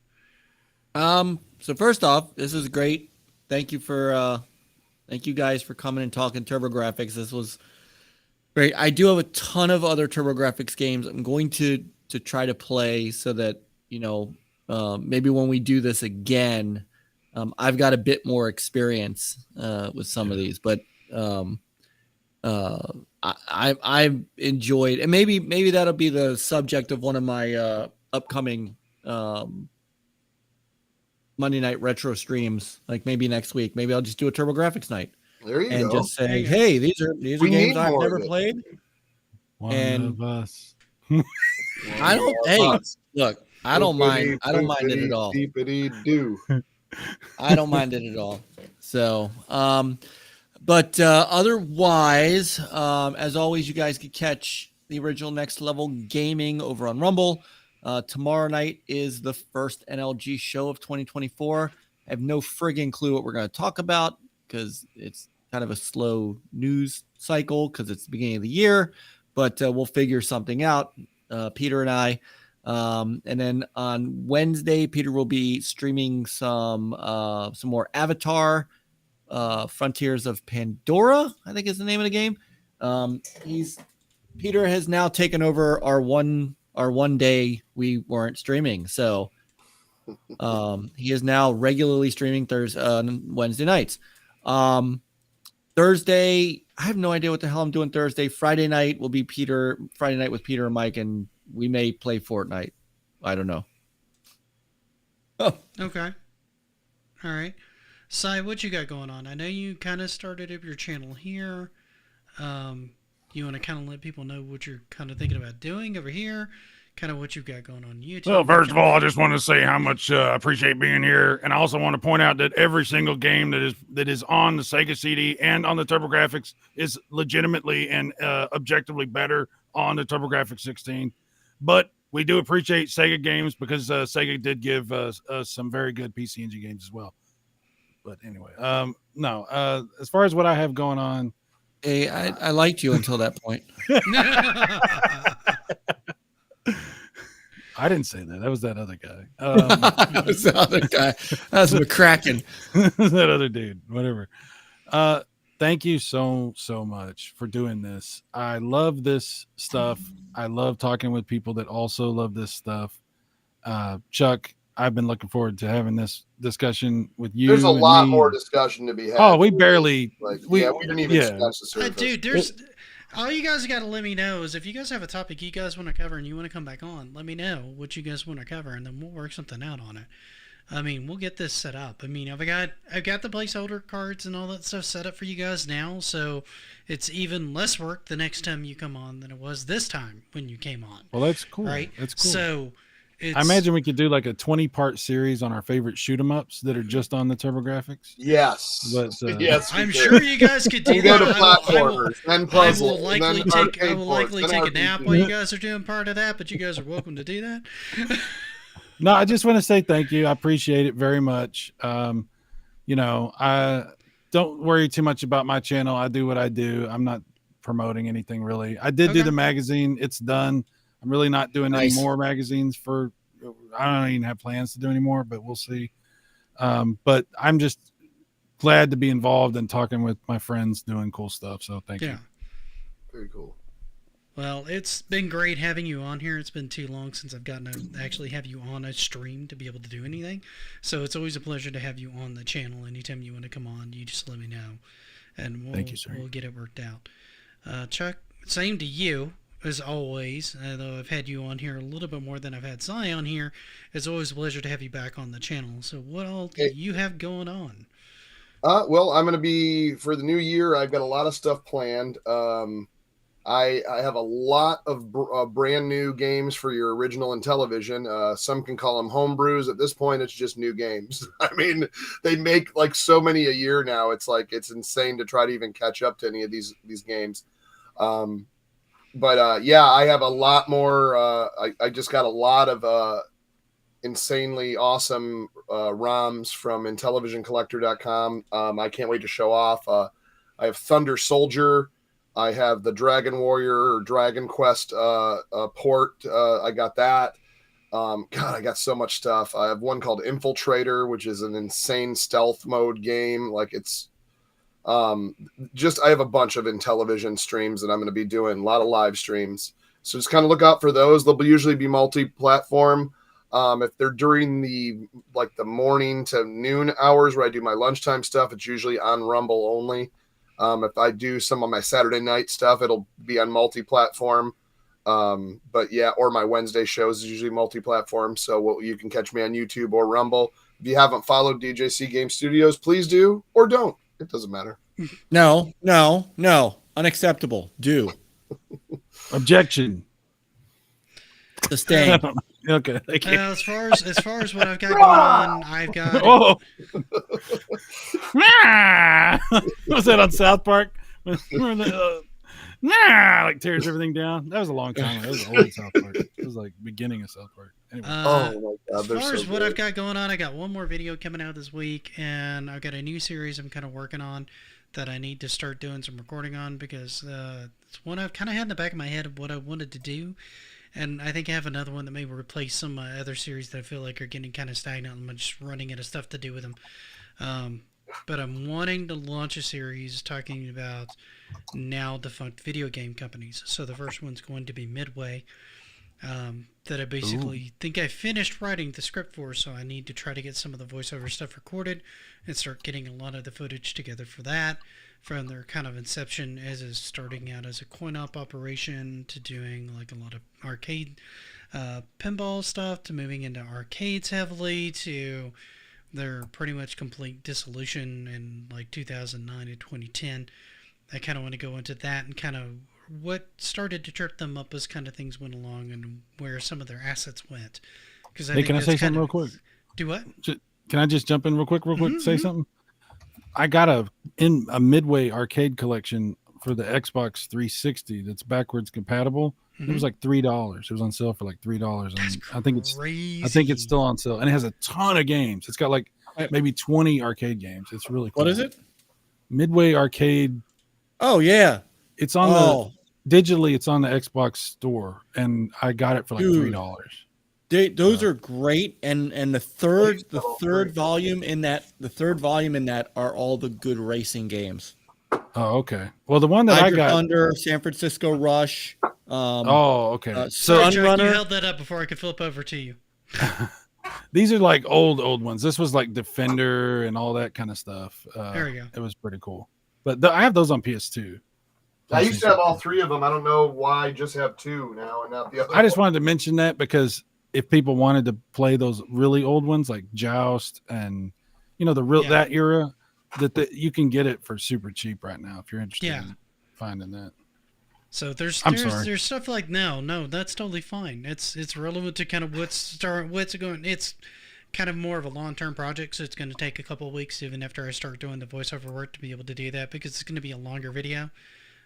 on. So first off, this is great. Thank you guys for coming and talking TurboGrafx. This was great. I do have a ton of other TurboGrafx games I'm going to try to play so that, maybe when we do this again, I've got a bit more experience with some of these, but I've enjoyed, and maybe that'll be the subject of one of my upcoming Monday night retro streams, like maybe next week. Maybe I'll just do a TurboGrafx night There you and go. just say, There you go. hey, these are We games need I've more never of it. played. One And- of us. I don't. Hey, look, I don't mind. I don't mind it at all. Do. I don't mind it at all. So, but otherwise, as always, you guys can catch the original Next Level Gaming over on Rumble. Tomorrow night is the first NLG show of 2024. I have no friggin' clue what we're going to talk about because it's kind of a slow news cycle because it's the beginning of the year, but we'll figure something out, Peter and I. And then on Wednesday, Peter will be streaming some more Avatar, Frontiers of Pandora, I think is the name of the game. Peter has now taken over our one day we weren't streaming. So He is now regularly streaming Wednesday nights. Thursday, I have no idea what the hell I'm doing Thursday. Friday night will be Friday night with Peter and Mike, and we may play Fortnite. I don't know. Oh. Okay. All right. Sai, what you got going on? I know you kind of started up your channel here. You want to kind of let people know what you're kind of thinking about doing over here, kind of what you've got going on YouTube. Well, first of all, I just want to say how much I appreciate being here, and I also want to point out that every single game that is on the Sega CD and on the Turbographx is legitimately and objectively better on the Turbographx 16. But we do appreciate Sega games because Sega did give us some very good PC Engine games as well. But anyway, no. As far as what I have going on, hey, I liked you until that point. I didn't say that. That was that other guy. That was the other guy. That was McCracken. That other dude. Whatever. Thank you so much for doing this. I love this stuff. I love talking with people that also love this stuff. Chuck, I've been looking forward to having this discussion with you. There's a lot more discussion to be had. Oh, we barely. We didn't even scratch the surface. Dude, all you guys got to let me know is if you guys have a topic you guys want to cover and you want to come back on, let me know what you guys want to cover, and then we'll work something out on it. I mean, we'll get this set up. I mean, I've got the placeholder cards and all that stuff set up for you guys now, so it's even less work the next time you come on than it was this time when you came on. Well, that's cool. Right? That's cool. So I imagine we could do like a 20-part series on our favorite shoot 'em ups that are just on the Turbographx. Yes. But, yes. I'm sure you guys could do go that. to platformers, then puzzles, I will likely take a nap RPG. while you guys are doing part of that, but you guys are welcome to do that. No, I just want to say thank you. I appreciate it very much. I don't worry too much about my channel. I do what I do. I'm not promoting anything really. I did do the magazine. It's done. I'm really not doing any more magazines I don't even have plans to do anymore, but we'll see. But I'm just glad to be involved and talking with my friends doing cool stuff. So thank you. Very cool. Well, it's been great having you on here. It's been too long since I've gotten to actually have you on a stream to be able to do anything. So it's always a pleasure to have you on the channel. Anytime you want to come on, you just let me know. And thank you, sir. We'll get it worked out. Chuck, same to you, as always. Though I've had you on here a little bit more than I've had Cy on here, it's always a pleasure to have you back on the channel. So what all do you have going on? Well, I'm going to be, for the new year, I've got a lot of stuff planned. I have a lot of brand new games for your original Intellivision. Some can call them homebrews. At this point, it's just new games. I mean, they make like so many a year now. It's like, it's insane to try to even catch up to any of these games. But I have a lot more. I just got a lot of insanely awesome ROMs from IntellivisionCollector.com. I can't wait to show off. I have Thunder Soldier. I have the Dragon Warrior or Dragon Quest port. I got that. God, I got so much stuff. I have one called Infiltrator, which is an insane stealth mode game. Like it's I have a bunch of Intellivision streams that I'm going to be doing, a lot of live streams. So just kind of look out for those. They'll usually be multi-platform. If they're during the morning to noon hours where I do my lunchtime stuff, it's usually on Rumble only. If I do some of my Saturday night stuff, it'll be on multi-platform. Or my Wednesday shows is usually multi-platform. So you can catch me on YouTube or Rumble. If you haven't followed DJC Game Studios, please do or don't. It doesn't matter. No. Unacceptable. Do. Objection. Sustained. Okay. Thank you. As far as what I've got going on, I've got. Oh. Was that on South Park? Like tears everything down. That was a long time ago. That was old South Park. It was like beginning of South Park. Anyway. Oh my God! As far as what I've got going on, I got one more video coming out this week, and I've got a new series I'm kind of working on that I need to start doing some recording on because it's one I've kind of had in the back of my head of what I wanted to do. And I think I have another one that may replace some other series that I feel like are getting kind of stagnant. I'm just running out of stuff to do with them. But I'm wanting to launch a series talking about now defunct video game companies. So the first one's going to be Midway. that I basically think I finished writing the script for, so I need to try to get some of the voiceover stuff recorded and start getting a lot of the footage together for that. From their kind of inception as is starting out as a coin-op operation to doing like a lot of arcade pinball stuff to moving into arcades heavily to their pretty much complete dissolution in like 2009 and 2010. I kind of want to go into that and kind of what started to trip them up as kind of things went along and where some of their assets went. Because Hey, can I say something real quick? Do what? Can I just jump in real quick? Say something. I got a Midway arcade collection for the Xbox 360 that's backwards compatible. It was like $3. It was on sale for like $3. And I think it's still on sale, and it has a ton of games. It's got like maybe 20 arcade games. It's really cool. What is it? Midway Arcade. Oh yeah, it's on digitally. It's on the Xbox store, and I got it for like $3. Those are great, and the third volume in that are all the good racing games. Oh, okay. Well, the one that I got under San Francisco Rush. Okay. So Chuck, you held that up before I could flip over to you. These are like old ones. This was like Defender and all that kind of stuff. There we go. It was pretty cool. But I have those on PS2. I used to have all three of them. I don't know why I just have two now and not the other. I just wanted to mention that because if people wanted to play those really old ones like Joust and that era, that you can get it for super cheap right now if you're interested in finding that. So there's stuff like no, that's totally fine. It's relevant to kind of what's going. It's kind of more of a long-term project, so it's going to take a couple of weeks even after I start doing the voiceover work to be able to do that because it's going to be a longer video.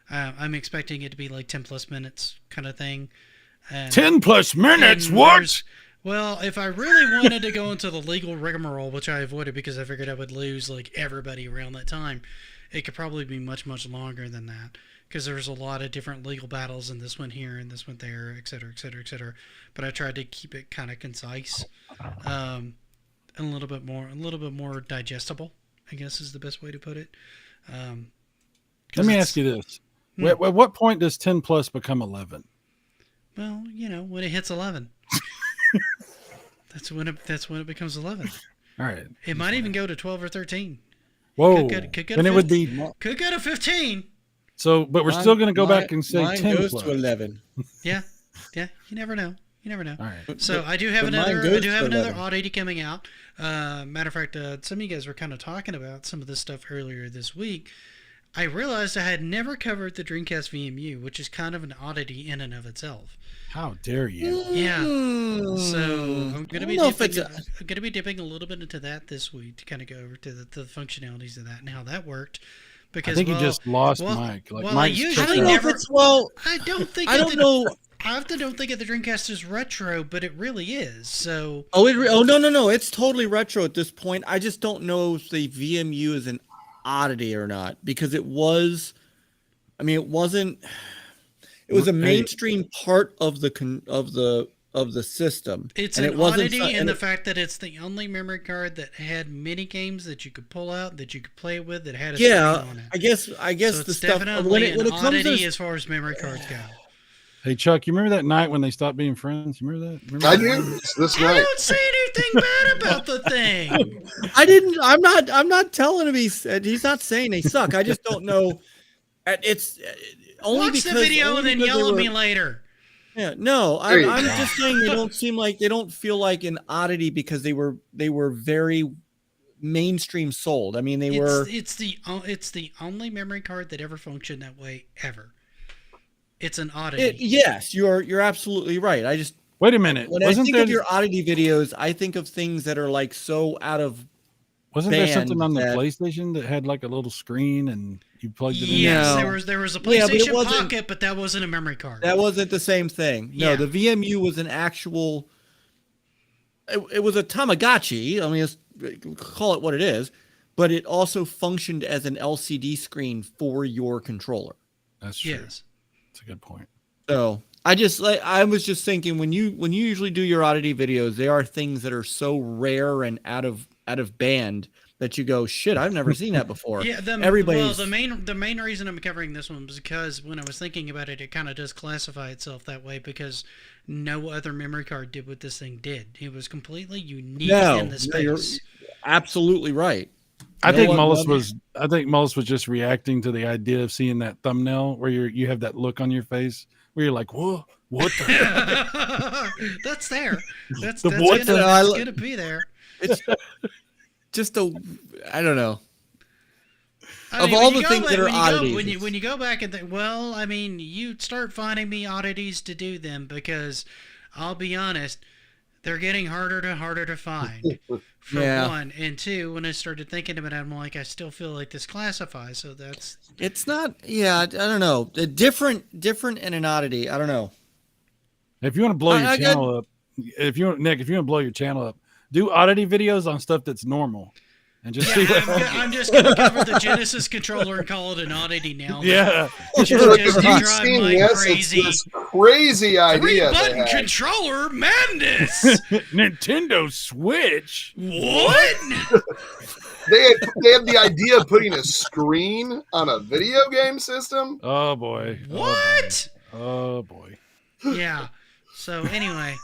I'm expecting it to be like 10 plus minutes kind of thing. 10 plus minutes? What? Well, if I really wanted to go into the legal rigmarole, which I avoided because I figured I would lose like everybody around that time, it could probably be much, much longer than that because there's a lot of different legal battles and this one here and this one there, et cetera, et cetera, et cetera. But I tried to keep it kind of concise, and a little bit more digestible, I guess is the best way to put it. Let me ask you this. At what point does 10 plus become 11? Well, when it hits 11. That's when it becomes 11. All right. It might even go to 12 or 13. Whoa. Could go then it would be could go to 15. So, but we're still going to go back and say mine 10 goes plus. to 11. Yeah. You never know. All right. So I do have another oddity coming out. Matter of fact, some of you guys were kind of talking about some of this stuff earlier this week. I realized I had never covered the Dreamcast VMU, which is kind of an oddity in and of itself. How dare you? Yeah. So I'm gonna be dipping a little bit into that this week to kind of go over to the functionalities of that and how that worked. Because I think you just lost Mike. Mike's I don't think of the Dreamcast as retro, but it really is. So. No! It's totally retro at this point. I just don't know if the VMU is an oddity or not because it was. I mean, it wasn't. It was a mainstream part of the system. It's an oddity in the fact that it's the only memory card that had mini games that you could pull out, that you could play with, that had a screen on it. I guess so the stuff when it oddity as far as memory cards go. Hey Chuck, you remember that night when they stopped being friends? You remember that? I do. It's this night. I don't say anything bad about the thing. I didn't. I'm not telling him he's not saying they suck. I just don't know. It's only watch the video and then yell at me later. Yeah, no, I'm just saying they don't feel like an oddity because they were very mainstream sold. I mean, it's the only memory card that ever functioned that way ever. It's an oddity. Yes, you're absolutely right. I just wait a minute. When I think of your oddity videos, I think of things that are like so out of. Wasn't there something on the PlayStation that had like a little screen and you plugged it in? Yes, there was a PlayStation Pocket, but that wasn't a memory card. That wasn't the same thing. No, the VMU was an actual. It was a Tamagotchi. I mean, call it what it is, but it also functioned as an LCD screen for your controller. That's true. Yes. That's a good point. So I was just thinking when you usually do your oddity videos, they are things that are so rare and out of band that you go, shit, I've never seen that before. Yeah, Everybody's the main reason I'm covering this one was because when I was thinking about it, it kind of does classify itself that way because no other memory card did what this thing did. It was completely unique in the space. You're absolutely right. I think Mullis was just reacting to the idea of seeing that thumbnail where you have that look on your face where you're like, whoa, what the That's there. That's what gonna be there. It's just I don't know. I mean, of all the things that are oddities. When you go back and think, well, I mean, you start finding me oddities to do them because I'll be honest, they're getting harder to find. For one, and two, when I started thinking about it, I'm like, I still feel like this classifies. So that's it's not. Yeah, I don't know. Different and an oddity. I don't know. If you want to blow your channel up, if you want to blow your channel up, do oddity videos on stuff that's normal. And just see what I'm just going to cover the Genesis controller and call it an oddity now. Yeah. Just drive my crazy. It's crazy idea. 3-button controller madness. Nintendo Switch. What? They had the idea of putting a screen on a video game system. Oh boy. What? Oh boy. Yeah. So anyway.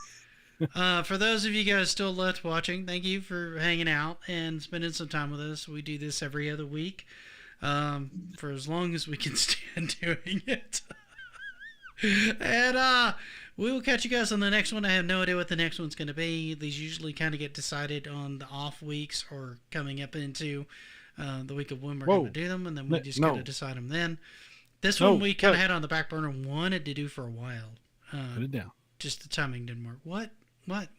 For those of you guys still left watching, thank you for hanging out and spending some time with us. We do this every other week for as long as we can stand doing it. And we will catch you guys on the next one. I have no idea what the next one's going to be. These usually kind of get decided on the off weeks or coming up into the week of when we're going to do them, and then we just got to decide them then. This one we kind of had on the back burner, wanted to do for a while. Put it down. Just the timing didn't work. What? What?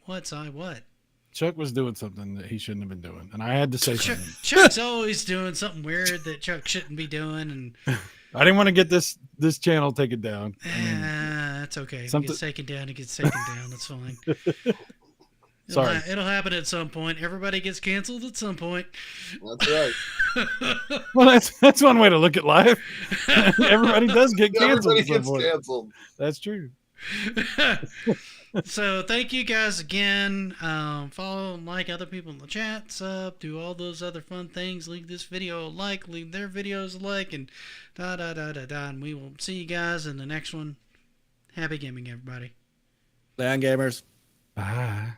Chuck was doing something that he shouldn't have been doing, and I had to say something. Chuck's always doing something weird that Chuck shouldn't be doing, and I didn't want to get this channel taken down. That's okay. If it gets taken down, it gets taken down. That's fine. Sorry. It'll happen at some point. Everybody gets canceled at some point. That's right. Well, that's one way to look at life. Everybody does get canceled. Everybody gets canceled. That's true. So thank you guys again. Follow and like other people in the chat, sub, do all those other fun things. Leave this video a like, leave their videos a like, and and we will see you guys in the next one. Happy gaming, everybody. Stay on, gamers. Bye.